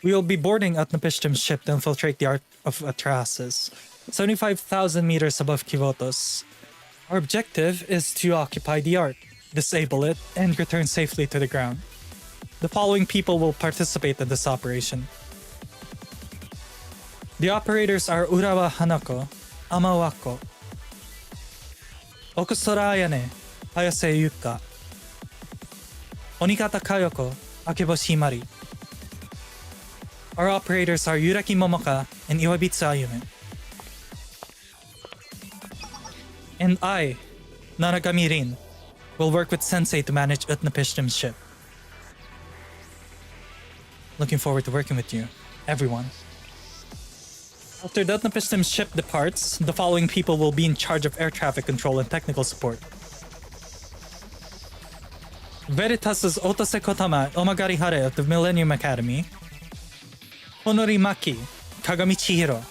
We will be boarding Atra-Hasis ship to infiltrate the Ark of Atra-Hasis, 75,000 meters above Kivotos. Our objective is to occupy the Ark, disable it, and return safely to the ground. The following people will participate in this operation. The operators are Urawa Hanako, Amawako, Okusora Ayane, Hayase Yuka, Onikata Kayoko, Akeboshi Himari. Our operators are Yuraki Momoka and Iwabitsu Ayume. And I, Naragami Rin, will work with Sensei to manage Atra-Hasis' ship. Looking forward to working with you, everyone. After the Atra-Hasis ship departs, the following people will be in charge of air traffic control and technical support. Veritas' Otase Kotama Omagari Hare of the Millennium Academy, Honori Maki, Kagami Chihiro,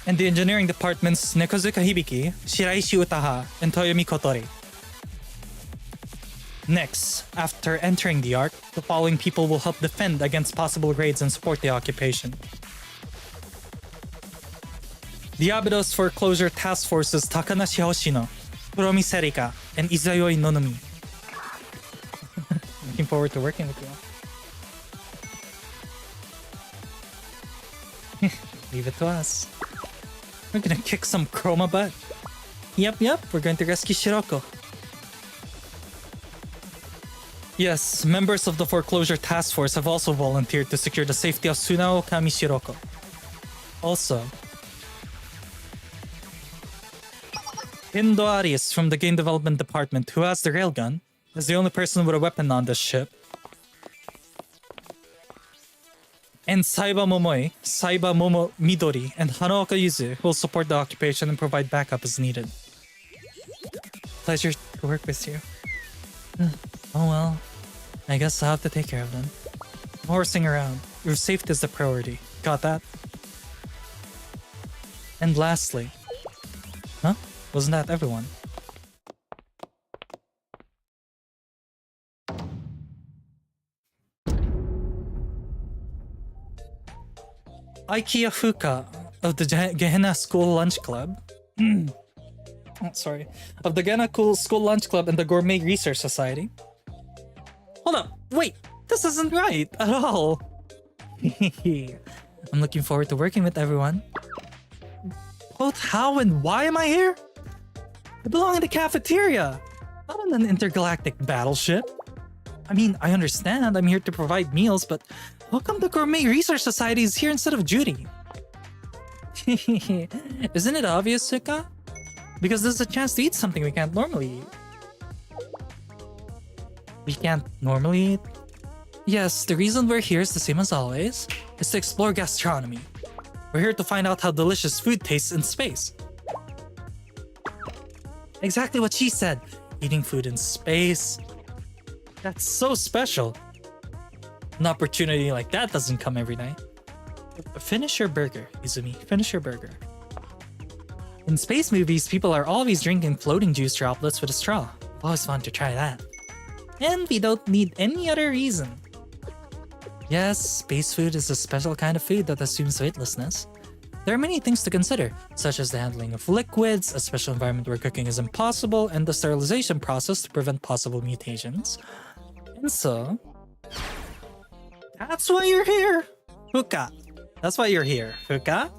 and the engineering departments Nekozuka Hibiki, Shiraishi Utaha, and Toyomi Kotori. Next, after entering the Ark, the following people will help defend against possible raids and support the occupation. The Abydos Foreclosure Task Forces Takanashi Hoshino, Kuromi Serika, and Izayoi Nonumi. Looking forward to working with you. Leave it to us. We're gonna kick some Chroma butt. Yep, we're going to rescue Shiroko. Yes, members of the Foreclosure Task Force have also volunteered to secure the safety of Sunao Kami Shiroko. Also, Kendo Arias from the Game Development Department, who has the railgun, is the only person with a weapon on this ship. And Saiba Momoi, Saiba Momo Midori, and Hanaoka Yuzu will support the occupation and provide backup as needed. Pleasure to work with you. Oh well, I guess I'll have to take care of them. I'm horsing around. Your safety is the priority. Got that? And lastly... Huh? Wasn't that everyone? Aikiya Fuka of the Gehenna School Lunch Club. Of the Gehenna School Lunch Club and the Gourmet Research Society. Hold up, wait, this isn't right at all. I'm looking forward to working with everyone. Both how and why am I here? I belong in the cafeteria, not on an intergalactic battleship. I mean, I understand I'm here to provide meals, but how come the Gourmet Research Society is here instead of Judy? Isn't it obvious, Suka? Because there's a chance to eat something we can't normally eat. We can't normally eat? Yes, the reason we're here is the same as always. It's to explore gastronomy. We're here to find out how delicious food tastes in space. Exactly what she said. Eating food in space. That's so special. An opportunity like that doesn't come every night. Finish your burger, Izumi. Finish your burger. In space movies, people are always drinking floating juice droplets with a straw. I've always wanted to try that. And we don't need any other reason. Yes, space food is a special kind of food that assumes weightlessness. There are many things to consider, such as the handling of liquids, a special environment where cooking is impossible, and the sterilization process to prevent possible mutations. And so... that's why you're here, Fuka. That's why you're here, Fuka.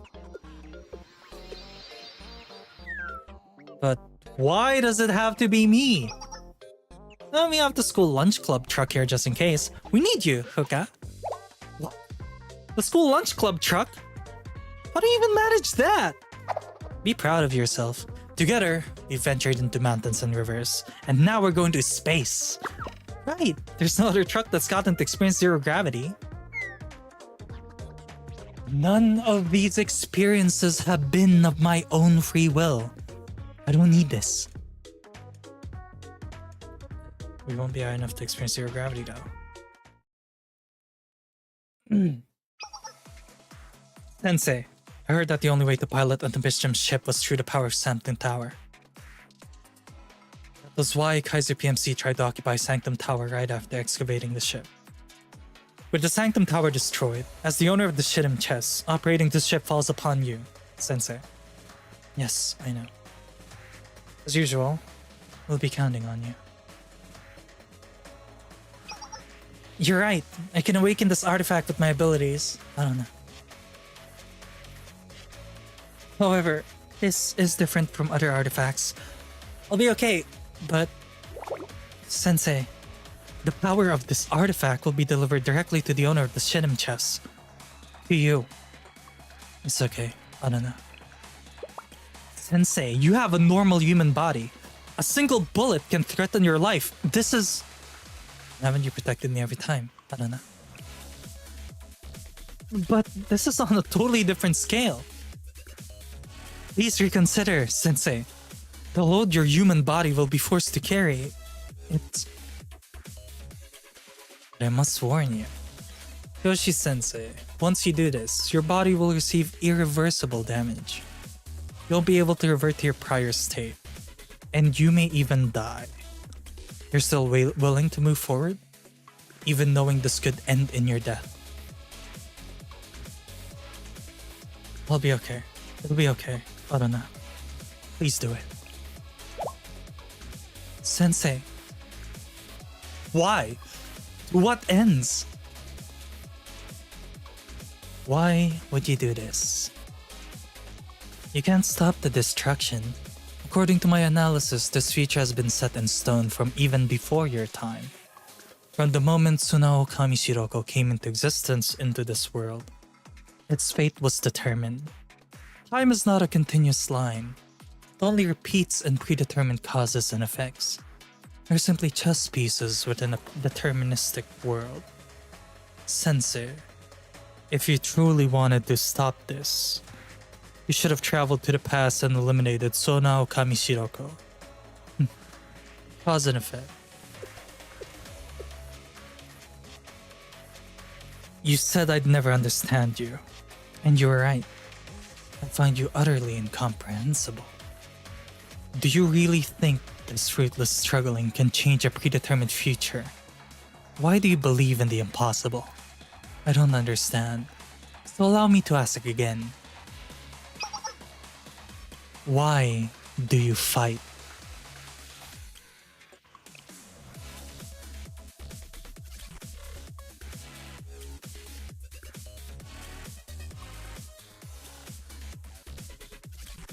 But why does it have to be me? Well, we have the school lunch club truck here just in case. We need you, Fuka. What? The school lunch club truck? How do you even manage that? Be proud of yourself. Together, we ventured into mountains and rivers, and now we're going to space. Right, there's no other truck that's gotten to experience zero gravity. None of these experiences have been of my own free will. I don't need this. We won't be high enough to experience zero gravity though. Sensei, I heard that the only way to pilot an Ambitium's ship was through the power of Sanctum Tower. That was why Kaiser PMC tried to occupy Sanctum Tower right after excavating the ship. With the Sanctum Tower destroyed, as the owner of the Shittim chess, operating this ship falls upon you, Sensei. Yes, I know. As usual, we'll be counting on you. You're right, I can awaken this artifact with my abilities. I don't know. However, this is different from other artifacts. I'll be okay, but... Sensei, the power of this artifact will be delivered directly to the owner of the Shittim chest. To you. It's okay, I don't know. Sensei, you have a normal human body. A single bullet can threaten your life. This is... Haven't you protected me every time? I don't know. But this is on a totally different scale. Please reconsider, Sensei. The load your human body will be forced to carry, it's... But I must warn you. Yoshi-sensei, once you do this, your body will receive irreversible damage. You'll be able to revert to your prior state. And you may even die. You're still willing to move forward? Even knowing this could end in your death. I'll be okay. It'll be okay. I don't know. Please do it. Sensei. Why? What ends? Why would you do this? You can't stop the destruction. According to my analysis, this future has been set in stone from even before your time. From the moment Tsunao Kamishiroko came into existence into this world, its fate was determined. Time is not a continuous line. It only repeats in predetermined causes and effects. They're simply chess pieces within a deterministic world. Sensei, if you truly wanted to stop this, you should have traveled to the past and eliminated Tsunao Kamishiroko. Cause and effect. You said I'd never understand you, and you were right. I find you utterly incomprehensible. Do you really think this fruitless struggling can change a predetermined future? Why do you believe in the impossible? I don't understand. So allow me to ask again. Why do you fight?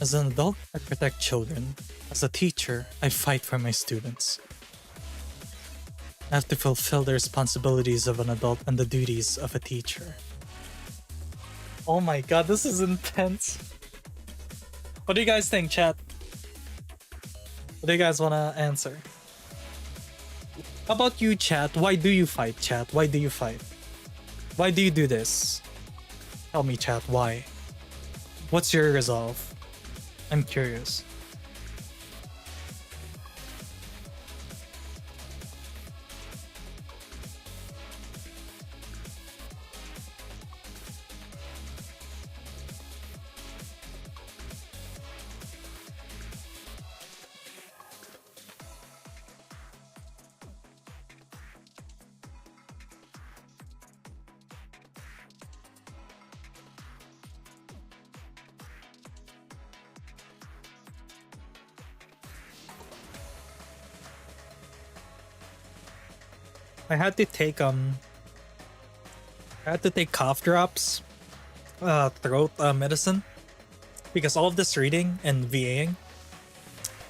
As an adult, I protect children. As a teacher, I fight for my students. I have to fulfill the responsibilities of an adult and the duties of a teacher. Oh my god, this is intense. What do you guys think, chat? What do you guys want to answer? How about you, chat? Why do you fight, chat? Why do you fight? Why do you do this? Tell me, chat, why? What's your resolve? I'm curious. I had to take cough drops, throat medicine, because all of this reading and VAing,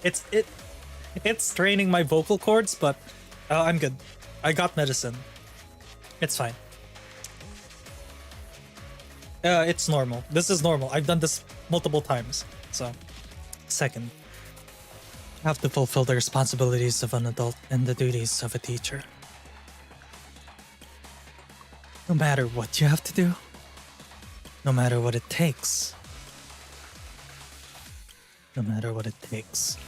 it's straining my vocal cords, but I'm good. I got medicine. It's fine. It's normal. This is normal. I've done this multiple times. So, second, I have to fulfill the responsibilities of an adult and the duties of a teacher. No matter what you have to do, no matter what it takes. No matter what it takes.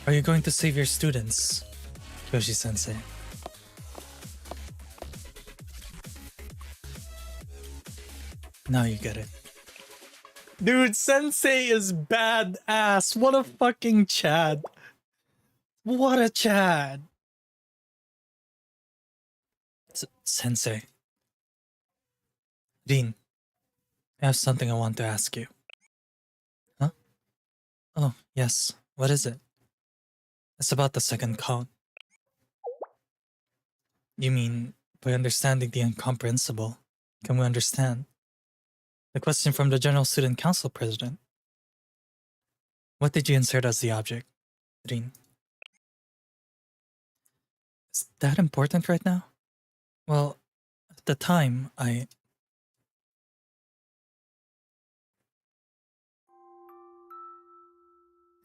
Are you going to save your students, Kyoshi-sensei? Now you get it. Dude, Sensei is badass. What a fucking Chad. What a Chad. Sensei. Rin, I have something I want to ask you. Huh? Oh, yes. What is it? It's about the second code. You mean, by understanding the incomprehensible, can we understand? The question from the General Student Council President. What did you insert as the object, Rin? Is that important right now? Well, at the time,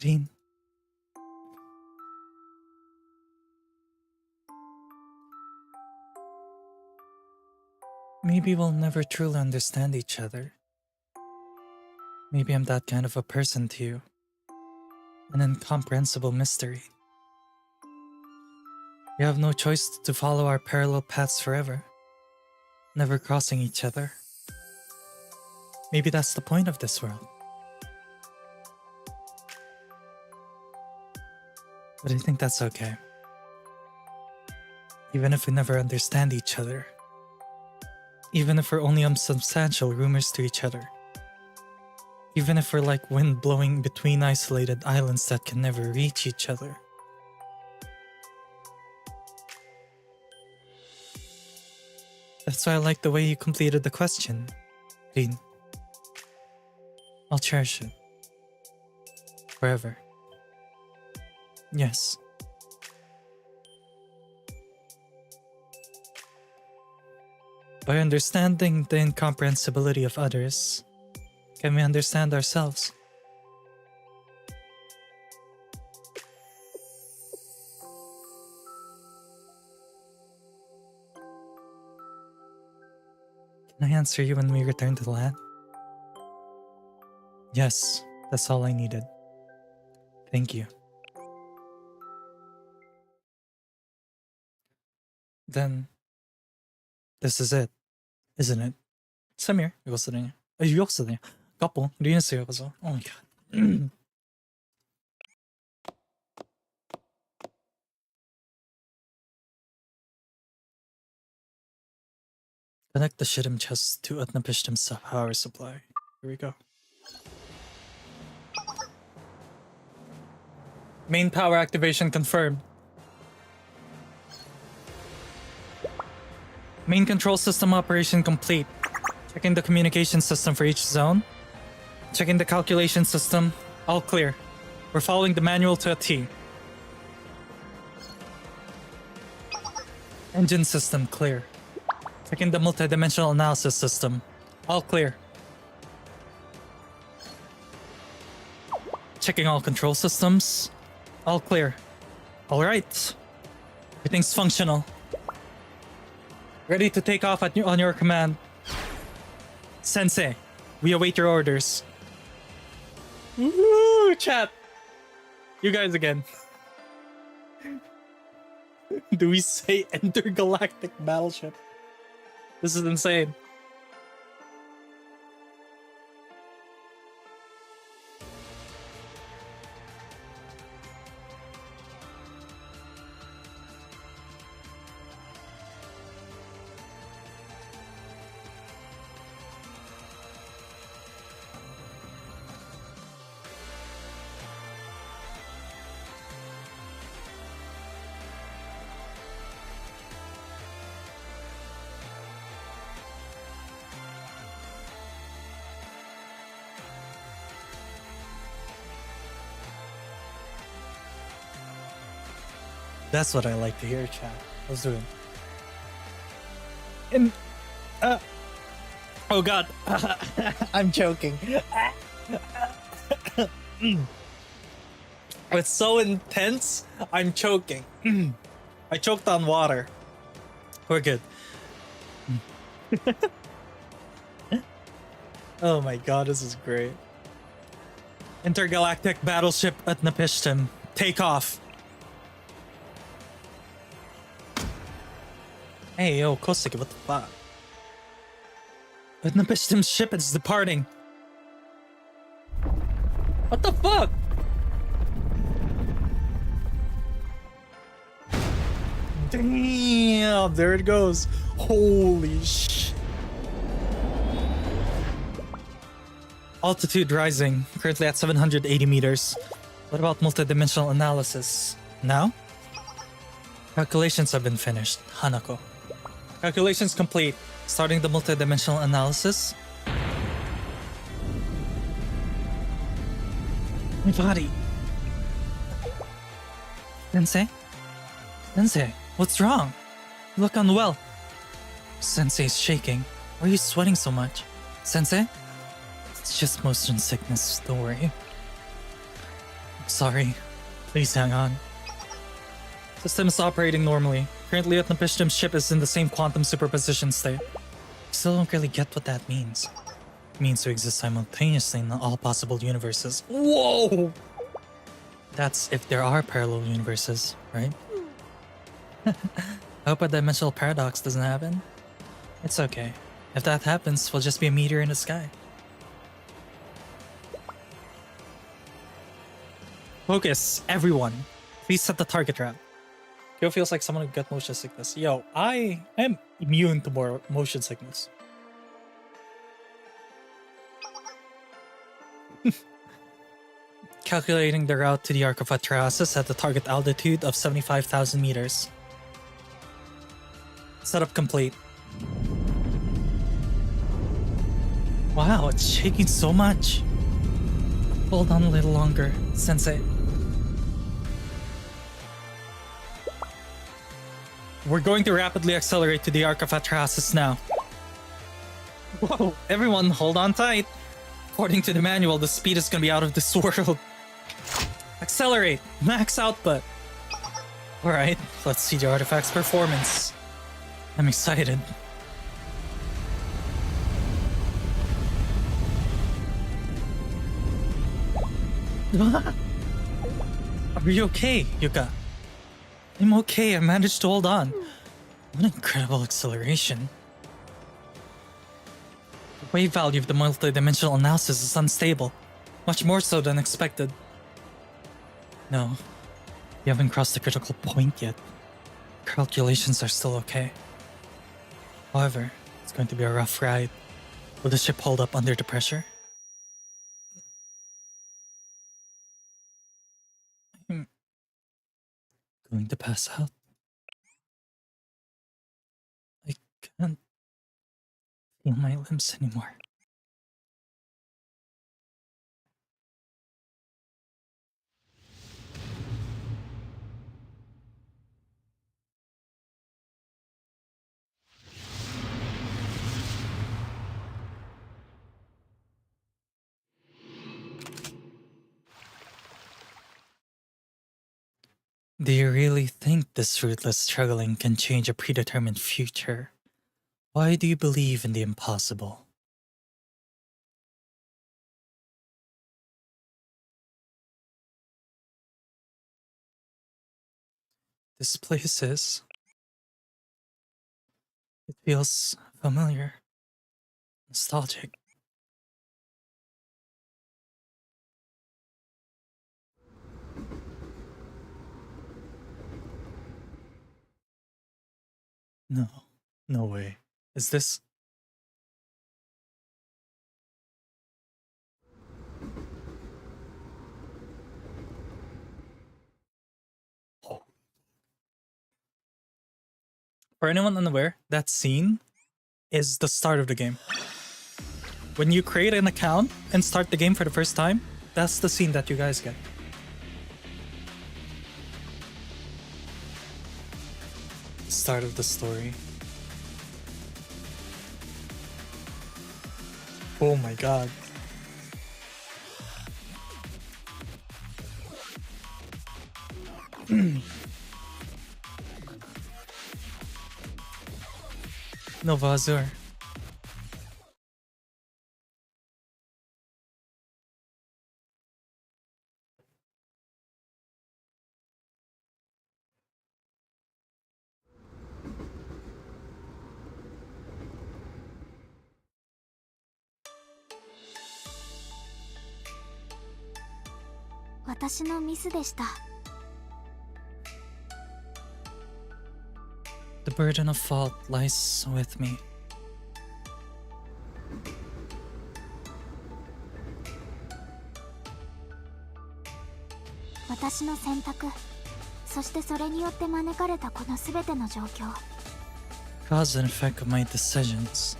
Rin. Maybe we'll never truly understand each other. Maybe I'm that kind of a person to you. An incomprehensible mystery. We have no choice to follow our parallel paths forever, never crossing each other. Maybe that's the point of this world. But I think that's okay. Even if we never understand each other. Even if we're only unsubstantial rumors to each other. Even if we're like wind blowing between isolated islands that can never reach each other. That's why I like the way you completed the question, Rin. I'll cherish it. Forever. Yes. By understanding the incomprehensibility of others, can we understand ourselves? Can I answer you when we return to the land? Yes, that's all I needed. Thank you. Then, this is it, isn't it? Samir, 이것을 해. 이것을 해. Couple, 리누스 이것을. Oh my god. Connect the Shiddim chest to Utnapishtim's power supply. Here we go. Main power activation confirmed. Main control system operation complete. Checking the communication system for each zone. Checking the calculation system. All clear. We're following the manual to a T. Engine system clear. Checking the multidimensional analysis system. All clear. Checking all control systems. All clear. Alright. Everything's functional. Ready to take off on your command. Sensei, we await your orders. Woo, chat. You guys again. Do we say intergalactic battleship? This is insane. That's what I like to hear, chat. Let's do it. And, oh god, I'm choking. It's so intense, I'm choking. I choked on water. We're good. Oh my god, this is great. Intergalactic battleship at Napishtim. Take off. Hey, yo, Koseki, what the fuck? At Napishtim's ship is departing. What the fuck? Damn, there it goes. Holy shit. Altitude rising, currently at 780 meters. What about multidimensional analysis? Now? Calculations have been finished, Hanako. Calculations complete. Starting the multidimensional analysis. My body. Sensei? Sensei, what's wrong? You look unwell. Sensei's shaking. Why are you sweating so much? Sensei? It's just motion sickness, don't worry. I'm sorry. Please hang on. System is operating normally. Currently, Napishtim's ship is in the same quantum superposition state. I still don't really get what that means. It means to exist simultaneously in all possible universes. Whoa! That's if there are parallel universes, right? I hope a dimensional paradox doesn't happen. It's okay. If that happens, we'll just be a meteor in the sky. Focus, everyone. Please set the target route. Kyo feels like someone who got motion sickness. Yo, I am immune to more motion sickness. Calculating the route to the Arc of Atra-Hasis at the target altitude of 75,000 meters. Setup complete. Wow, it's shaking so much. Hold on a little longer, Sensei. We're going to rapidly accelerate to the Arc of Atra-Hasis now. Whoa, everyone hold on tight. According to the manual, the speed is gonna be out of this world. Accelerate, max output. Alright, let's see the artifact's performance. I'm excited. Are you okay, Yuka? I'm okay, I managed to hold on. What incredible acceleration. The wave value of the multidimensional analysis is unstable. Much more so than expected. No, we haven't crossed the critical point yet. Calculations are still okay. However, it's going to be a rough ride. Will the ship hold up under the pressure? I'm going to pass out. I can't feel my limbs anymore. Do you really think this fruitless struggling can change a predetermined future? Why do you believe in the impossible? This place is... It feels familiar, nostalgic. No, no way. Is this... Oh. For anyone unaware, that scene is the start of the game. When you create an account and start the game for the first time, that's the scene that you guys get. Start of the story. Oh my god. Nova Azur.私のミスでした。The burden of fault lies with me. 私の選択、そしてそれによって招かれたこの全ての状況。Cause and effect of my decisions.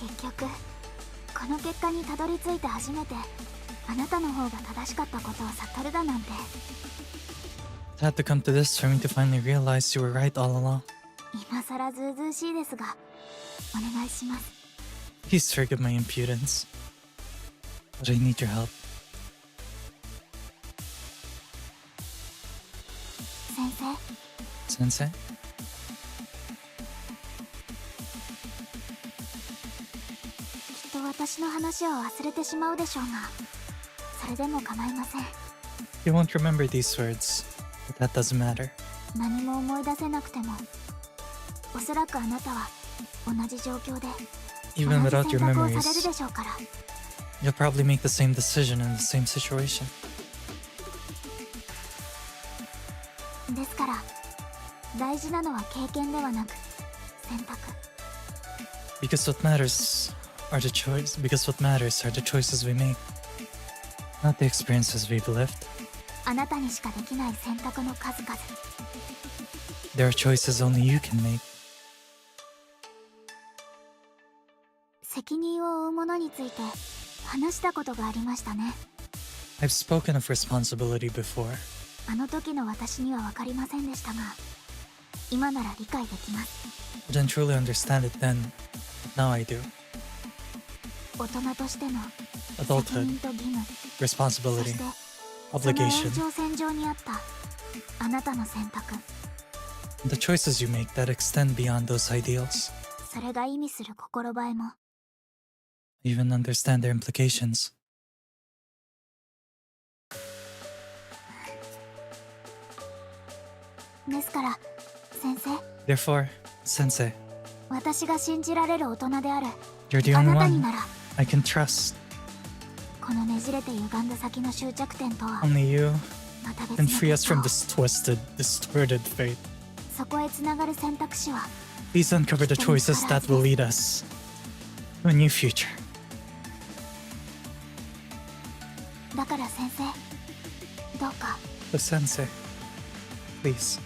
結局、この結果にたどり着いて初めて、あなたの方が正しかったことを悟るだなんて。It had to come to this for me to finally realize you were right all along. 今さらずうずうしいですが、お願いします。Please forgive my impudence. But I need your help. 先生。Sensei? きっと私の話を忘れてしまうでしょうが、それでも構いません。You won't remember these words, but that doesn't matter. 何も思い出せなくても、おそらくあなたは同じ状況で Even 同じ without your 選択をされる memories, でしょうから。 you'll probably make the same decision in the same situation. ですから大事なのは経験ではなく選択。 Because what matters are the choices we make, not the experiences we've lived. あなたにしかできない選択の数々。 There are choices only you can make. 責任を負うものについて話したことがありましたね。 I've spoken of responsibility before. あの時の私には分かりませんでしたが、今なら理解できます。 I didn't truly understand it then, but now I do. 大人としての責 Adulthood, 任と義務、そ responsibility, してその延 obligation, 長線上にあったあなたの選択、 and the choices you make that extend beyond those ideals. それが意味する心映えも。 Even understand their implications. ですから先生、 Therefore, Sensei, 私が信じられる大人である you're the あ only なたに one なら、 I can trust. このねじれて歪んだ先の終着点とは Only you また can 別の free us 結果 from を。 this twisted, distorted fate. そこへつながる選択肢は Please uncover the choices that will lead us to a new future. だから先生、どうか So, Sensei, please.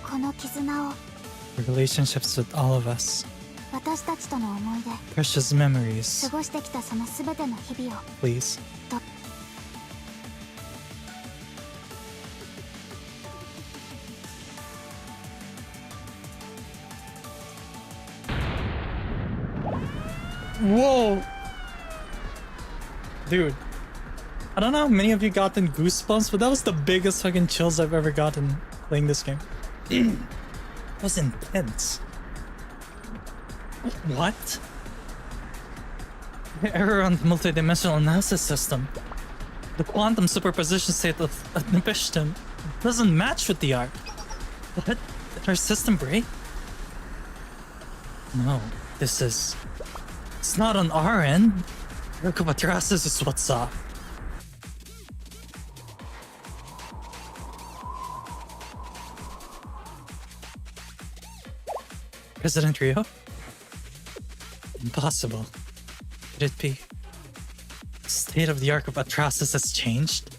この絆を The relationships with all of us, 私たちとの思い出 precious memories, 過ごしてきたその全ての日々を please. と Whoa! Dude, I don't know how many of you gotten goosebumps, but that was the biggest fucking chills I've ever gotten playing this game. That was intense. What? Error on the multidimensional analysis system. The quantum superposition state of inhibition doesn't match with the arc. What? Did our system break? No, this is... It's not on our end. Atra-Hasis is what's up. President Rio? Impossible. Could it be? The state of the arc of Atra-Hasis has changed?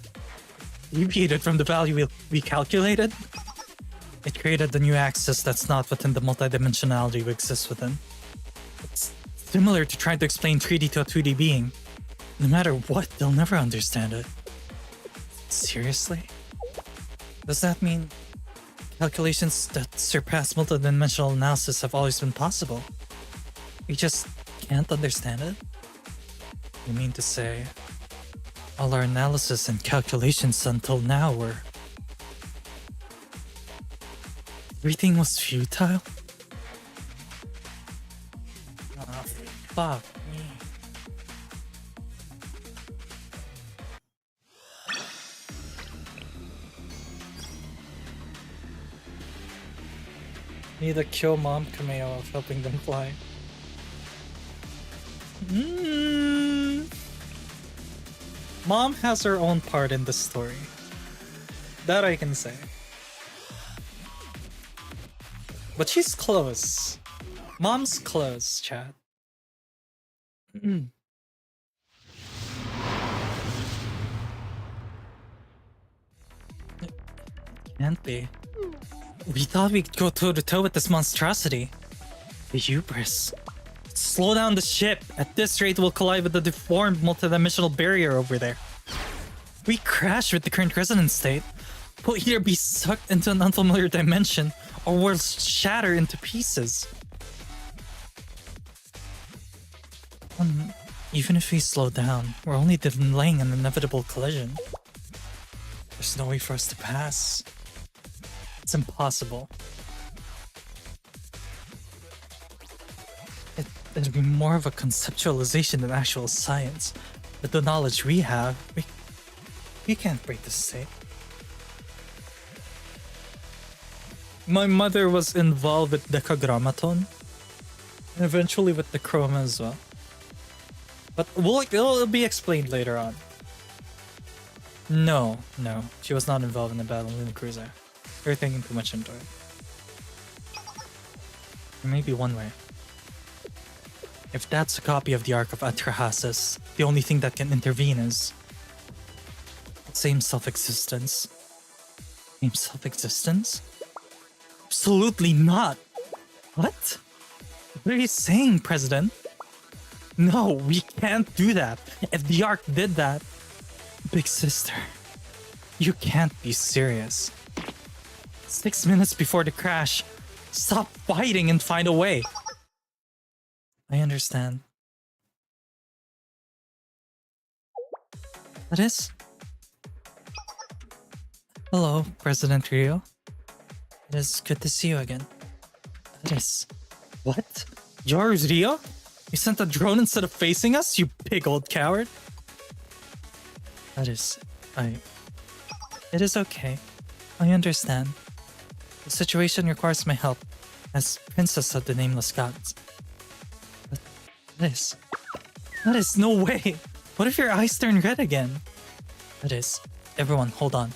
Deviated from the value we calculated? It created a new axis that's not within the multidimensionality we exist within. It's similar to trying to explain 3D to a 2D being. No matter what, they'll never understand it. Seriously? Does that mean calculations that surpass multidimensional analysis have always been possible? We just can't understand it? You mean to say all our analysis and calculations until now were Everything was futile? Ah, fuck me. Need to kill Mom Kameo of helping them fly. Mom has her own part in the story. That I can say. But she's close. Mom's close, chat. Can't be. We thought we'd go toe to toe with this monstrosity. The hubris. Slow down the ship. At this rate, we'll collide with the deformed multidimensional barrier over there. We crash with the current resonance state. We'll either be sucked into an unfamiliar dimension, or we'll shatter into pieces. Even if we slow down, we're only delaying an inevitable collision. There's no way for us to pass. It's impossible. It'd be more of a conceptualization than actual science. With the knowledge we have, we can't break this state. My mother was involved with Decagrammaton, and eventually with the CHROMIA as well. But it'll be explained later on. No, she was not involved in the battle in the cruiser. You're thinking too much into it. There may be one way. If that's a copy of the Ark of Atra-Hasis, the only thing that can intervene is same self-existence. Same self-existence? Absolutely not! What? What are you saying, President? No, we can't do that. If the Ark did that... Big sister, you can't be serious. 6 minutes before the crash, stop fighting and find a way. I understand. That is? Hello, President Rio. It is good to see you again. That is... What? You're Rio? You sent a drone instead of facing us, you big old coward? That is... It is okay. I understand. The situation requires my help, as Princess of the Nameless Gods. But that is no way! What if your eyes turn red again? That is... Everyone, hold on.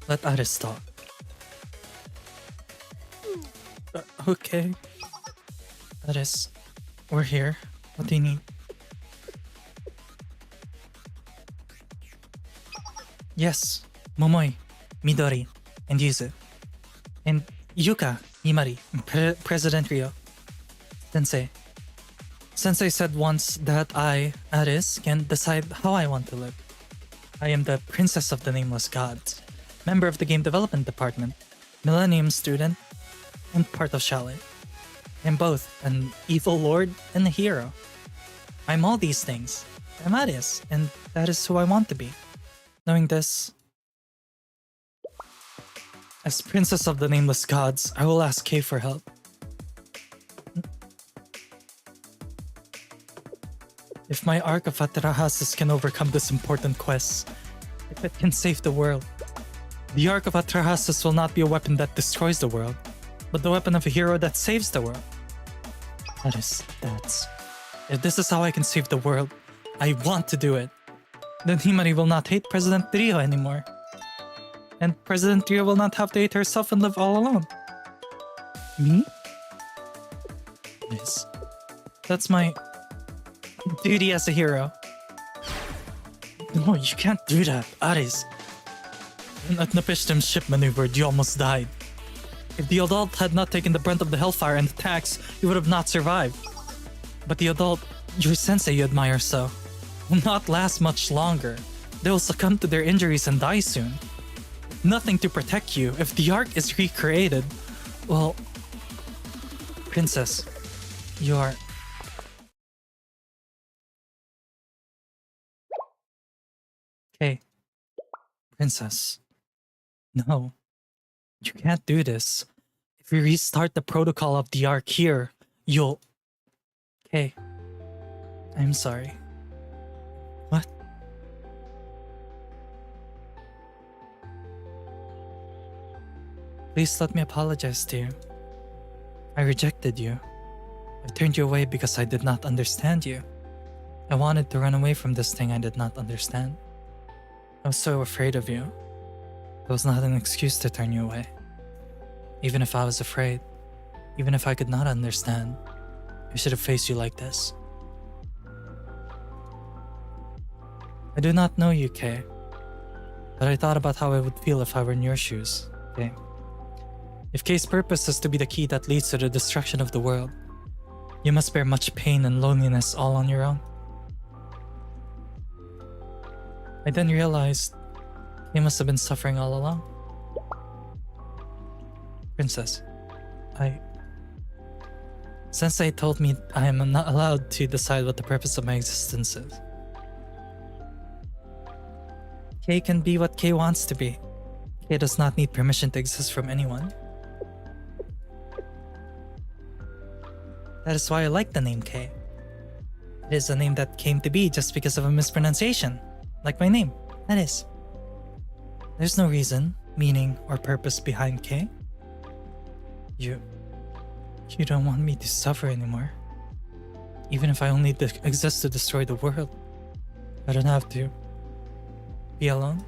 Let Aris talk. Okay. That is... We're here. What do you need? Yes, Momoi, Midori, and Yuzu. And Yuka, Himari, and President Rio. Sensei. Sensei said once that I, Aris, can decide how I want to live. I am the Princess of the Nameless Gods, member of the Game Development Department, Millennium student, and part of Chalet. I'm both an evil lord and a hero. I'm all these things. I'm Aris, and that is who I want to be. Knowing this, as Princess of the Nameless Gods, I will ask Kay for help. If my Ark of Atra-Hasis can overcome this important quest, if it can save the world, the Ark of Atra-Hasis will not be a weapon that destroys the world, but the weapon of a hero that saves the world. That's... If this is how I can save the world, I want to do it. Then Himari will not hate President Rio anymore. And President Rio will not have to hate herself and live all alone. Me? Yes. That's my duty as a hero. No, you can't do that, Aris. When Napishtim's ship maneuvered, you almost died. If the adult had not taken the brunt of the hellfire and attacks, you would have not survived. But the adult, your sensei you admire so, will not last much longer. They will succumb to their injuries and die soon. Nothing to protect you. If the Ark is recreated, well... Princess, you are... Okay. Princess. No. You can't do this. If we restart the protocol of the arc here, you'll... Okay. I'm sorry. What? Please let me apologize to you. I rejected you. I turned you away because I did not understand you. I wanted to run away from this thing I did not understand. I was so afraid of you. It was not an excuse to turn you away. Even if I was afraid, even if I could not understand, I should have faced you like this. I do not know you, Kay, but I thought about how I would feel if I were in your shoes, Kay. If Kay's purpose is to be the key that leads to the destruction of the world, you must bear much pain and loneliness all on your own. I then realized Kay must have been suffering all along. Princess, Sensei told me I am not allowed to decide what the purpose of my existence is. Kay can be what Kay wants to be. Kay does not need permission to exist from anyone. That is why I like the name Kay. It is a name that came to be just because of a mispronunciation. Like my name, that is. There's no reason, meaning, or purpose behind Kay. You don't want me to suffer anymore. Even if I only exist to destroy the world, I don't have to be alone.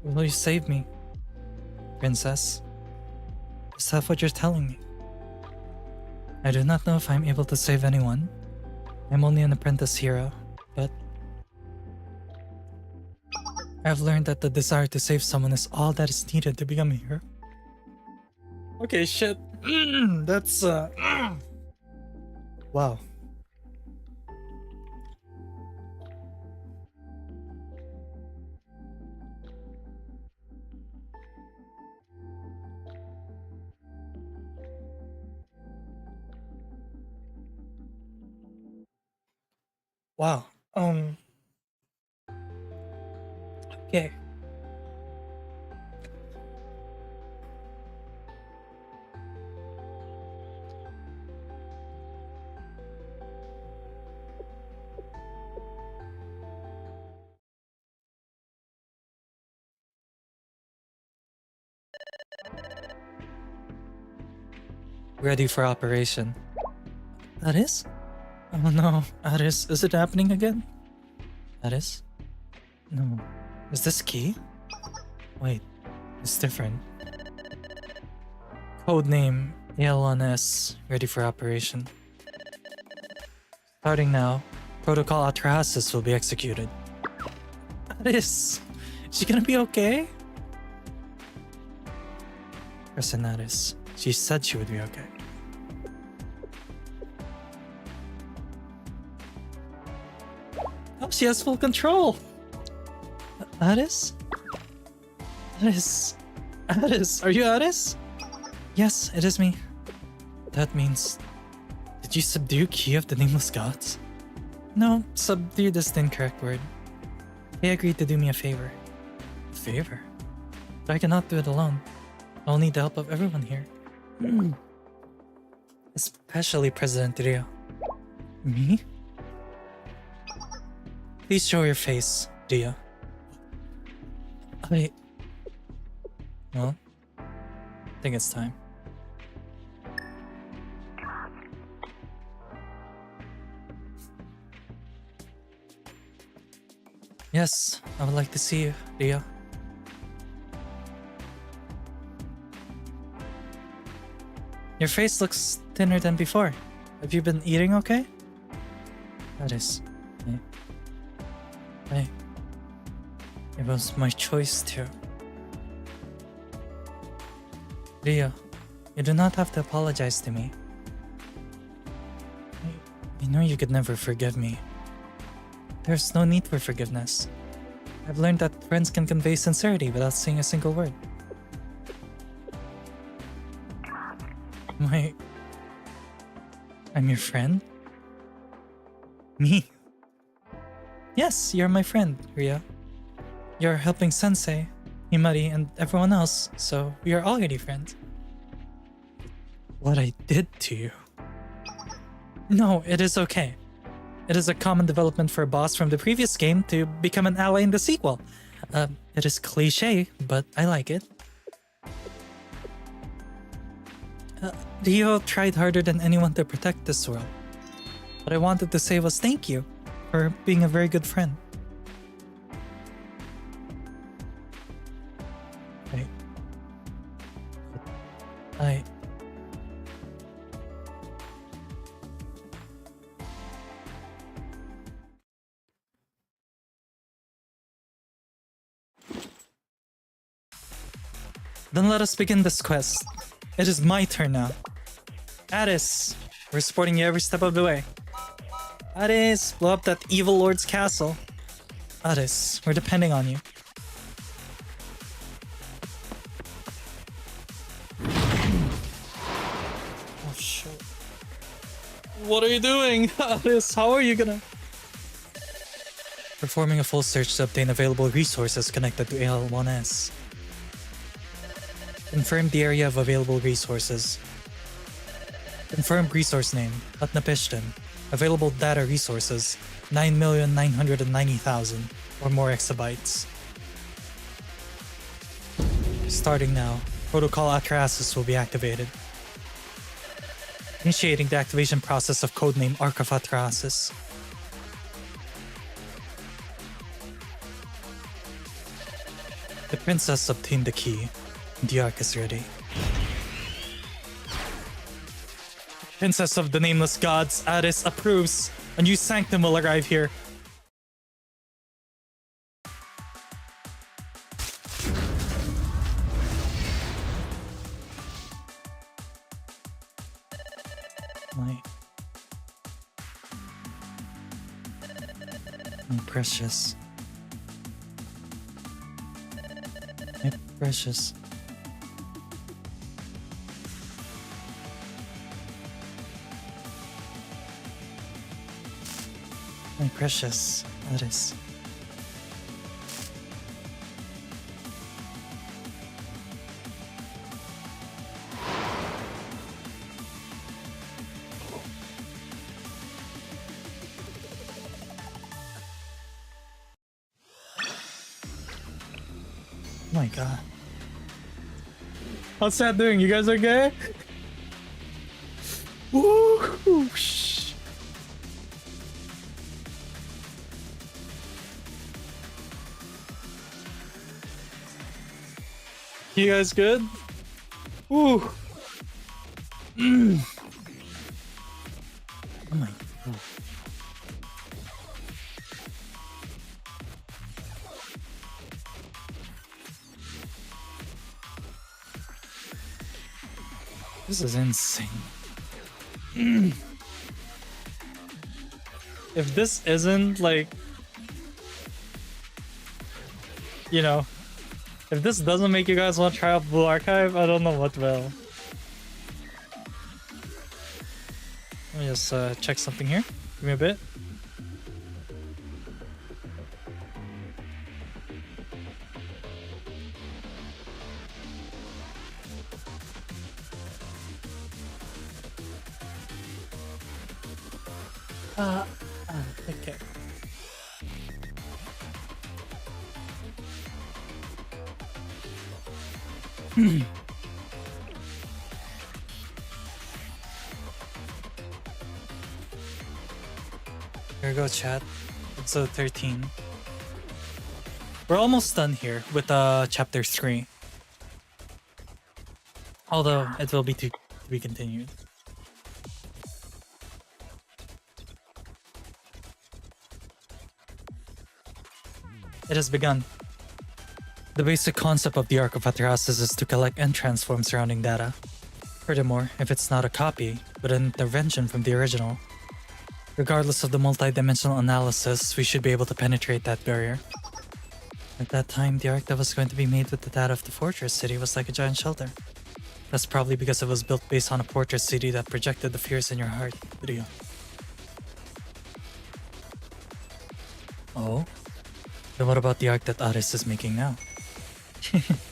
Will you save me, Princess? Is that what you're telling me? I do not know if I'm able to save anyone. I'm only an apprentice hero, but I've learned that the desire to save someone is all that is needed to become a hero. Okay, shit. That's wow. Wow. Okay. Ready for operation. Aris? Oh no, Aris, is it happening again? Aris? No. Is this key? Wait, it's different. Codename AL1S, ready for operation. Starting now, Protocol Atra-Hasis will be executed. Aris, is she gonna be okay? Person Aris, she said she would be okay. Oh, she has full control! Aris? Aris? Aris? Are you Aris? Yes, it is me. That means... Did you subdue Key of the Nameless Gods? No, subdued is the incorrect word. They agreed to do me a favor. A favor? But I cannot do it alone. I'll need the help of everyone here. Especially President Rio. Me? Please show your face, Rio. Well, I think it's time. Yes, I would like to see you, Rio. Your face looks thinner than before. Have you been eating okay? That is... It was my choice to... Rio, you do not have to apologize to me. I know you could never forgive me. There's no need for forgiveness. I've learned that friends can convey sincerity without saying a single word. I'm your friend? Me? Yes, you're my friend, Ria. You're helping Sensei. Himari, and everyone else, so we are already friends. What I did to you? No, it is okay. It is a common development for a boss from the previous game to become an ally in the sequel. It is cliche, but I like it. Ryo tried harder than anyone to protect this world. What I wanted to say was thank you for being a very good friend. Wait. Then let us begin this quest. It is my turn now. Addis, we're supporting you every step of the way. Addis, blow up that evil lord's castle. Addis, we're depending on you. Oh shit. What are you doing? Addis, how are you gonna... Performing a full search to obtain available resources connected to AL1S. Confirm the area of available resources. Confirmed resource name, Atnapishtim. Available data resources, 9,990,000 or more exabytes. Starting now, protocol Atra-Hasis will be activated. Initiating the activation process of codename Arc of Atra-Hasis. The princess obtained the key. The Arc is ready. Princess of the Nameless Gods, Addis approves. A new sanctum will arrive here. My precious. My precious. My precious, Addis. Oh my god. How's that doing? You guys okay? Woo! You guys good? Ooh. Oh my god. This is insane. If this isn't like, you know, if this doesn't make you guys want to try out Blue Archive, I don't know what will. Let me just check something here. Give me a bit. Okay. Here we go, chat. Episode 13. We're almost done here with chapter 3. Although it will be to be continued. It has begun. The basic concept of the Arc of Atra-Hasis is to collect and transform surrounding data. Furthermore, if it's not a copy, but an intervention from the original, regardless of the multi-dimensional analysis, we should be able to penetrate that barrier. At that time, the arc that was going to be made with the data of the fortress city was like a giant shelter. That's probably because it was built based on a fortress city that projected the fears in your heart, Ryo. Oh? Then what about the arc that Aris is making now?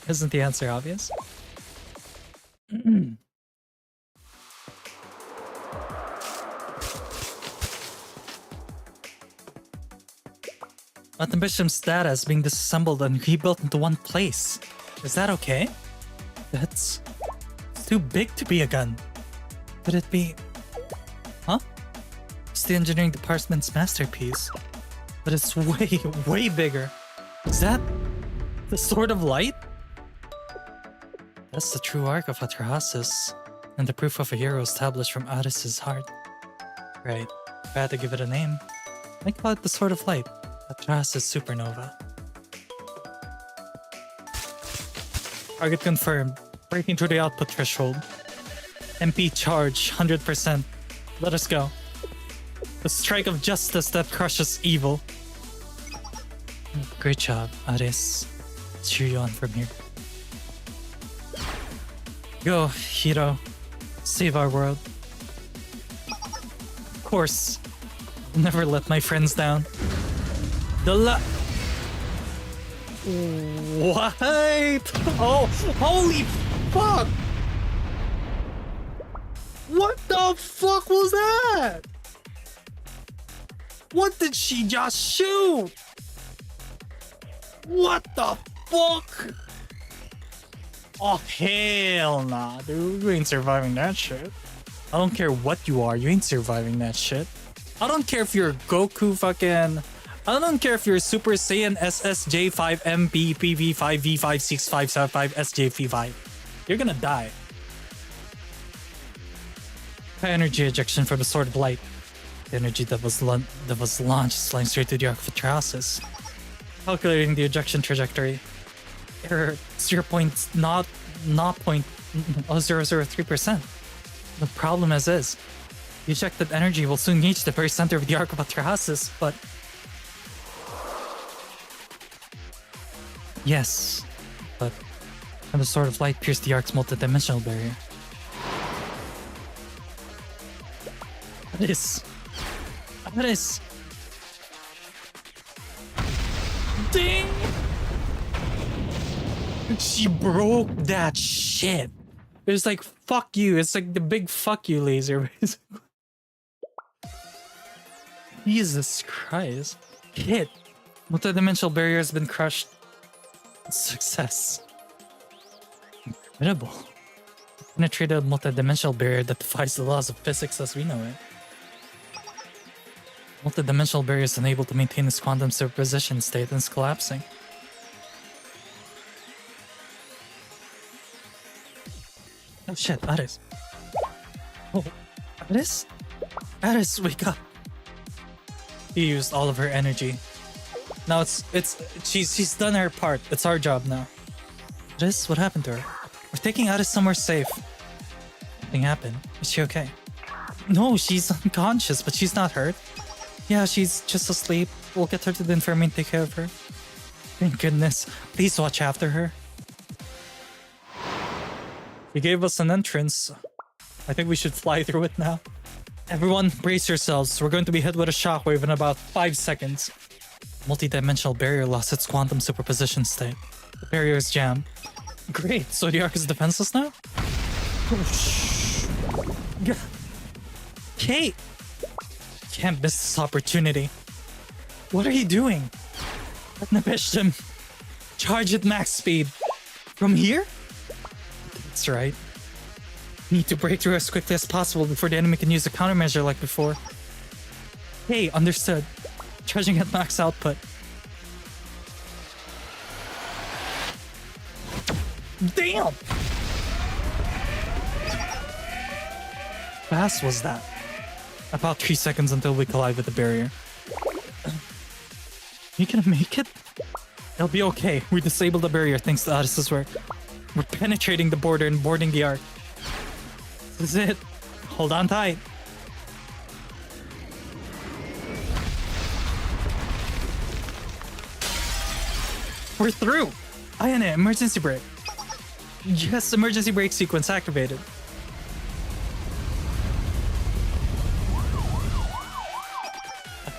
Isn't the answer obvious? Atra-Hasis status being disassembled and rebuilt into one place. Is that okay? That's too big to be a gun. Could it be... Huh? It's the engineering department's masterpiece. But it's way, way bigger. Is that the Sword of Light? That's the true arc of Atra-Hasis, and the proof of a hero established from Aris's heart. Right, I had to give it a name. I call it the Sword of Light, Atra-Hasis Supernova. Target confirmed, breaking through the output threshold. MP charge, 100%. Let us go. The strike of justice that crushes evil. Great job, Aris. Let's cheer you on from here. Go, hero. Save our world. Of course. I'll never let my friends down. What? Oh, holy fuck! What the fuck was that? What did she just shoot? What the fuck? Oh, hell nah, dude. You ain't surviving that shit. I don't care what you are, you ain't surviving that shit. I don't care if you're Goku fucking... I don't care if you're Super Saiyan SSJ5MP PV5V5655 SJV5. You're gonna die. High energy ejection from the Sword of Light. The energy that was launched is flying straight to the arc of Atra-Hasis. Calculating the ejection trajectory. Error 0.003%. The problem is the ejected energy will soon reach the very center of the arc of Atra-Hasis, but... Yes, but... And the Sword of Light pierced the arc's multi-dimensional barrier. What is... Ding! She broke that shit. It was like, fuck you. It's like the big fuck you laser. Jesus Christ. Hit. Multi-dimensional barrier has been crushed. Success. Incredible. Penetrated a multi-dimensional barrier that defies the laws of physics as we know it. Multi-dimensional barrier is unable to maintain its quantum superposition state and is collapsing. Oh shit, Aris. Oh, Aris? Aris, wake up. She used all of her energy. Now she's done her part. It's our job now. Aris, what happened to her? We're taking Aris somewhere safe. Something happened. Is she okay? No, she's unconscious, but she's not hurt. Yeah, she's just asleep. We'll get her to the infirmary and take care of her. Thank goodness. Please watch after her. He gave us an entrance. I think we should fly through it now. Everyone, brace yourselves. We're going to be hit with a shockwave in about 5 seconds. Multi-dimensional barrier lost its quantum superposition state. The barrier is jammed. Great, so the arc is defenseless now? Oh, shh. Kate! Can't miss this opportunity. What are you doing? Nabish him. Charge at max speed. From here? That's right. Need to break through as quickly as possible before the enemy can use a countermeasure like before. Hey, understood. Charging at max output. Damn! Fast was that? About 3 seconds until we collide with the barrier. You gonna make it? It'll be okay. We disabled the barrier thanks to Aris's work. We're penetrating the border and boarding the arc. This is it. Hold on tight. We're through! Ayane, emergency brake. Yes, emergency brake sequence activated.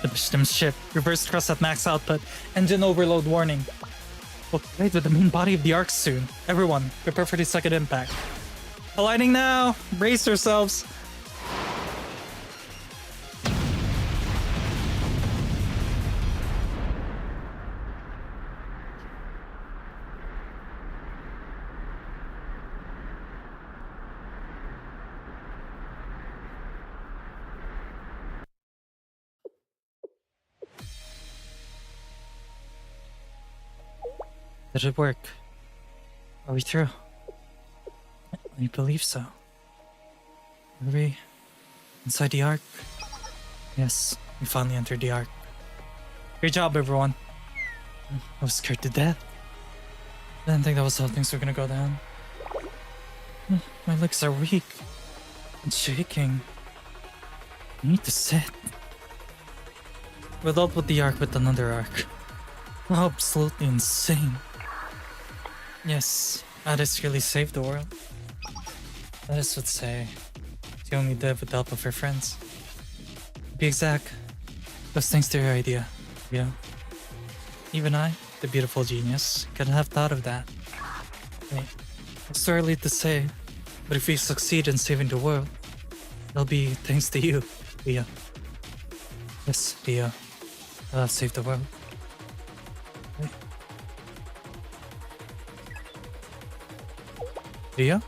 The Bishtim's ship. Reverse thrust at max output. Engine overload warning. will collide with the main body of the arc soon. Everyone, prepare for the second impact. Colliding now! Brace yourselves! Did it work? Are we through? I believe so. Are we inside the arc? Yes, we finally entered the arc. Great job, everyone. I was scared to death. I didn't think that was how things were gonna go down. My legs are weak and shaking. I need to sit. We'll output the arc with another arc. How absolutely insane. Yes, Addis really saved the world. Addis would say she only did with the help of her friends. To be exact, it was thanks to her idea, yeah. Even I, the beautiful genius, couldn't have thought of that. Hey, it's too early to say, but if we succeed in saving the world, it'll be thanks to you, Leah. Yes, Leah, I'll have saved the world. Hey. Leah?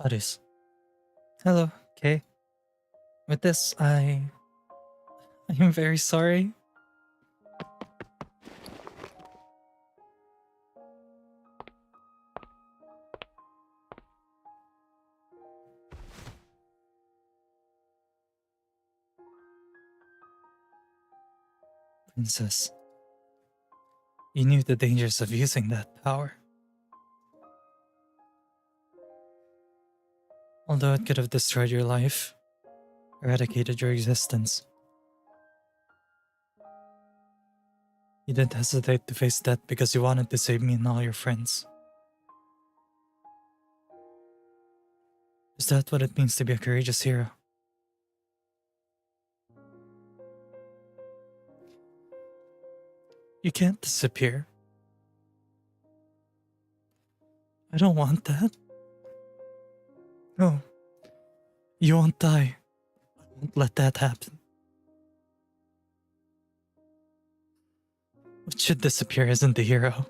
Addis. Hello, Kay. With this, I am very sorry. Princess, you knew the dangers of using that power. Although it could have destroyed your life, eradicated your existence, you didn't hesitate to face death because you wanted to save me and all your friends. Is that what it means to be a courageous hero? You can't disappear. I don't want that. No. You won't die. I won't let that happen. What should disappear isn't the hero,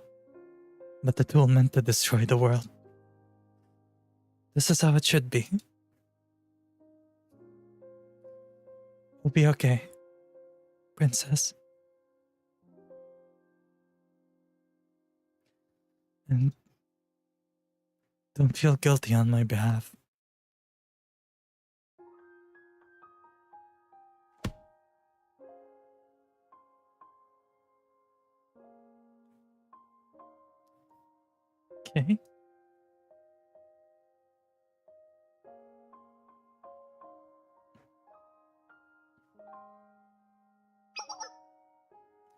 but the tool meant to destroy the world. This is how it should be. We'll be okay, Princess. And don't feel guilty on my behalf. Okay.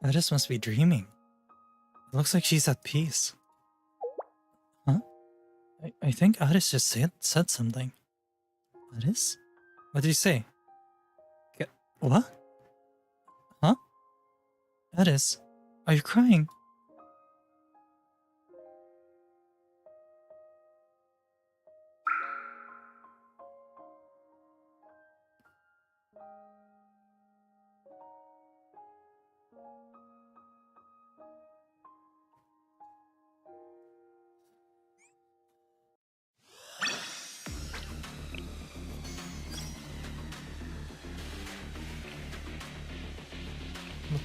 Addis must be dreaming. It looks like she's at peace. Huh? I think Addis just said something. Addis? What did you say? What? Huh? Addis, are you crying?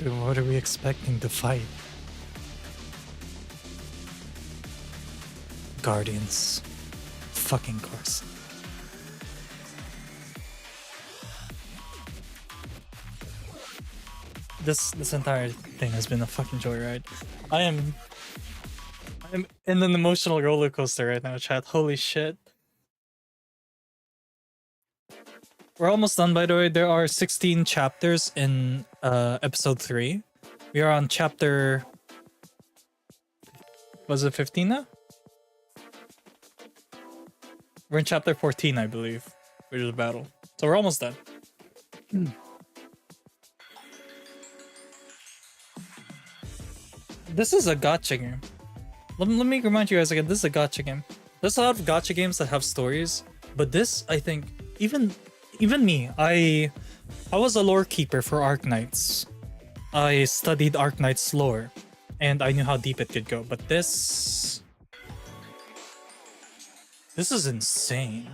What are we expecting to fight? Guardians. Fucking course. This entire thing has been a fucking joyride. I am I'm in an emotional roller coaster right now, chat. Holy shit. We're almost done, by the way. There are 16 chapters in episode 3. We are on chapter... Was it 15 now? We're in chapter 14, I believe, which is a battle. So we're almost done. This is a gacha game. Let me remind you guys again, this is a gacha game. There's a lot of gacha games that have stories, but this, I think, even me, I was a lore keeper for Arknights. I studied Arknights lore, and I knew how deep it could go, but this is insane.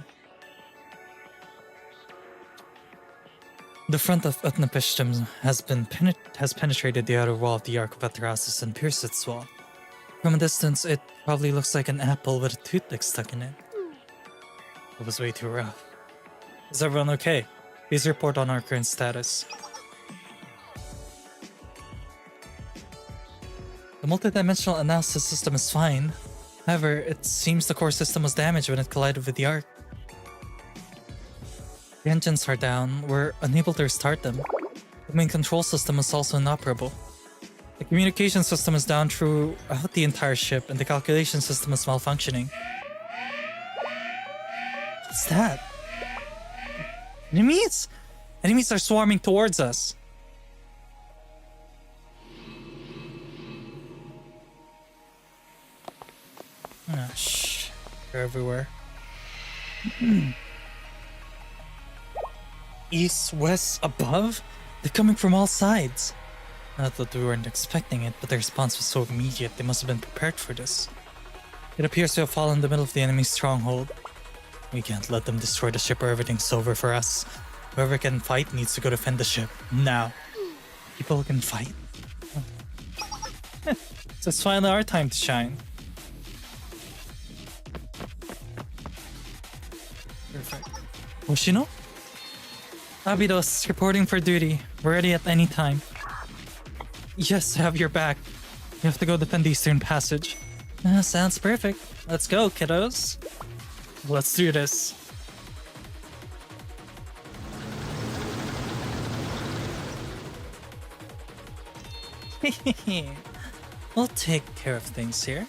The front of Atra-Hasis has penetrated the outer wall of the Ark of Atra-Hasis and pierced its wall. From a distance, it probably looks like an apple with a toothpick stuck in it. It was way too rough. Is everyone okay? Please report on our current status. The multidimensional analysis system is fine. However, it seems the core system was damaged when it collided with the Ark. The engines are down. We're unable to restart them. The main control system is also inoperable. The communication system is down throughout the entire ship, and the calculation system is malfunctioning. What's that? Enemies? Enemies are swarming towards us. Ah, shh. They're everywhere. East, west, above? They're coming from all sides. Not that we weren't expecting it, but the response was so immediate, they must have been prepared for this. It appears to have fallen in the middle of the enemy's stronghold. We can't let them destroy the ship or everything's over for us. Whoever can fight needs to go defend the ship. Now. People who can fight? So it's finally our time to shine. Perfect. Hoshino? Abydos, reporting for duty. We're ready at any time. Yes, I have your back. You have to go defend the Eastern Passage. Sounds perfect. Let's go, kiddos. Let's do this. We'll take care of things here.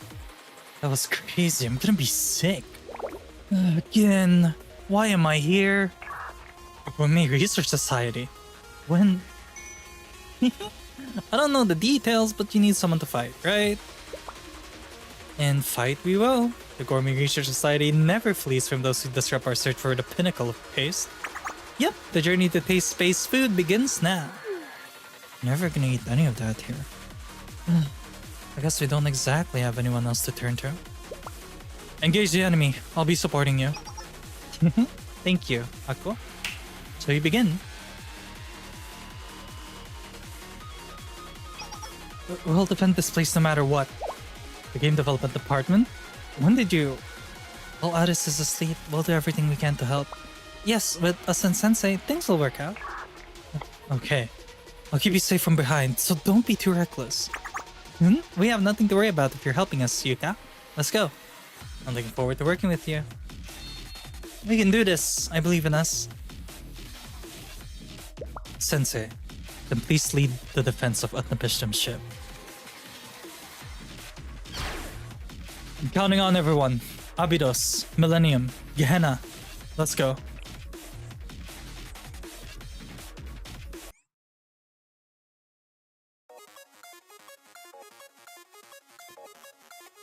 That was crazy. I'm gonna be sick. Again. Why am I here? CHROMIA Research Society. When... I don't know the details, but you need someone to fight, right? And fight we will. The CHROMIA Research Society never flees from those who disrupt our search for the pinnacle of taste. Yep, the journey to taste space food begins now. Never gonna eat any of that here. I guess we don't exactly have anyone else to turn to. Engage the enemy. I'll be supporting you. Thank you, Ako. So you begin. We'll defend this place no matter what. The game development department? When did you... While Aris is asleep, we'll do everything we can to help. Yes, with us and Sensei, things will work out. Okay. I'll keep you safe from behind, so don't be too reckless. We have nothing to worry about if you're helping us, Yuka. Let's go. I'm looking forward to working with you. We can do this. I believe in us. Sensei, then please lead the defense of Atra-Hasis' ship. I'm counting on everyone. Abydos, Millennium, Gehenna. Let's go.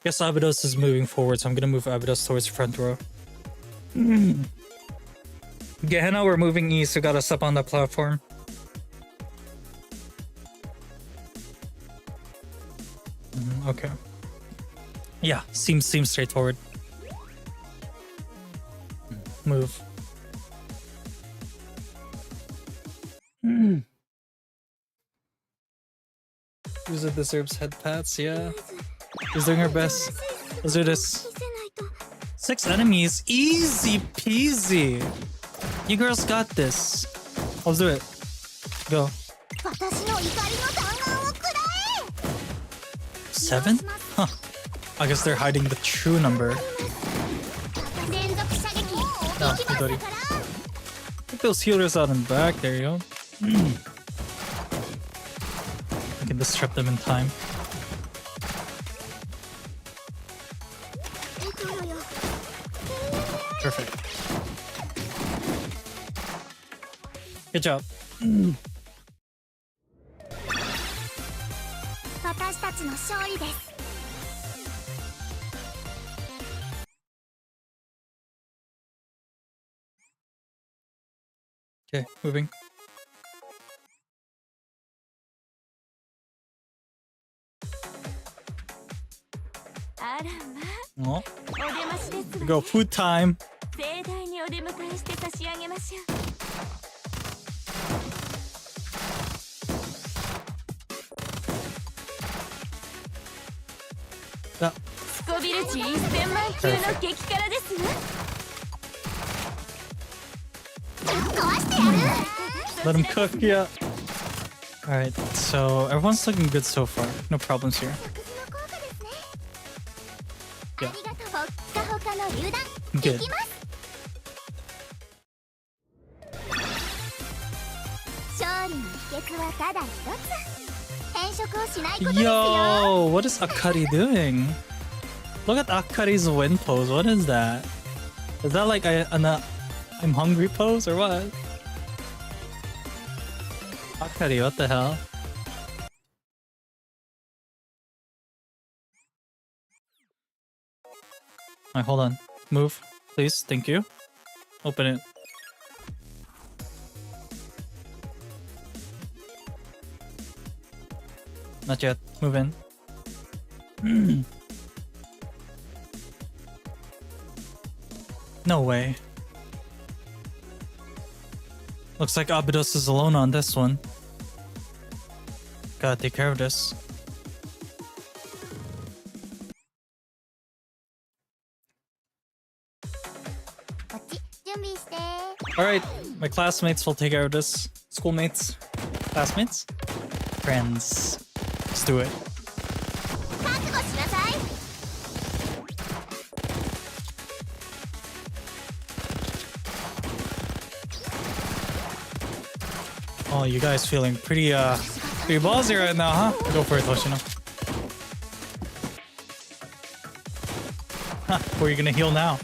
Guess Abydos is moving forward, so I'm gonna move Abydos towards the front row. Gehenna, we're moving east. We got us up on the platform. Okay. Yeah, seems straightforward. Move. User deserves head pats, yeah. She's doing her best. Let's do this. 6 enemies, easy peasy. You girls got this. Let's do it. Go. 7? Huh. I guess they're hiding the true number. No, Midori. Get those healers out and back. There you go. I can disrupt them in time. Perfect. Good job. 私たちの勝利です。 Okay, moving. あらま、 Oh, お出ましですわね。 go food time. 盛大にお出迎えして差し上げましょう。 Ah, スコビル値1000万級の激辛ですわ。 壊してやる。 let him cook, yeah. Alright, so everyone's looking good so far. No problems here. ありがとう。ほっかほかの榴弾。 Good. いきます。勝利の秘訣はただ一つ。変色をしないことですよ。 Yo, what is Akari doing? Look at Akari's win pose. What is that? Is that like an I'm hungry pose or what? Akari, what the hell? Alright, hold on. Move, please. Thank you. Open it. Not yet. Move in. No way. Looks like Abydos is alone on this one. Gotta take care of this. Alright, my classmates will take care of this. Schoolmates. Classmates? Friends. Let's do it. 覚悟しなさい。 Oh, you guys feeling pretty ballsy right now, huh? Go for it, Hoshino. Huh, where are you gonna heal now?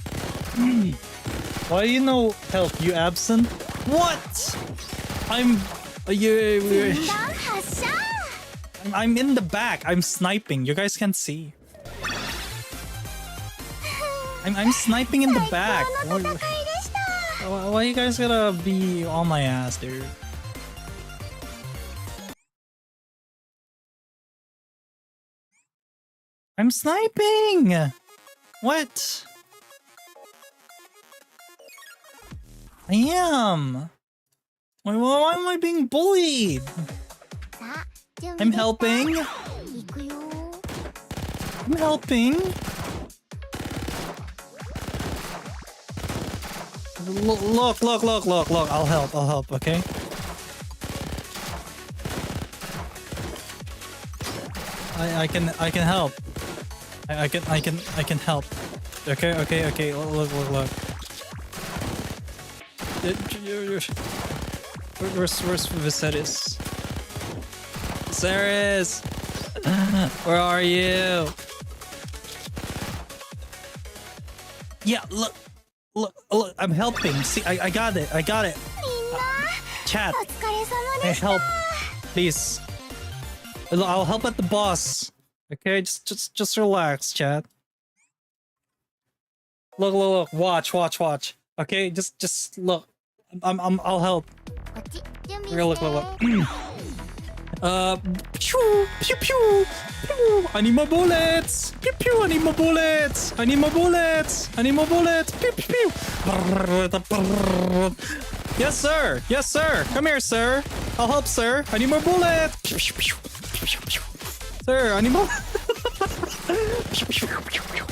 Why do you know health? You absent? What? I'm I'm in the back. I'm sniping. You guys can't see. I'm sniping in the back. Why you guys gotta be on my ass, dude? I'm sniping! What? I am! Why am I being bullied? I'm helping! I'm helping! Look! I'll help, okay? I can help. I can help. Okay. Look. Where's Viserys? Viserys! Where are you? Yeah, look. I'm helping. See, I got it. Chat. I help. Please. I'll help at the boss. Okay, just relax, chat. Look. Watch. Okay, just look. I'll help. Here, look. Pew. I need my bullets. Pew. I need my bullets. Pew. Yes, sir. Come here, sir. I'll help, sir. I need more bullets. Sir, I need more.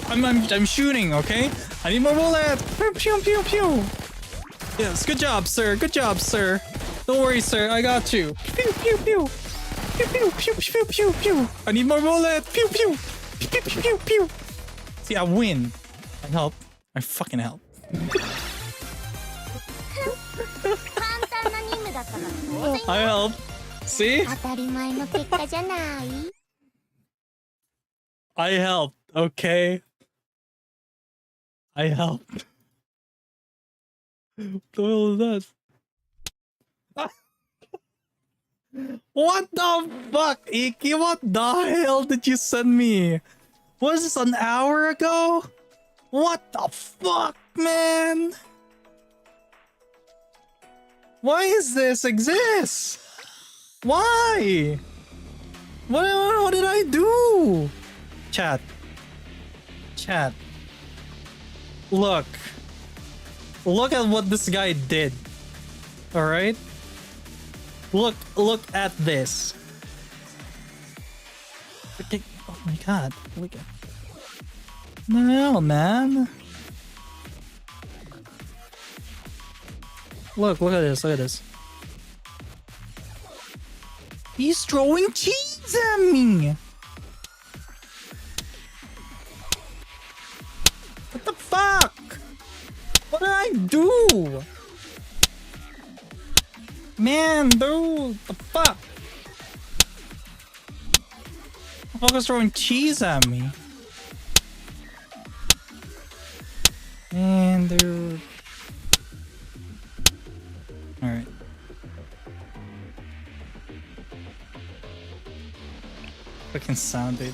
I'm shooting, okay? I need more bullets. Pew. Yes, good job, sir. Don't worry, sir. I got you. Pew. I need more bullets. Pew. See, I win. I help. I fucking help. I help. See? I helped, okay? I helped. What the hell is that? What the fuck, Iki? What the hell did you send me? Was this an hour ago? What the fuck, man? Why is this exist? Why? What did I do? Chat. Chat. Look. Look at what this guy did. Alright? Look at this. Okay. Oh my god. Look at. No, man. Look at this, look at this. He's throwing cheese at me! What the fuck? What did I do? Man, dude, the fuck? The fuck is throwing cheese at me? Man, dude. Alright. Fucking sound, dude.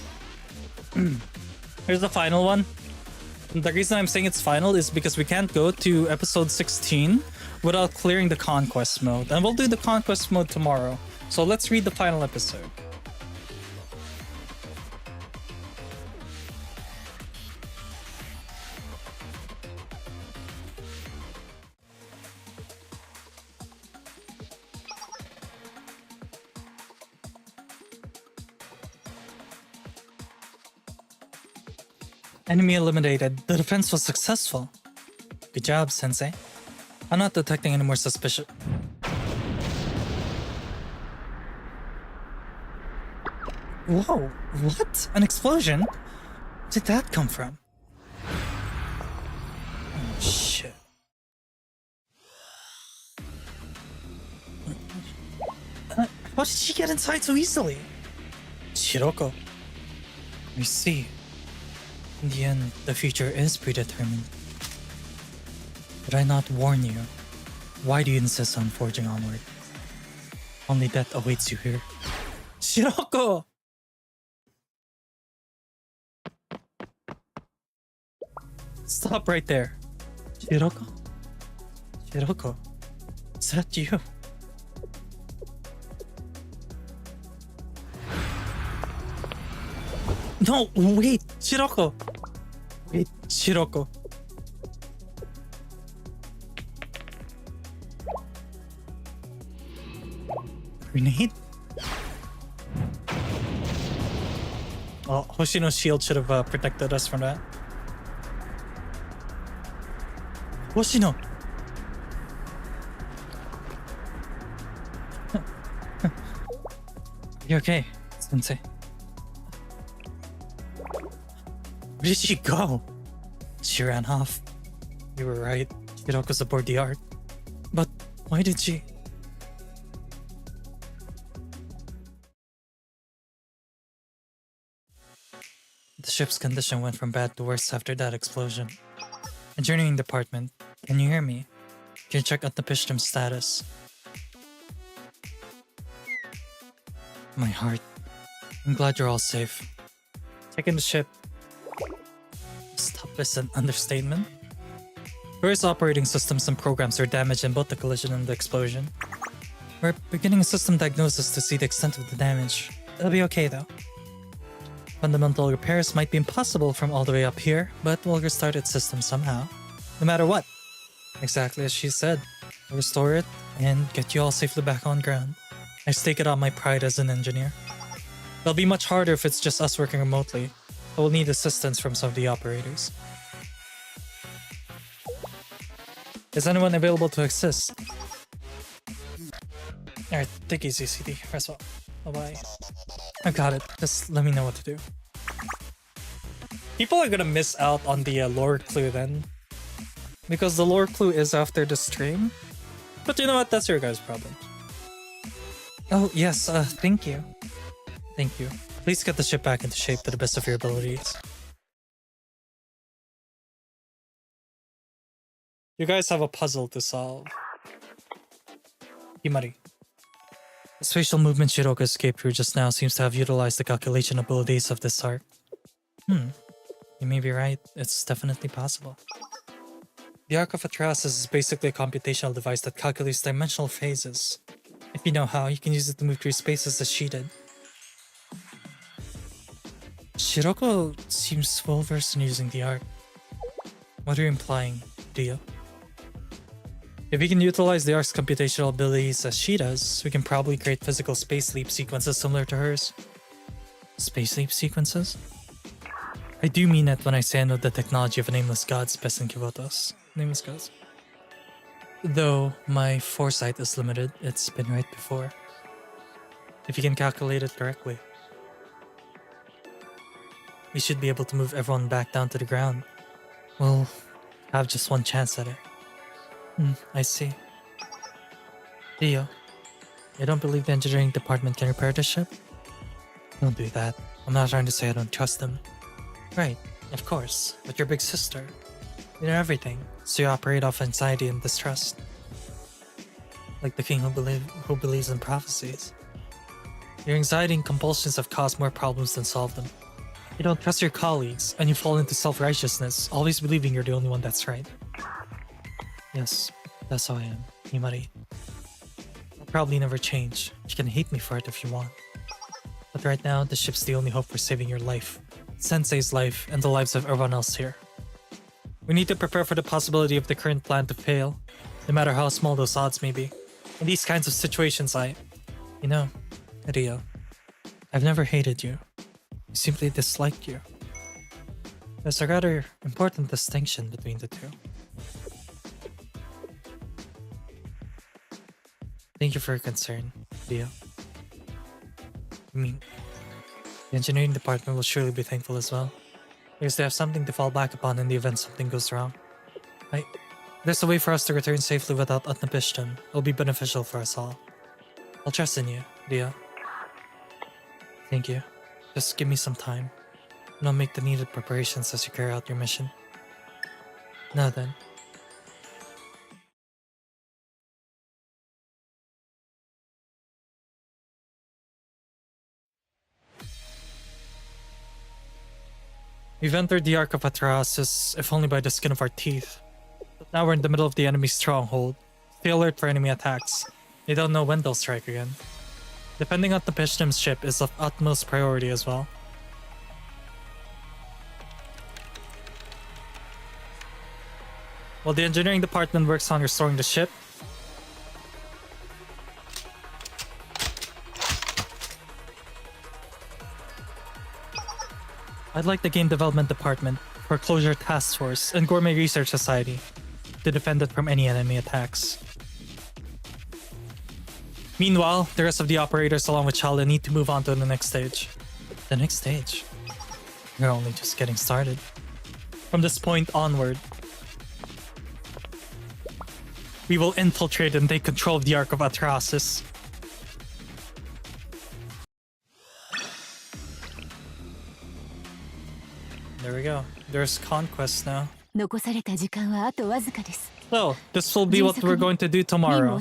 Here's the final one. The reason I'm saying it's final is because we can't go to episode 16 without clearing the conquest mode. And we'll do the conquest mode tomorrow. So let's read the final episode. Enemy eliminated. The defense was successful. Good job, Sensei. I'm not detecting any more suspicion. Whoa, what? An explosion? Where did that come from? Oh, shit. How did she get inside so easily? Shiroko. I see. In the end, the future is predetermined. Did I not warn you? Why do you insist on forging onward? Only death awaits you here. Shiroko! Stop right there. Shiroko? Shiroko? Is that you? No, wait, Shiroko. Wait, Shiroko. Grenade? Oh, Hoshino's shield should have protected us from that. Hoshino! You okay, Sensei? Where did she go? She ran off. You were right. Hiroko's aboard the Ark. But why did she? The ship's condition went from bad to worse after that explosion. Engineering department, can you hear me? Can you check out the Pishdom status? My heart. I'm glad you're all safe. Checking the ship. Stop is an understatement. Various operating systems and programs are damaged in both the collision and the explosion. We're beginning a system diagnosis to see the extent of the damage. It'll be okay though. Fundamental repairs might be impossible from all the way up here, but we'll restart its system somehow. No matter what. Exactly as she said. We'll restore it and get you all safely back on ground. I stake it on my pride as an engineer. It'll be much harder if it's just us working remotely. I will need assistance from some of the operators. Is anyone available to assist? Alright, take it easy, CD. First of all, bye-bye. I got it. Just let me know what to do. People are gonna miss out on the lore clue then. Because the lore clue is after the stream. But you know what? That's your guys' problem. Oh, yes. Thank you. Thank you. Please get the ship back into shape to the best of your abilities. You guys have a puzzle to solve. Himari. The spatial movement Shiroka escaped through just now seems to have utilized the calculation abilities of this arc. You may be right. It's definitely possible. The Arc of Atra-Hasis is basically a computational device that calculates dimensional phases. If you know how, you can use it to move through spaces as she did. Shiroko seems well versed in using the arc. What are you implying, Rio? If we can utilize the arc's computational abilities as she does, we can probably create physical space leap sequences similar to hers. Space leap sequences? I do mean it when I say I know the technology of nameless gods best in Kivotos. Nameless gods. Though my foresight is limited, it's been right before. If you can calculate it correctly, we should be able to move everyone back down to the ground. We'll have just one chance at it. I see. Rio, I don't believe the engineering department can repair the ship? Don't do that. I'm not trying to say I don't trust them. Right, of course, but your big sister. You know everything, so you operate off anxiety and distrust. Like the king who believes in prophecies. Your anxiety and compulsions have caused more problems than solved them. You don't trust your colleagues, and you fall into self-righteousness, always believing you're the only one that's right. Yes, that's how I am, Himari. I'll probably never change. You can hate me for it if you want. But right now, the ship's the only hope for saving your life, Sensei's life, and the lives of everyone else here. We need to prepare for the possibility of the current plan to fail, no matter how small those odds may be. In these kinds of situations, You know, Rio, I've never hated you. I simply disliked you. There's a rather important distinction between the two. Thank you for your concern, Rio. I mean, the engineering department will surely be thankful as well, because they have something to fall back upon in the event something goes wrong. There's a way for us to return safely without Utnapishtim. It'll be beneficial for us all. I'll trust in you, Rio. Thank you. Just give me some time, and I'll make the needed preparations as you carry out your mission. Now then. We've entered the Arc of Atra-Hasis, if only by the skin of our teeth. But now we're in the middle of the enemy's stronghold. Stay alert for enemy attacks. They don't know when they'll strike again. Defending Utnapishtim's ship is of utmost priority as well. While the engineering department works on restoring the ship, I'd like the Game Development Department, Foreclosure Task Force, and Gourmet Research Society to defend it from any enemy attacks. Meanwhile, the rest of the operators along with Chala need to move on to the next stage. The next stage? We're only just getting started. From this point onward, we will infiltrate and take control of the Arc of Atra-Hasis. There we go. There's conquest now. So, this will be what we're going to do tomorrow.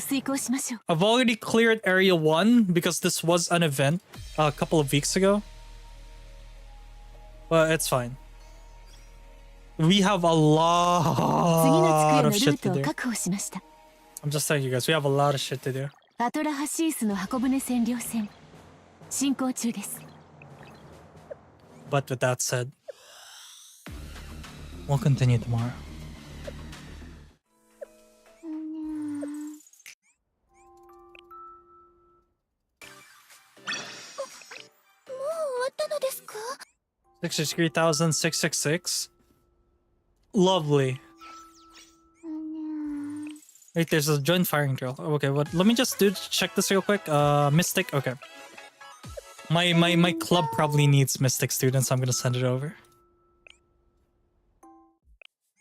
I've already cleared Area 1 because this was an event a couple of weeks ago. But it's fine. We have a lot of shit to do. I'm just telling you guys, we have a lot of shit to do. But with that said, we'll continue tomorrow. $63,666. Lovely. Wait, there's a joint firing drill. Okay, what? Let me just check this real quick. Mystic. Okay. My club probably needs Mystic students. I'm gonna send it over.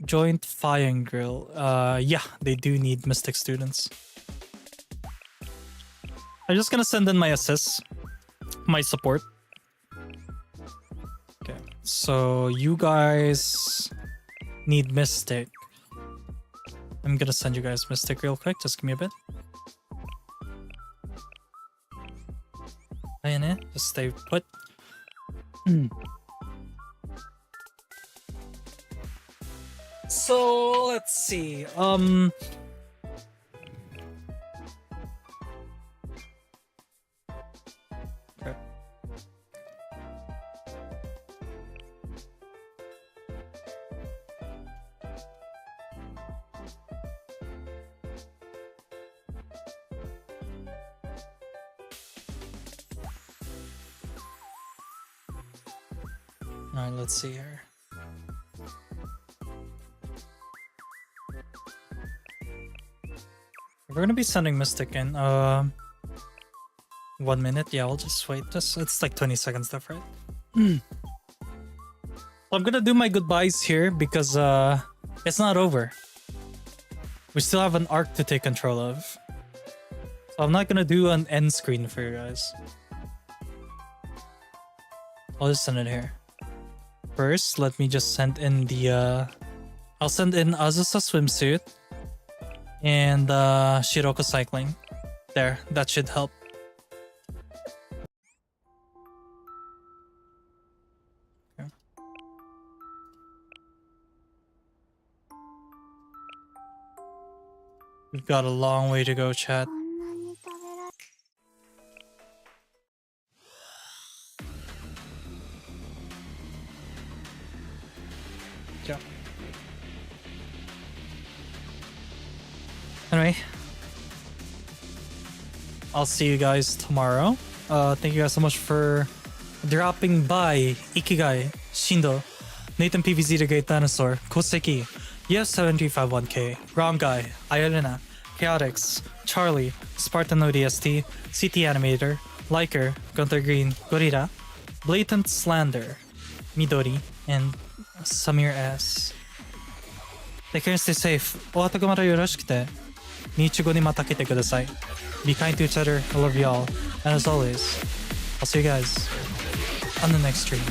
Joint Fire and Grill. Yeah, they do need Mystic students. I'm just gonna send in my assists, my support. Okay, so you guys need Mystic. I'm gonna send you guys Mystic real quick. Just give me a bit. Just stay put. So let's see. Okay. All right, let's see here. We're gonna be sending Mystic in 1 minute. Yeah, I'll just wait. It's like 20 seconds left, right? I'm gonna do my goodbyes here because it's not over. We still have an arc to take control of. So I'm not gonna do an end screen for you guys. I'll just send it here. First, let me just send in the I'll send in Azusa swimsuit and Shiroko cycling. There, that should help. Okay. We've got a long way to go, chat. Yeah. Anyway, I'll see you guys tomorrow. Thank you guys so much for dropping by. Ikigai, Shindo, Nathan PVZ the Great Dinosaur, Koseki, Yes7351K, Wrong Guy, Ayalina, Chaotix, Charlie, Spartan ODST, CT Animator, Liker, Gunther Green, Gorilla, Blatant Slander, Midori, and Samir S. Take care and stay safe. おあたくまたよろしくて。日語にまた来てください。Be kind to each other. I love you all. And as always, I'll see you guys on the next stream.